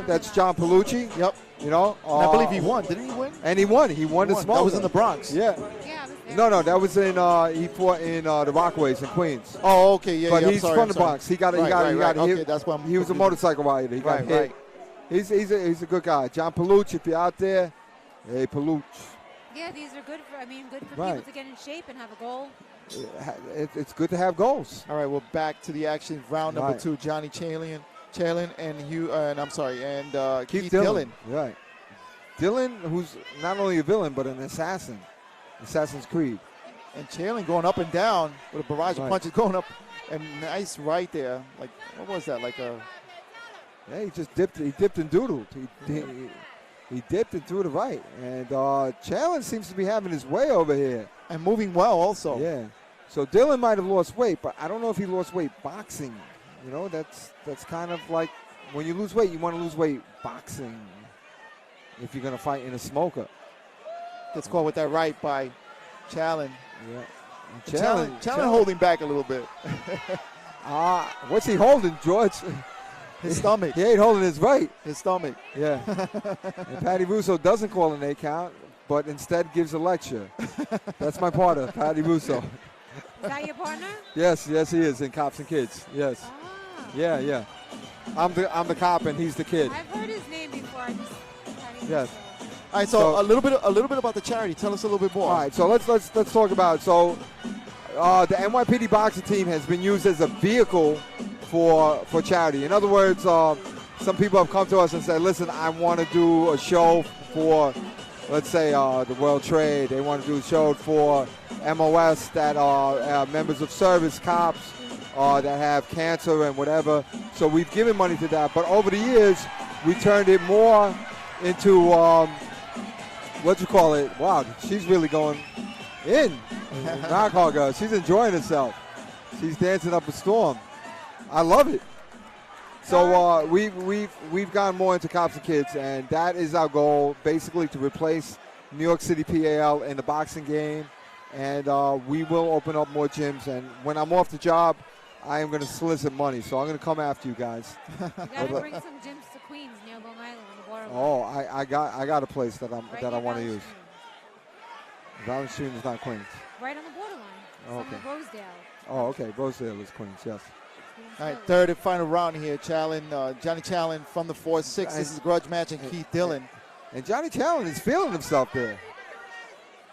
That's John Palucci. Yep. And I believe he won. Didn't he win? And he won. He won the smoker. That was in the Bronx. Yeah. No, that was in, he fought in the Rockaways in Queens. Oh, okay, yeah, But yeah. he's from the Bronx. He got Okay, that's why he was a motorcycle rider. He got hit. Right. He's a good guy. John Palucci, if you're out there, hey, Palucci. Yeah, these are good for people to get in shape and have a goal. It's good to have goals. All right, we're back to the action. Round number 2. Johnny Chandler and Keith Dillon. Right. Dillon, who's not only a villain but an assassin. Assassin's Creed. And Chandler going up and down with a barrage of punches going up. And nice right there. Like, what was that? Like a... Yeah, he just dipped. He dipped and doodled. He dipped and threw the right. And Chandler seems to be having his way over here. And moving well also. Yeah. So Dillon might have lost weight, but I don't know if he lost weight boxing. That's kind of like when you lose weight, you want to lose weight boxing if you're going to fight in a smoker. Gets caught with that right by Chandler. Yeah. Chandler holding back a little bit. What's he holding, George? His stomach. He ain't holding his right. His stomach. Yeah. And Patty Russo doesn't call an 8 count, but instead gives a lecture. That's my partner, Patty Russo. Is that your partner? Yes, he is in Cops and Kids. Yes. Ah. Yeah. I'm the cop and he's the kid. I've heard his name before. Yes. All right, so a little bit about the charity. Tell us a little bit more. All right, so let's talk about the NYPD boxing team has been used as a vehicle for charity. In other words, some people have come to us and said, listen, I want to do a show for, let's say, the World Trade. They want to do a show for MOS that are members of service, cops that have cancer and whatever. So we've given money to that. But over the years, we turned it more into, wow, she's really going in. Knockhogger, she's enjoying herself. She's dancing up a storm. I love it. So we've gone more into Cops and Kids, and that is our goal, basically to replace New York City PAL in the boxing game. And we will open up more gyms. And when I'm off the job, I am going to solicit money. So I'm going to come after you guys. You got to bring some gyms to Queens near Long Island on the waterline. Oh, I got a place that I want to use. Valley Stream is not Queens. Right on the borderline. Oh, okay. Rosedale. Oh, okay. Rosedale is Queens, yes. All right, third and final round here. Johnny Challen from the 4-6. This is a grudge match, and Keith Dillon. And Johnny Challen is feeling himself there.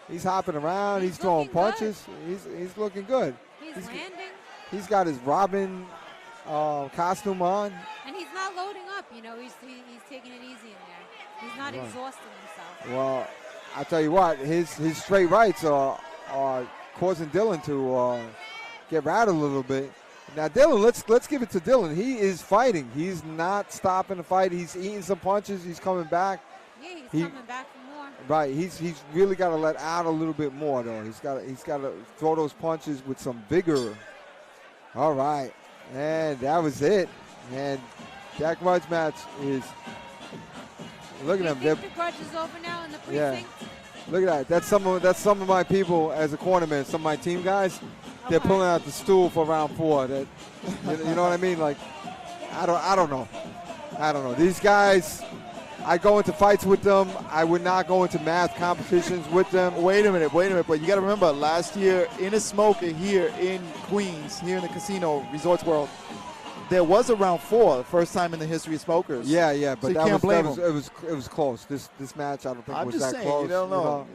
He's hopping around. He's throwing punches. He's looking good. He's landing. He's got his Robin costume on. And he's not loading up. You know, he's taking it easy in there. He's not exhausting himself. Well, I tell you what, his straight rights are causing Dillon to get rattled a little bit. Now, Dillon, let's give it to Dillon. He is fighting. He's not stopping the fight. He's eating some punches. He's coming back. Yeah, he's coming back for more. Right. He's really got to let out a little bit more, though. He's got to throw those punches with some vigor. All right. And that was it. And that grudge match is. Look at them. The grudge is over now in the precinct. Yeah. Look at that. That's some of my people as a cornerman. Some of my team guys. They're pulling out the stool for round 4. That, you know what I mean? Like, I don't know. These guys, I go into fights with them. I would not go into math competitions with them. Wait a minute. But you got to remember, last year in a smoker here in Queens, here in the casino, Resorts World, there was a round 4, the first time in the history of smokers. Yeah, but so it was close. This match, I don't think was that close. You don't know.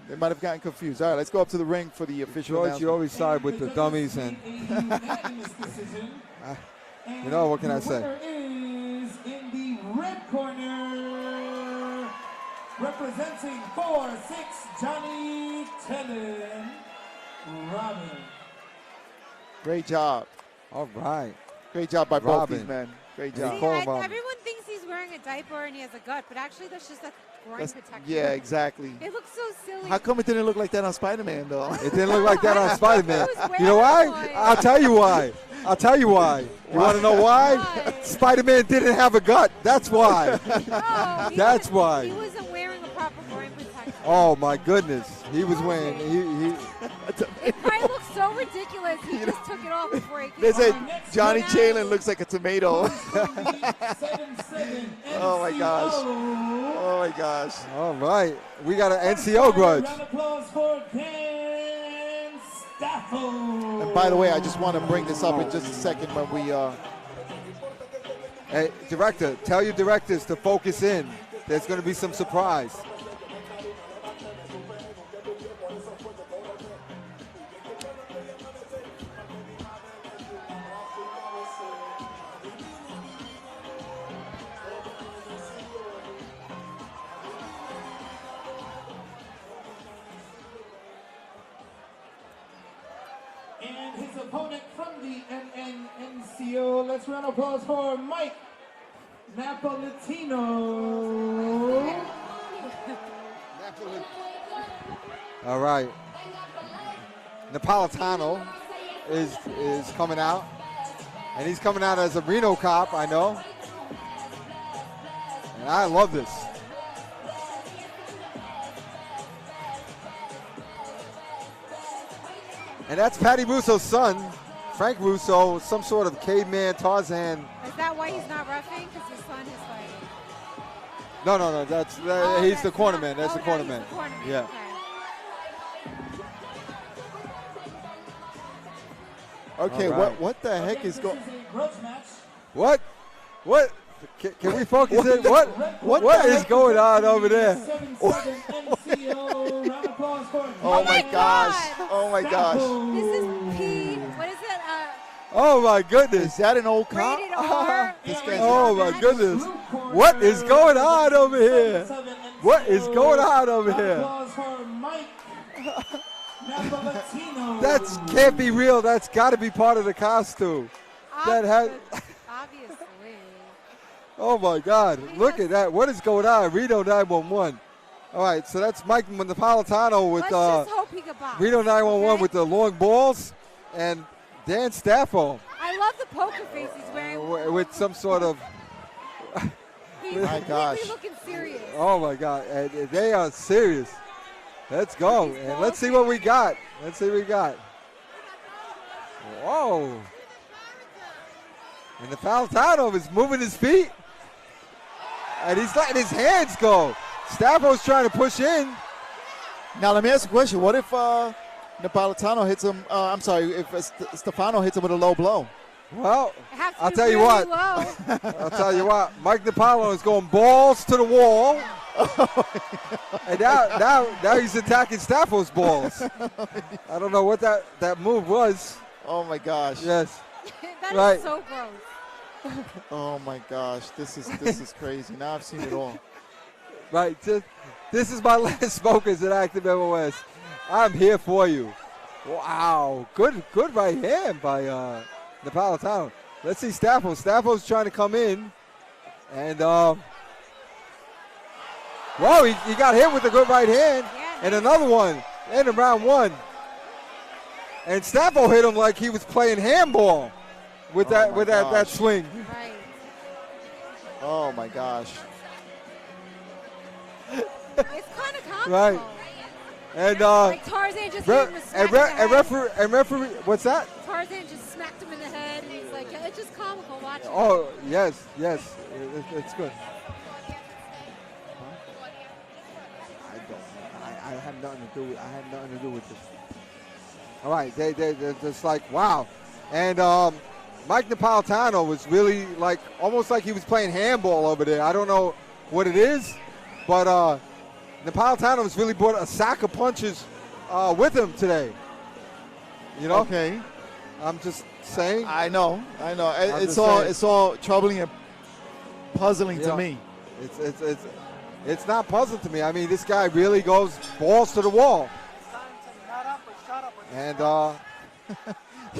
They might have gotten confused. All right, let's go up to the ring for the official George, you always side with the dummies, and you know, what can I say? Is in the red corner, representing 4-6, Johnny Challen, Robin. Great job. All right. Great job by both Robin. these men. Great job. See, everyone thinks he's wearing a diaper and he has a gut, but actually that's just a groin protector. Yeah, exactly. It looks so silly. How come it didn't look like that on Spider-Man, though? It didn't look like that on Spider-Man. You know why? I'll tell you why. You want to know why? Spider-Man didn't have a gut. That's why. No, That's why. He wasn't wearing a proper groin protector. Oh, my goodness. He was wearing. It probably looks so ridiculous. He just took it off before he came They said on. Johnny Challen looks like a tomato. Oh, my gosh. Oh, my gosh. All right. We got an NCO grudge. Round of applause for Dan Staffel. And by the way, I just want to bring this up in just a second when we. Hey, director, tell your directors to focus in. There's going to be some surprise. And his opponent from the NNNCO, let's round of applause for Mike Napolitano. All right. Napolitano is coming out. And he's coming out as a Reno cop, I know. And I love this. And that's Patty Russo's son, Frank Russo, some sort of caveman Tarzan. Is that why he's not roughing? Because his son is fighting. No. He's the cornerman. That's the cornerman. Yeah. Okay, right. what the heck is going? What? Can we focus in? What is going on over there? Oh my gosh! Oh my gosh! This is P. What is it? Oh my goodness! Is that an old cop? Rated R. Oh my goodness! What is going on over here? What is going on over here? That can't be real. That's got to be part of the costume. Obviously. Oh my God! Look at that! What is going on? Reno 911. All right, so that's Mike Napolitano with Let's just hope he could box. Reno 911 okay? with the long balls, and Dan Staffel I love the poker face he's wearing. with some sort of. He's My gosh. really looking serious. Oh my God! And they are serious. Let's go and let's see what we got. Let's see what we got. Whoa! And Napolitano is moving his feet, and he's letting his hands go. Staffo's trying to push in. Now let me ask a question. What if Napolitano hits him? If Stefano hits him with a low blow? Well, Have to I'll be tell you really what. low. I'll tell you what. Mike Napalo is going balls to the wall. And now he's attacking Staffo's balls. I don't know what that move was. Oh my gosh. Yes. That Right. is so gross. Oh my gosh. This is crazy. Now I've seen it all. Right. This is my last Smokers at Active MOS. I'm here for you. Wow. Good right hand by Napolitano. Let's see Staffo. Staffo's trying to come in. And whoa, he got hit with a good right hand. Yeah, And another one in round one. And Staffo hit him like he was playing handball with that swing. Right. Oh my gosh. It's kind of comical. Right. And Like Tarzan just gave him a smack in the head. and referee, what's that? Tarzan just smacked him in the head, and he's like, yeah, it's just comical watching. Oh, yes. It's good. I don't know. I have nothing to do with this. All right, they're just like, wow. And Mike Napolitano was really like, almost like he was playing handball over there. I don't know what it is, but Napolitano has really brought a sack of punches with him today. You know? Okay. I'm just saying. I know. just saying. It's all troubling and puzzling to Yeah. me. It's not puzzling to me. I mean, this guy really goes balls to the wall. And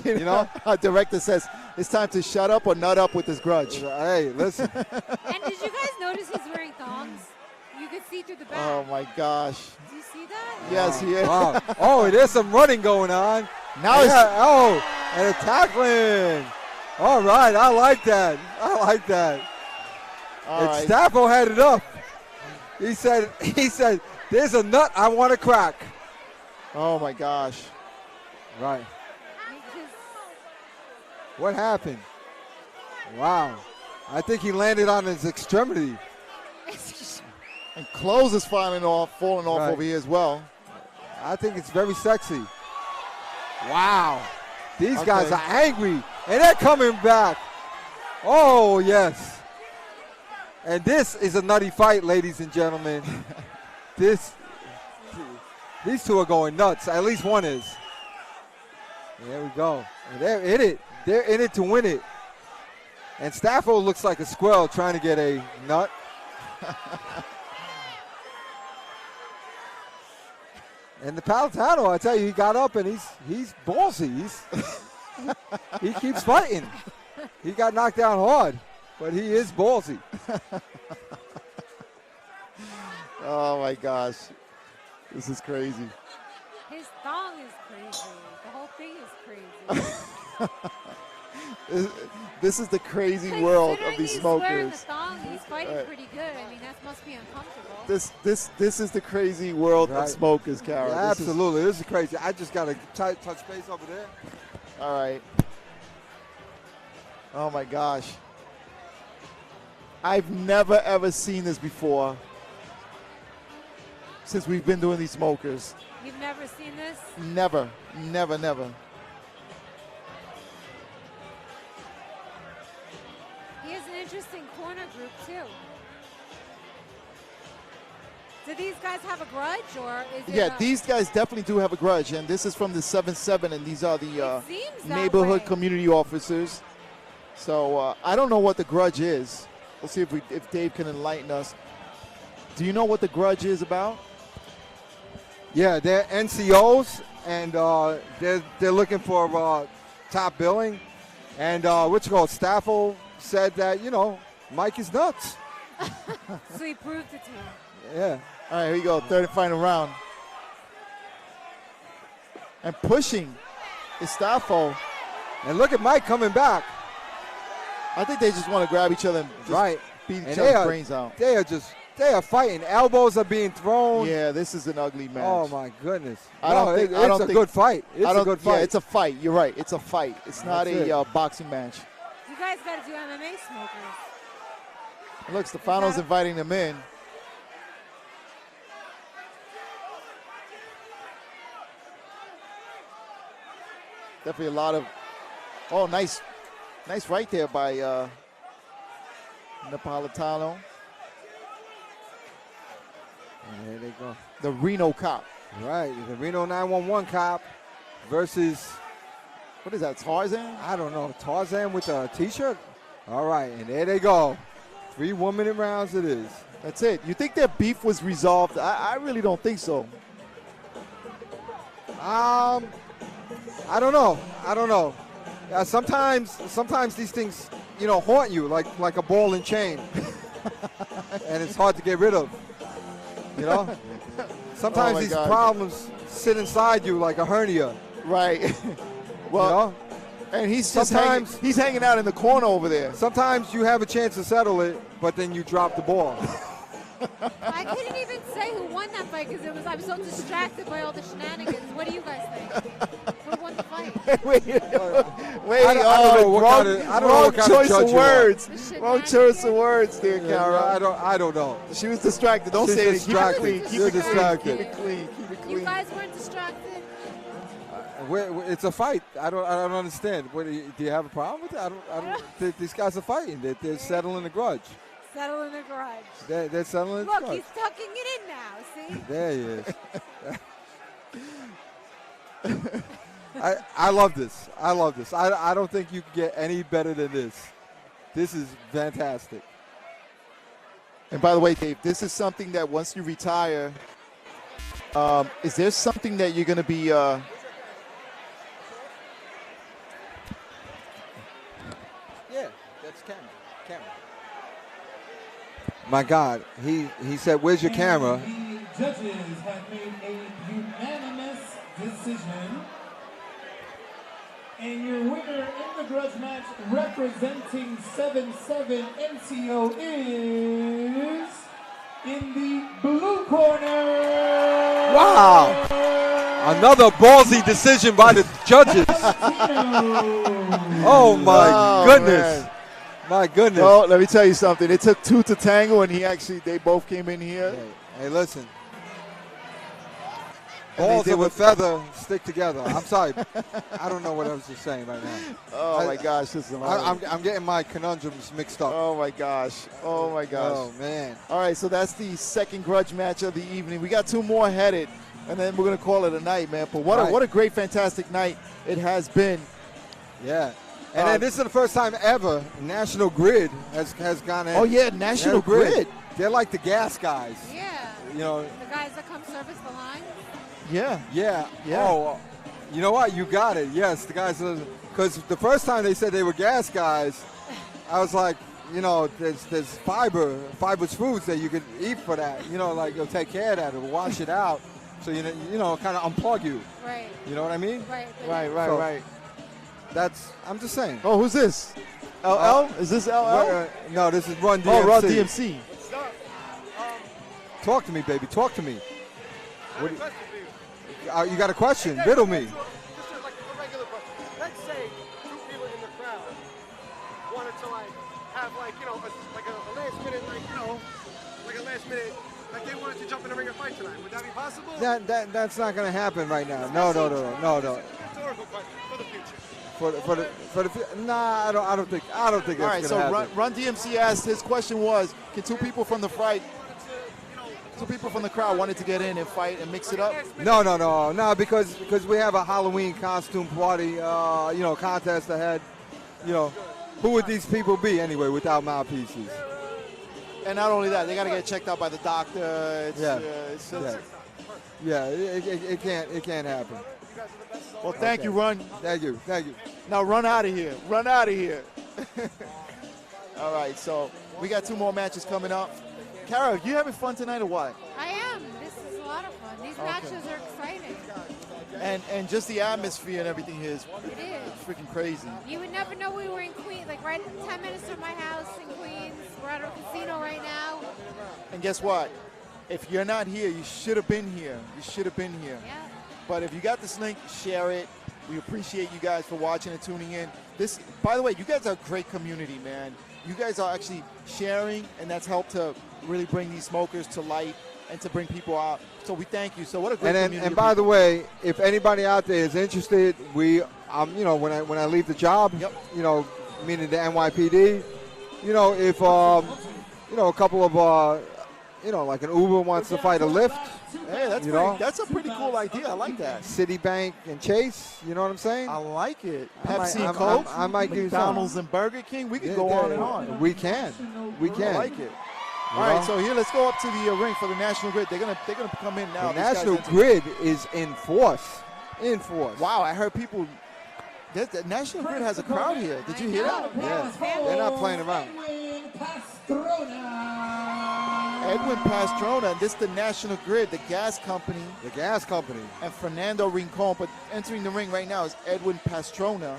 you know, our director says it's time to shut up or nut up with this grudge. Hey, listen. And did you guys notice he's wearing thongs? You could see through the back. Oh my gosh. Do you see that? Yes, he is. Wow. Oh, there's some running going on. Now it's and a tackling. All right, I like that. all And right. Staffo had it up. He said, there's a nut I want to crack. Oh my gosh. Right. What happened? Wow. I think he landed on his extremity. And clothes is falling off Right. over here as well. I think it's very sexy. Wow. These guys Okay. are angry, and they're coming back. Oh, yes. And this is a nutty fight, ladies and gentlemen. These two are going nuts. At least one is. There we go. And they're in it. They're in it to win it. And Staffo looks like a squirrel trying to get a nut. And the Napolitano, I tell you, he got up and he's ballsy. He keeps fighting. He got knocked down hard, but he is ballsy. Oh my gosh. This is crazy. His thong is crazy. The whole thing is crazy. This is the crazy world of these Considering he's wearing smokers. the thong, he's fighting Right. pretty good. I mean, that must be uncomfortable. This is the crazy world Right. of smokers, Kara. Yeah, This is- absolutely. This is crazy. I just got to touch base over there. all right. Oh my gosh. I've never ever seen this before since we've been doing these smokers. You've never seen this? Never. He has an interesting corner group, too. Do these guys have a grudge, or is it Yeah, these guys definitely do have a grudge, and this is from the 7-7, and these are the seems that neighborhood way. community officers. So I don't know what the grudge is. We'll see if Dave can enlighten us. Do you know what the grudge is about? Yeah, they're NCOs, and they're looking for top billing. And Staffo said that, Mike is nuts. So he proved it to him. Yeah. All right, here we go, third and final round. And pushing is Staffo. And look at Mike coming back. I think they just want to grab each other and just Right. beat And each they other's are- brains out. They are fighting. Elbows are being thrown. Yeah, this is an ugly match. Oh my goodness! I don't think it's a good fight. It's I don't, a good fight. Yeah, it's a fight. You're right. It's a fight. It's not That's a it. boxing match. You guys got to do MMA smokers. And look, Stefano's inviting them in. Definitely a lot of. Oh, nice Nice right there by Napolitano. And there they go. The Reno cop. Right, the Reno 911 cop versus, what is that, Tarzan? I don't know, Tarzan with a T-shirt? All right, and there they go. 3 1-minute rounds it is. That's it. You think their beef was resolved? I really don't think so. I don't know. Sometimes these things, haunt you like a ball and chain, and it's hard to get rid of. Sometimes these problems sit inside you like a hernia. Right. Well, and he's hanging out in the corner over there. Sometimes you have a chance to settle it, but then you drop the ball. I couldn't even say who won that fight because I was so distracted by all the shenanigans. What do you guys think? Who won the fight? Wait, I don't know what kind of choice judge of you are. words. Wrong choice of words there, Kara. I don't know. She was distracted. Don't She's say distracted. it. Keep You're it clean. distracted. Keep it clean. Keep it clean. You guys weren't distracted? It's a fight. I don't understand. Do you have a problem with it? These guys are fighting. They're settling the grudge. Settling the grudge. They're settling the grudge. Look, he's tucking it in now, see? There he is. I love this. I don't think you can get any better than this. This is fantastic. And by the way, Dave, this is something that once you retire, is there something that you're going to be Yeah, that's camera. My God, he said, "Where's your camera?" The judges have made a unanimous decision, and your winner in the grudge match, representing 7-7 NCO, is in the blue corner. Wow! Another ballsy decision by the judges. Oh my goodness. Man. My goodness. Oh, let me tell you something. It took 2 to tango, and they both came in here. Hey, listen. Balls of a feather stick together. I'm sorry. I don't know what I was just saying right now. Oh, my gosh. This is I'm getting my conundrums mixed up. Oh, my gosh. Oh, man. All right, so that's the second grudge match of the evening. We got 2 more headed, and then we're going to call it a night, man. But what a great, fantastic night it has been. Yeah. And then this is the first time ever National Grid has gone in. Oh, yeah, National Grid. They're like the gas guys. Yeah. The guys that come service the line? Yeah. Oh, you know what? You got it. Yes, the guys. Because the first time they said they were gas guys, I was like, there's fibrous foods that you could eat for that. Like you'll take care of that. It'll wash it out. So, kind of unplug you. Right. You know what I mean? Right. I'm just saying. Oh, who's this? LL? Is this LL? No, this is Run DMC. Oh, Run DMC. Talk to me, baby. Talk to me. You got a question? Riddle me. Just like a regular question. Let's say 2 people in the crowd wanted to have a last minute, they wanted to jump in the ring and fight tonight. Would that be possible? That's not going to happen right now. No. Rhetorical question for the future. Nah, I don't think that's going to happen. All right, so Run DMC asked, his question was, can 2 people from the crowd wanted to get in and fight and mix it up? No, because we have a Halloween costume party, contest ahead. Who would these people be anyway without mouthpieces? And not only that, they got to get checked out by the doctor. It can't happen. Well, thank you, Run. Thank you. Now run out of here. All right, so we got 2 more matches coming up. Kara, you having fun tonight or what? I am. This is a lot of fun. These matches are exciting. And just the atmosphere and everything here is freaking crazy. You would never know we were in Queens, like right 10 minutes from my house in Queens. We're at a casino right now. And guess what? If you're not here, you should have been here. Yeah. But if you got this link, share it. We appreciate you guys for watching and tuning in. By the way, you guys are a great community, man. You guys are actually sharing, and that's helped to really bring these smokers to light and to bring people out. So we thank you. So what a great community. And by the way, if anybody out there is interested, when I leave the job, meaning the NYPD. You know, if a couple of like an Uber wants to fight a Lyft. Hey, that's a pretty cool idea. I like that. Citibank and Chase. You know what I'm saying? I like it. I Pepsi, might- Coke, I might do McDonald's, something. and Burger King. We could go on and on. We can. I like it. All right, so here, let's go up to the ring for the National Grid. They're gonna come in now. The These guys National enter- Grid is in force. In force. Wow, I heard people. The National Grid has a crowd here. Did you hear that? Yeah, they're not playing around. Edwin Pastrana, and this is the National Grid, the gas company. The gas company. And Fernando Rincon, but entering the ring right now is Edwin Pastrana.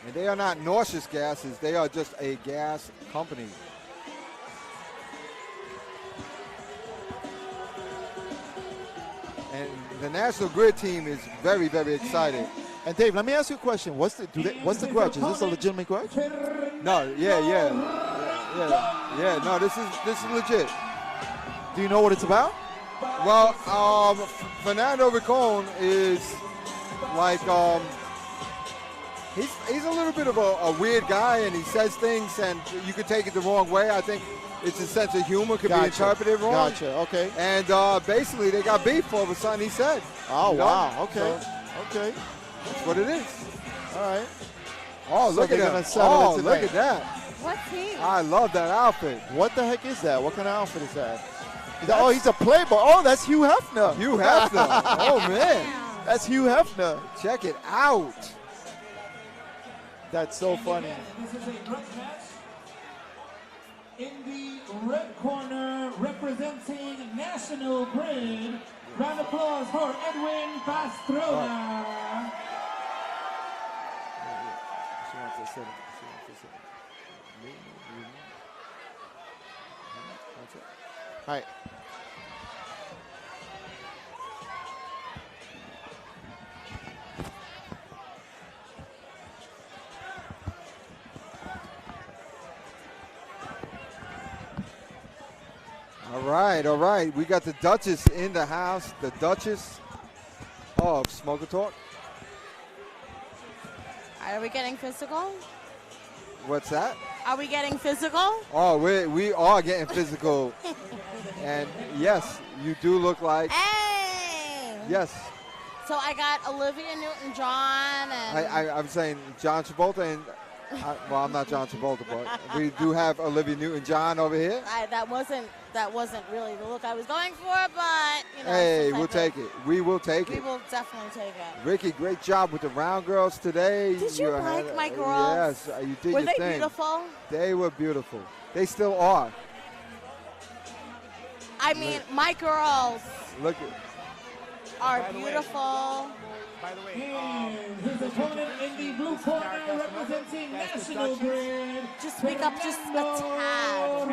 And they are not nauseous gases. They are just a gas company. And the National Grid team is very, very excited. And Dave, let me ask you a question. What's the grudge? Is this a legitimate grudge? No, yeah. No, this is legit. Do you know what it's about? Well, Fernando Rincon is like he's a little bit of a weird guy, and he says things, and you could take it the wrong way. I think it's a sense of humor could be interpreted wrong. Gotcha. Okay. And basically, they got beef over something he said. Oh, You know? wow. Okay. So, Okay. that's what it is. All right. Oh, So look they're at gonna that! settle Oh, it look tonight. at that! What's he? I love that outfit. What the heck is that? What kind of outfit is that? Oh, he's a playboy. Oh, that's Hugh Hefner. Hugh Hefner. Oh man, that's Hugh Hefner. Check it out. That's so funny. This is a grudge match. In the red corner, representing National Grid, round of applause for Edwin Pastrana. She wants to sit. All right. All right. We got the Duchess in the house. The Duchess of Smoker Talk. Are we getting physical? What's that? Are we getting physical? Oh, we are getting physical. And yes, you do look like. Hey! Yes. So I got Olivia Newton-John and. I'm saying John Travolta and. Well, I'm not John Travolta, but we do have Olivia Newton-John over here. That wasn't really the look I was going for, but you know. Hey, we'll take it. We will take We it. will definitely take it. Ricky, great job with the round girls today. Did you like my girls? Yes, you did Were your they thing. beautiful? They were beautiful. They still are. I mean, my girls Look at. are beautiful. By the way, his opponent in the blue corner, representing National Grid. Just speak up just a tad.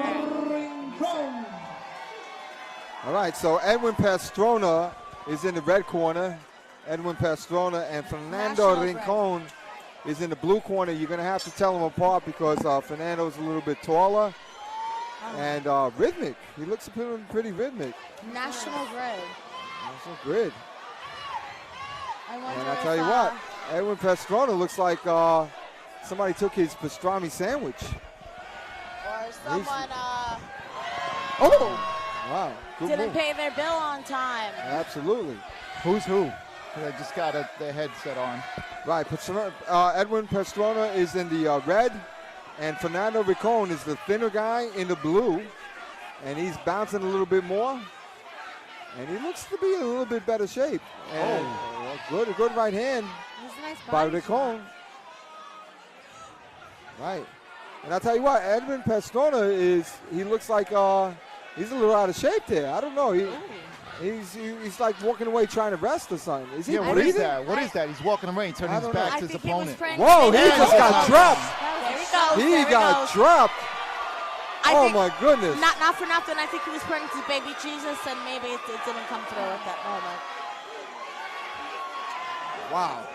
Rincon. All right, so Edwin Pastrana is in the red corner. Edwin Pastrana and Fernando National Rincon is in the blue corner. You're going to have to tell them apart because Fernando's a little bit taller and rhythmic. He looks pretty rhythmic. National Grid. National Grid. I wonder And I if, tell you what, Edwin Pastrana looks like somebody took his pastrami sandwich. Or someone Oh! Wow. Good didn't move. pay their bill on time. Absolutely. Who's who? I just got their headset on. Right. Edwin Pastrana is in the red, and Fernando Rincon is the thinner guy in the blue, and he's bouncing a little bit more, and he looks to be in a little bit better shape. And good right hand He's a nice by body Rincon. Right. And I'll tell you what, Edwin Pastrana he looks like he's a little out of shape there. I don't know. He's like walking away trying to rest or something. Is he What breathing? is that? What is that? He's walking away, turning his back to his opponent. Whoa, he just got dropped. There he goes. He there got goes. dropped. I Oh think- my goodness. Not for nothing. I think he was praying to baby Jesus, and maybe it didn't come through at that moment. Wow.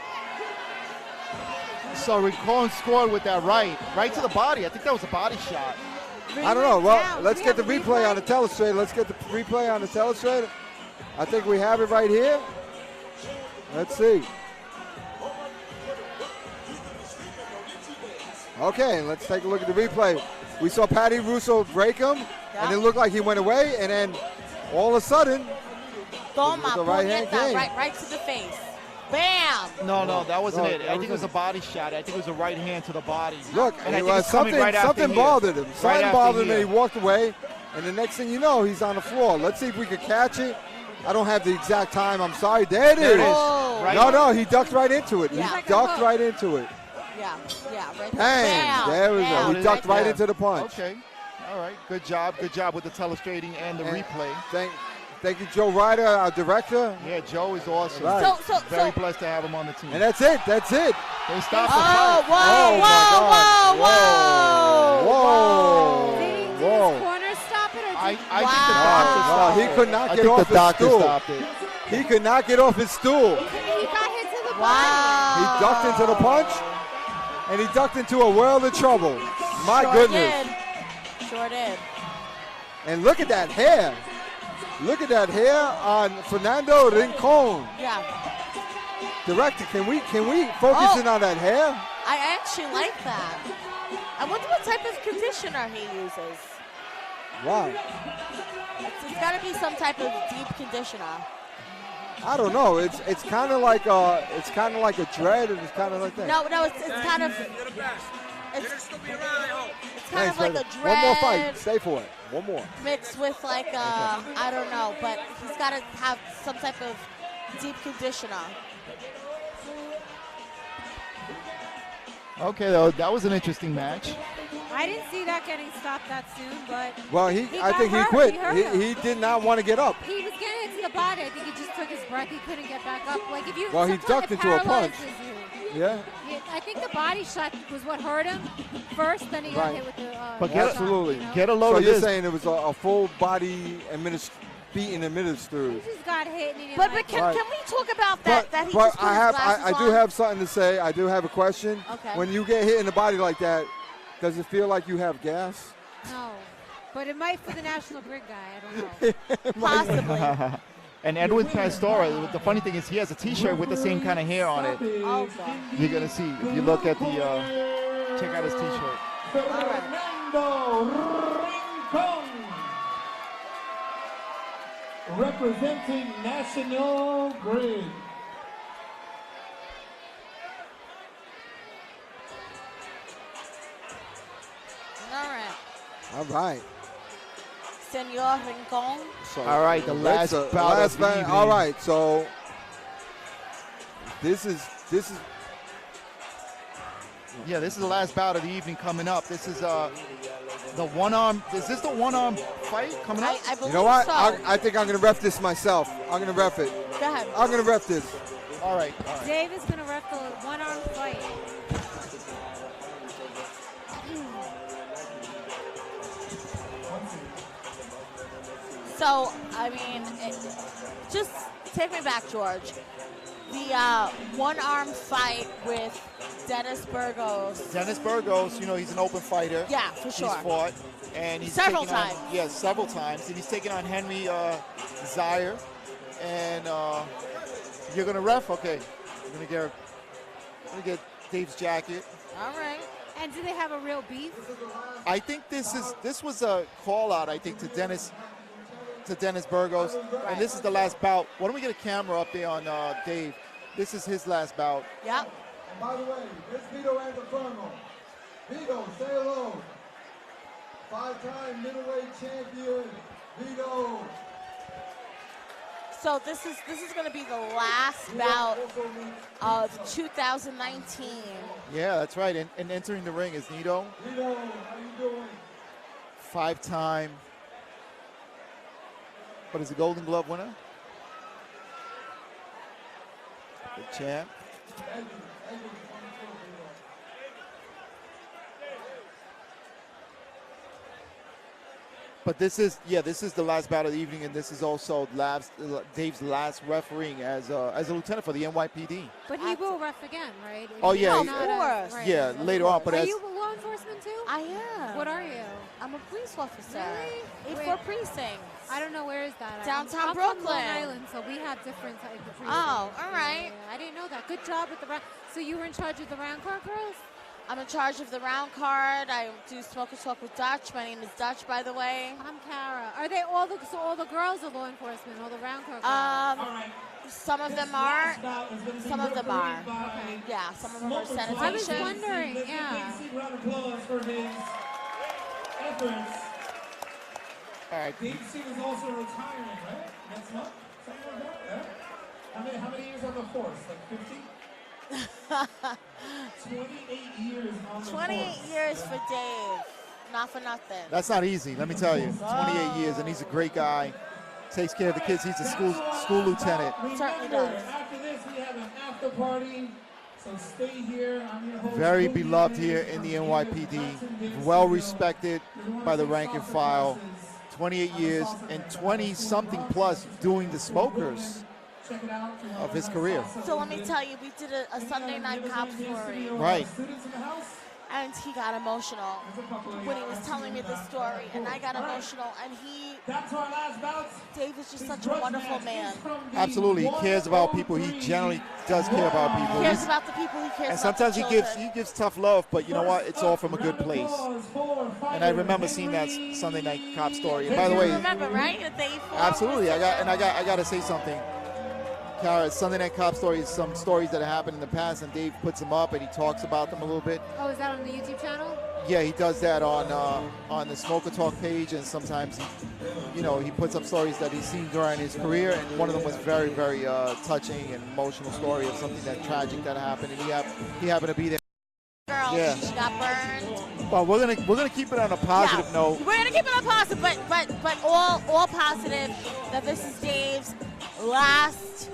So Rincon scored with that right to the body. I think that was a body shot. I don't know. Well, let's get the replay on the telestrator. Let's get the replay on the telestrator. I think we have it right here. Let's see. Okay, let's take a look at the replay. We saw Patty Russo break him, and it looked like he went away, and then all of a sudden, Toma, the right hand came. right to the face. Bam! No, that wasn't No, it. that I think it was a wasn't- body shot. I think it was a right hand to the body. Look, and I it think was it's coming right after something here. bothered him. Right Something after bothered him, and he here. walked away. And the next thing you know, he's on the floor. Let's see if we could catch it. I don't have the exact time. I'm sorry. There it is. There it is. Oh. Right. No, he ducked right into it. Yeah. He Like a ducked hook. right into it. Yeah, right there. Bang! There we go. Bam. He ducked right there. into the punch. Okay. All right. Good job with the telestrating and the And replay. Thank you, Joe Ryder, our director. Yeah, Joe is awesome. Right. So, Very blessed to have him on the team. And that's it. They stopped the Oh, fight. whoa, Whoa. Did Whoa. his corner stop it, or did I think the Wow. doctor No, stopped he it. could not I get think off the his doctor stool. stopped it. He could not get off his stool. he got hit to the body? Wow. He ducked into the punch, and he ducked into a world of trouble. My Sure goodness. Did. Sure did. And look at that hair. Look at that hair on Fernando Rincon. Yeah. Director, can we focus Oh. in on that hair? I actually like that. I wonder what type of conditioner he uses. Wow. It's got to be some type of deep conditioner. I don't know. It's kind of like a dread, and it's kind of like that. No, it's kind of. It's kind of like a dread. One more fight. Stay for it. One more. Mixed with like I don't know, but he's got to have some type of deep conditioner. Okay, though, that was an interesting match. I didn't see that getting stopped that soon, but Well, I got think he hurt. quit. He hurt him. He did not want to get up. he was getting into the body. I think he just took his breath. He couldn't get back up. Like if you, Well, he sometimes ducked it into a punch. paralyzes you. Yeah. Yeah, I think the body shot was what hurt him first. Then he got Right. hit with the. But get- Absolutely. Shot, you know? Get a load So of you're this. saying it was a full body beating administered. He just got hit. And he didn't But like can, Right. can we talk about that? That he but just put his glasses I do on? have something to say. I do have a question. Okay. When you get hit in the body like that, does it feel like you have gas? No, but it might for the National Grid guy. I don't know. Possibly. And Edwin Pastrana, the funny thing is he has a T-shirt with the same kind of hair on it. Oh, God. You're going to see. If you look at the, check out his T-shirt. Fernando Rincon, representing National Grid. All right. All right. Senor Rincon. So All right, the last let's, bout of the evening. All right, so this is Yeah, this is the last bout of the evening coming up. This is the one-arm. Is this the one-arm fight coming up? I believe you know what? so. I think I'm gonna ref this myself. I'm gonna ref it. Go ahead. I'm gonna ref this. All right. Dave is going to ref the one-arm fight. So, I mean, just take me back, George. The one-arm fight with Dennis Burgos. Dennis Burgos, he's an open fighter. Yeah, for sure. He's fought, and he's Several taken on- times. Yes, several times, and he's taking on Henry Zaire. And you're gonna ref, okay? We're gonna get Dave's jacket. All right. And do they have a real beef? I think this was a call out. I think to Dennis Burgos, and this is the last bout. Why don't we get a camera up there on Dave? This is his last bout. Yeah. And by the way, this Vito Antifermo. Vito, say hello. 5-time middleweight champion, Vito. So this is going to be the last bout of 2019. Yeah, that's right. And entering the ring is Nito, Vito, how you doing? 5-time. What is the Golden Glove winner? The champ. But this is the last bout of the evening, and this is also Dave's last refereeing as a lieutenant for the NYPD. But he will ref again, right? Oh, yeah, He's he- not Of course. right. Yeah, later on. But Are as you law enforcement too? I am. What are you? I'm a police officer. Really? 84 Wait. precinct. I don't know where is that. Downtown I'm Brooklyn. From Long Island, so we have different types of precincts. Oh, all right. Yeah, I didn't know that. Good job with the round. So you were in charge of the round car girls? I'm in charge of the round card. I do Smoker Talk with Dutch. My name is Dutch, by the way. I'm Kara. Are they all the girls are law enforcement, all the round card girls? Some of them are. Some of them are. Okay. Yeah, some of them are sanitation. I was wondering, yeah. Round of applause for his efforts. All right. Dave Siev is also retiring, right? Next month? Something like that, yeah? How many years on the force? Like 50? 28 years on the 28 force. years for Dave. Not for nothing. That's not easy, let me tell you. 28 years, and he's a great guy. Takes care of the kids. He's a school lieutenant. Certainly does. After this, we have an after party. So stay here. I'm your host. Very beloved here in the NYPD. Well respected by the rank and file. 28 years and 20-something plus doing the smokers of his career. So let me tell you, we did a Sunday Night Cop story. Right. And he got emotional when he was telling me this story, and I got emotional, and Dave is just such a wonderful man. Absolutely, he cares about people. He generally does care about people. He cares about the people. He cares and about sometimes the he children. gives tough love, but you know what? It's all from a good place. And I remember seeing that Sunday Night Cop story. And by the way, you remember, right? The day before. Absolutely, I got to say something. Kara, Sunday Night Cop stories, some stories that have happened in the past, and Dave puts them up and he talks about them a little bit. Oh, is that on the YouTube channel? Yeah, he does that on the Smoker Talk page, and sometimes he puts up stories that he's seen during his career, and one of them was very, very touching and emotional story of something that tragic that happened, and he happened to be there. Girl, yeah. She got burned. Well, we're gonna keep it on a positive note. We're gonna keep it on positive, but all positive. That this is Dave's last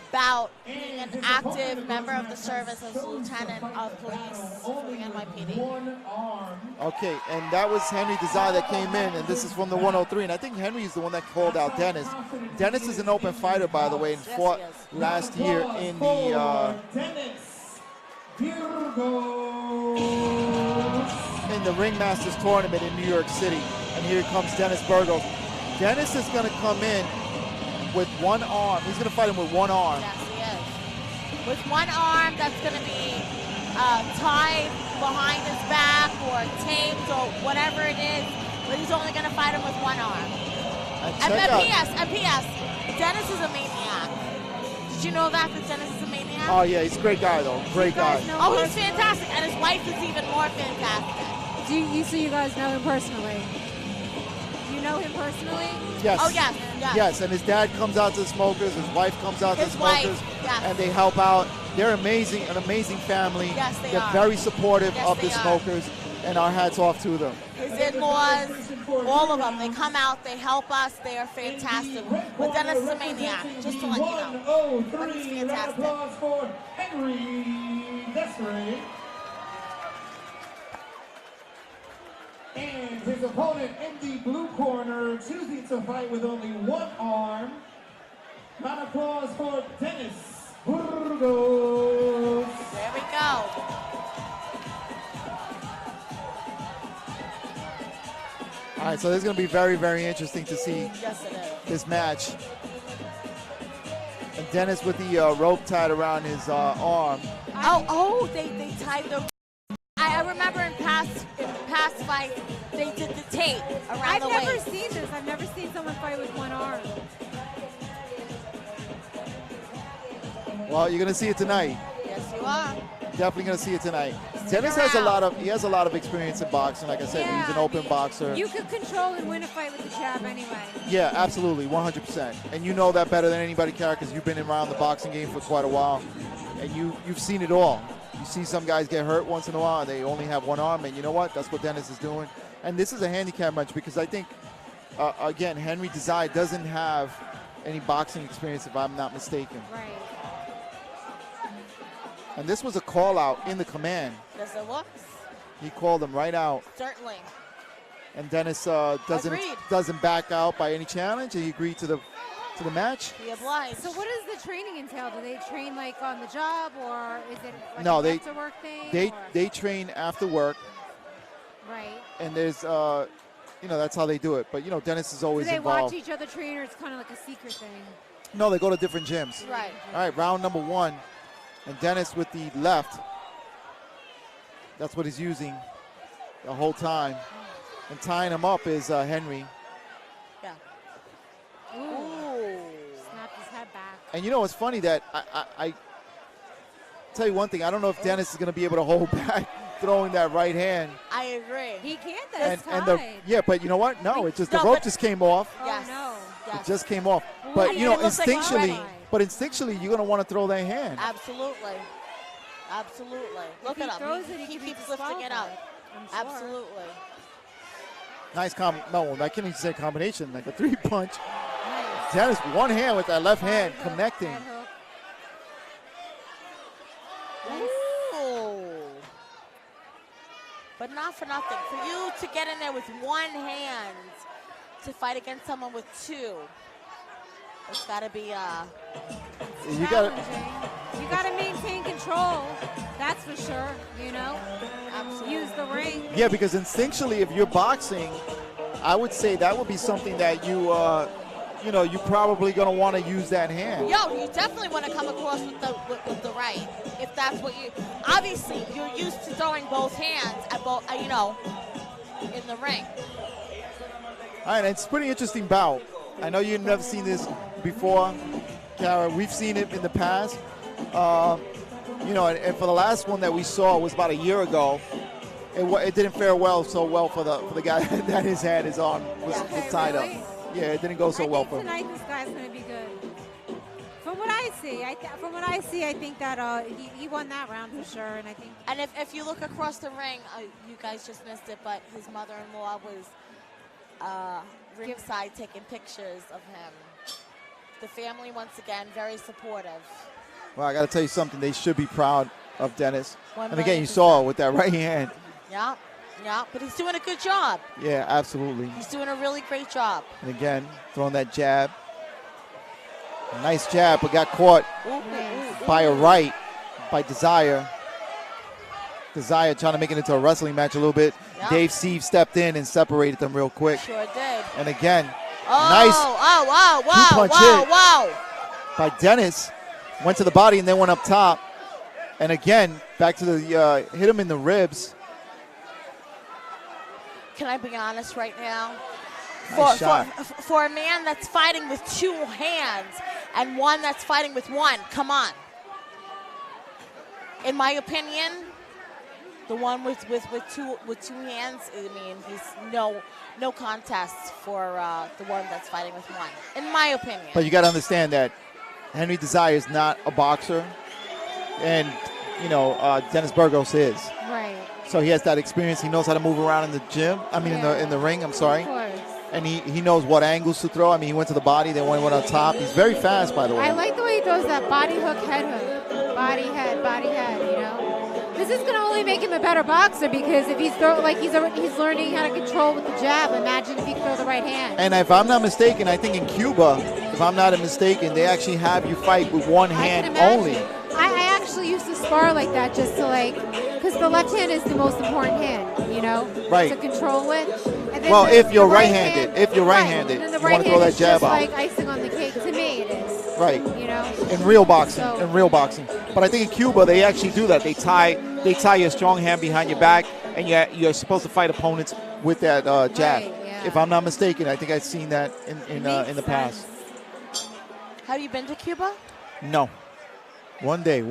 bout being an active member of the service as a lieutenant of police for the NYPD. Okay, and that was Henry Desai that came in, and this is from the 103, and I think Henry is the one that called out Dennis. Dennis is an open fighter, by the way, and fought last year in the Ringmasters tournament in New York City. And here comes Dennis Burgos. Dennis is going to come in with one arm. He's going to fight him with one arm. Yes, he is. With one arm that's going to be tied behind his back or taped or whatever it is, but he's only going to fight him with one arm. And P.S., Dennis is a maniac. Did you know that Dennis is a maniac? Oh, yeah, he's a great guy, though. Great guy. Oh, he's fantastic, and his wife is even more fantastic. So you guys know him personally? You know him personally? Yes. Oh, yes. Yes, and his dad comes out to the Smokers, his wife comes out to the Smokers, yes. And they help out. They're amazing, an amazing family. Yes, they They're are. very supportive Yes, of the they are. Smokers, and our hats off to them. His in-laws, all of them, they come out, they help us, they are fantastic. But Dennis is a maniac, just to let you know. But he's fantastic. Applause for Henry Desiree. And his opponent in the blue corner, choosing to fight with only one arm. Round of applause for Dennis Burgos. There we go. All right, so this is going to be very, very interesting to see this match. And Dennis with the rope tied around his arm. They tied the. I remember in past fights, they did the tape around the waist. I've never seen this. I've never seen someone fight with one arm. Well, you're going to see it tonight. Yes, you are. Definitely going to see it tonight. Dennis has a lot of experience in boxing. Like I said, he's an open boxer. You could control and win a fight with the jab anyway. Yeah, absolutely, 100%. And you know that better than anybody, Kara, because you've been around the boxing game for quite a while, and you've seen it all. You see some guys get hurt once in a while, and they only have one arm, and you know what? That's what Dennis is doing. And this is a handicap match because I think, again, Henry Desai doesn't have any boxing experience, if I'm not mistaken. Right. And this was a call out in the command. Yes, it was. He called him right out. Certainly. And Dennis doesn't back out by any challenge. He agreed to the match. He obliged. So what does the training entail? Do they train like on the job, or is it like No, an they after work thing? They train after work. Right. And there's that's how they do it. But Dennis is always Do they involved. watch each other train, or it's kind of like a secret thing? No, they go to different gyms. Right. All right, round number one. And Dennis with the left. That's what he's using the whole time. And tying him up is Henry. Yeah. Ooh. Snapped his head back. And you know, it's funny that I tell you one thing. I don't know if Dennis is going to be able to hold back throwing that right hand. I agree. He can't. That's but you know what? No, it's just the rope just came off. Yes. no. It just came off. But you know, it looks like he's ready. instinctually, you're going to want to throw that hand. Absolutely. Absolutely. Look at him. He keeps lifting it up. Sure. Absolutely. Nice no, I can't even say combination, like a 3-punch. Dennis, one hand with that left hand connecting. Ooh. But not for nothing. For you to get in there with one hand to fight against someone with two, it's got to be You got to maintain control. That's for sure. You know, Absolutely. use the ring. Yeah, because instinctually, if you're boxing, I would say that would be something that you you're probably going to want to use that hand. Yo, you definitely want to come across with the right. If that's what you, obviously, you're used to throwing both hands at both, in the ring. All right, it's a pretty interesting bout. I know you've never seen this before, Kara. We've seen it in the past. And for the last one that we saw was about a year ago. It didn't fare so well for the guy that his hand is on was tied up. Yeah, it didn't go so well for him. Tonight this guy's going to be good. From what I see, I think that he won that round for sure. And I think. And if you look across the ring, you guys just missed it, but his mother-in-law was ringside taking pictures of him. The family, once again, very supportive. Well, I got to tell you something. They should be proud of Dennis. And again, you saw it with that right hand. Yeah, but he's doing a good job. Yeah, absolutely. He's doing a really great job. And again, throwing that jab. A nice jab, but got caught by a right by Desire. Desire trying to make it into a wrestling match a little bit. Yep. Dave Siev stepped in and separated them real quick. Sure did. And again, nice two-punch hit by Dennis. Went to the body and then went up top. And again, back to the hit him in the ribs. Can I be honest right now? Nice shot. For a man that's fighting with two hands and one that's fighting with one, come on. In my opinion, the one with two hands, I mean, he's no contest for the one that's fighting with one, in my opinion. But you got to understand that Henry Desire is not a boxer, and Dennis Burgos is. Right. So he has that experience. He knows how to move around in the gym. I mean, in the ring. I'm sorry. Of course. And he knows what angles to throw. I mean, he went to the body, then went on top. He's very fast, by the way. I like the way he throws that body hook, head hook, body head. This is going to only make him a better boxer because if he's he's learning how to control with the jab. Imagine if he could throw the right hand. And if I'm not mistaken, I think in Cuba, if I'm not mistaken, they actually have you fight with one hand only. I actually used to spar like that just to because the left hand is the most important hand, right, to control with. And then if you're right-handed, you want to throw that jab out. Like icing on the cake. To me, it is. Right. In real boxing, But I think in Cuba they actually do that. They tie your strong hand behind your back, and you're supposed to fight opponents with that jab. Right, yeah. If I'm not mistaken, I think I've seen that in the past. Have you been to Cuba? No. One day.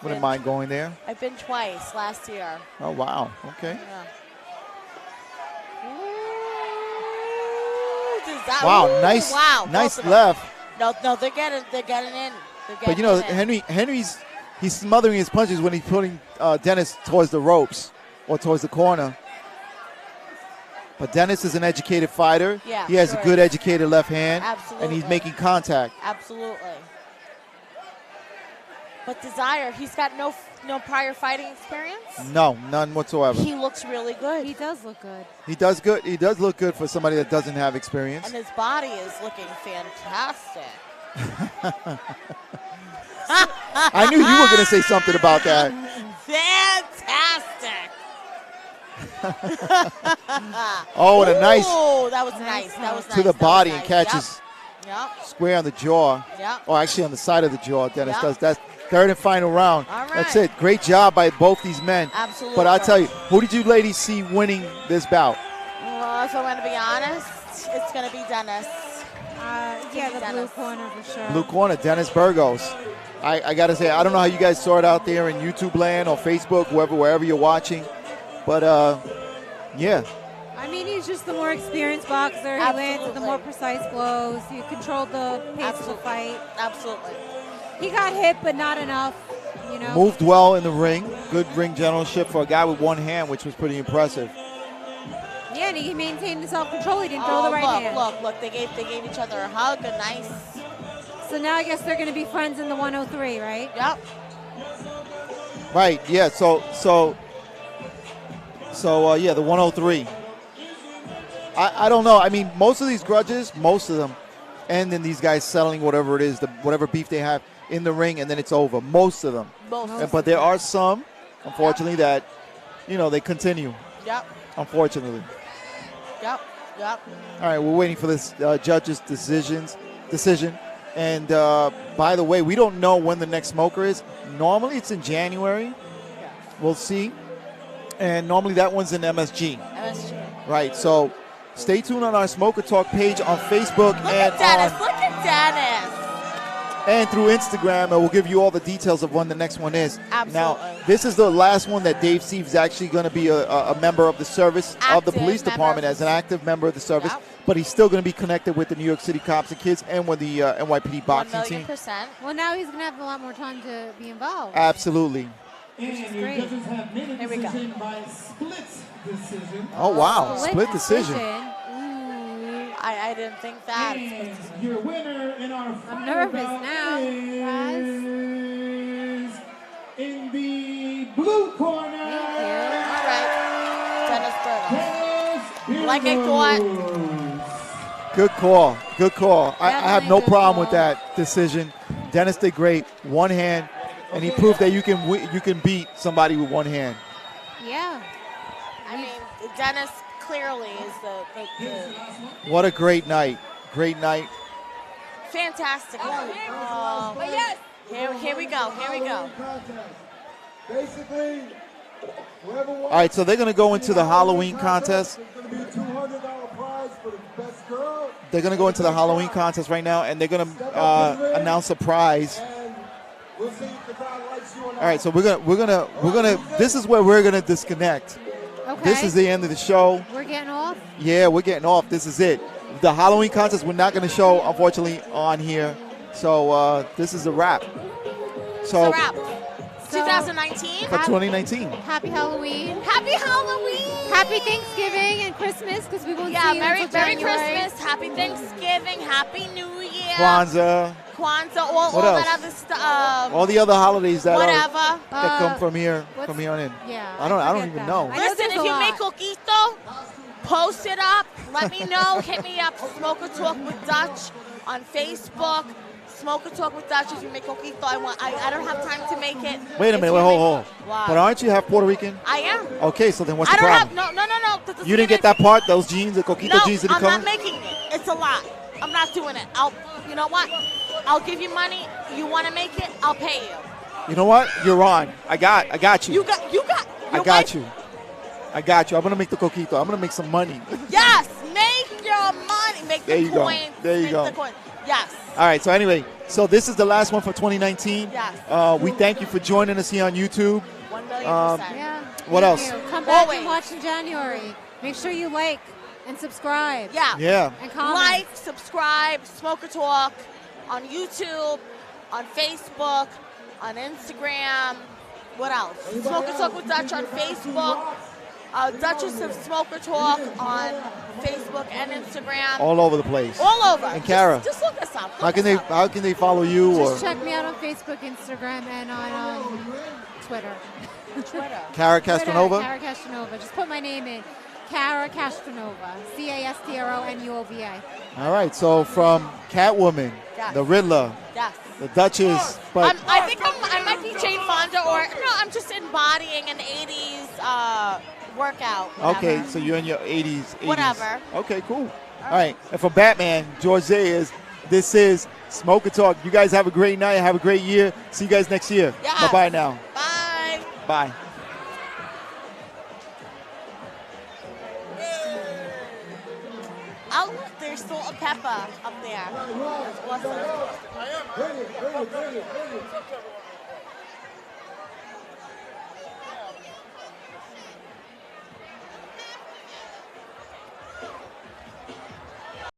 Wouldn't mind going there. I've been twice last year. Oh wow. Okay. Yeah. Wow. Nice left. No, they're getting in. But Henry's smothering his punches when he's putting Dennis towards the ropes or towards the corner. But Dennis is an educated fighter. Yeah, he has a good educated left hand. Absolutely. And he's making contact. Absolutely. But Desire, he's got no prior fighting experience? No, none whatsoever. He looks really good. He does look good. He does good. He does look good for somebody that doesn't have experience. And his body is looking fantastic. I knew you were going to say something about that. Fantastic. Oh, and a nice. Oh, that was nice. That was nice. To the body and catches Yep. Square on the jaw. Yep. Or actually on the side of the jaw. Dennis Yep. does that. Third and final round. All right. That's it. Great job by both these men. Absolutely. But I'll tell you, who did you ladies see winning this bout? Well, if I'm going to be honest, it's going to be Dennis. Yeah, the blue corner for sure. Blue corner, Dennis Burgos. I got to say, I don't know how you guys saw it out there in YouTube land or Facebook, wherever you're watching. But, yeah. I mean, he's just the more experienced boxer. He lands the more precise blows. He controlled the pace of the fight. Absolutely. He got hit, but not enough, you know. Moved well in the ring. Good ring generalship for a guy with one hand, which was pretty impressive. Yeah, and he maintained the self-control. He didn't throw the right hand. Look. They gave each other a hug, a nice. So now I guess they're going to be friends in the 103, right? Yep. Right, yeah, so yeah, the 103. I don't know. I mean, most of these grudges, most of them, end in these guys settling whatever it is, whatever beef they have in the ring, and then it's over. Most of them. But there are some, unfortunately, that, they continue. Yep. Unfortunately. Yep. All right, we're waiting for this judge's decision. And by the way, we don't know when the next smoker is. Normally it's in January. We'll see. And normally that one's in MSG. Right, so stay tuned on our Smoker Talk page on Facebook Look at Dennis. And through Instagram, and we'll give you all the details of when the next one is. Absolutely. Now, this is the last one that Dave Siev is actually going to be a member of the service of the police department as an active member of the service. Yep. But he's still going to be connected with the New York City Cops and Kids and with the NYPD boxing team. 1,000,000%. Well, now he's going to have a lot more time to be involved. Absolutely. And your great. judges have made a Here we go. decision by split decision. Oh, wow. Split decision. I didn't think that. And your winner in our I'm nervous bout now. is in the blue corner. All right. Dennis Burgos. Like I thought. Good call. Good call. I have no problem with that decision. Dennis did great. One hand, and he proved that you can beat somebody with one hand. Yeah. I mean, Dennis clearly is the What a great night. Great night. fantastic. Yes. Here we go. Basically, whoever wants. All right, so they're going to go into the Halloween contest. It's going to be a $200 prize for the best girl. They're going to go into the Halloween contest right now, and they're going to announce a prize. We'll see if the crowd likes you or not. All right, so we're gonna. This is where we're gonna disconnect. Okay. This is the end of the show. We're getting off? Yeah, we're getting off. This is it. The Halloween contest we're not gonna show, unfortunately, on here. So this is a wrap. So It's a wrap. 2019. for 2019. Happy Halloween. Happy Halloween. Happy Thanksgiving and Christmas, because we won't see you Merry until January. Christmas. Happy Thanksgiving. Happy New Year. Kwanzaa, Kwanzaa. All What that else? other stuff. all the other holidays that Whatever. come from here on in. Yeah. I don't forget even that. know. I know Listen, there's if a you lot. make coquito, post it up. Let me know. Hit me up. Smoker Talk with Dutch on Facebook. Smoker Talk with Dutch. If you make coquito, I don't have time to make it. Wait a If minute, you hold. make- Wow. But aren't you half Puerto Rican? I am. Okay, so then what's I the don't problem? have no. You didn't get that part? Those jeans, the coquito No, jeans didn't I'm come? not making it. It's a lot. I'm not doing it. You know what? I'll give you money. You want to make it? I'll pay you. You know what? You're on. I got you. You got. I got you. I'm gonna make the coquito. I'm gonna make some money. Yes, make your money. Make There the you go. coins. There you Make go. the coins. Yes. All right. So anyway, this is the last one for 2019. Yes. We thank you for joining us here on YouTube. 1,000,000%. Yeah. What Thank else? you. Come back Always. and watch in January. Make sure you like and subscribe. Yeah. Yeah. And comment. Like, subscribe, Smoker Talk on YouTube, on Facebook, on Instagram. What else? Smoker Talk with Dutch on Facebook. Duchess of Smoker Talk on Facebook and Instagram. All over the place. All over. And Kara, Just look us up. how can they follow you? Just Or check me out on Facebook, Instagram, and on Twitter. Kara Castronova? Kara Castronova. Just put my name in. Kara Castronova. CASTRONUOVA. All right. So from Catwoman, Yes. the Riddler, Yes. the Duchess, but I think I might be Jane Fonda, or no, I'm just embodying an 80s workout. Whatever. okay. So you're in your 80s. Whatever. Okay, cool. All right. And for Batman, George Zay is This is Smoker Talk. You guys have a great night. Have a great year. See you guys next year. Yes. Bye-bye now. Bye. Bye. Oh, look, there's salt and pepper up there. That's awesome. Bring it.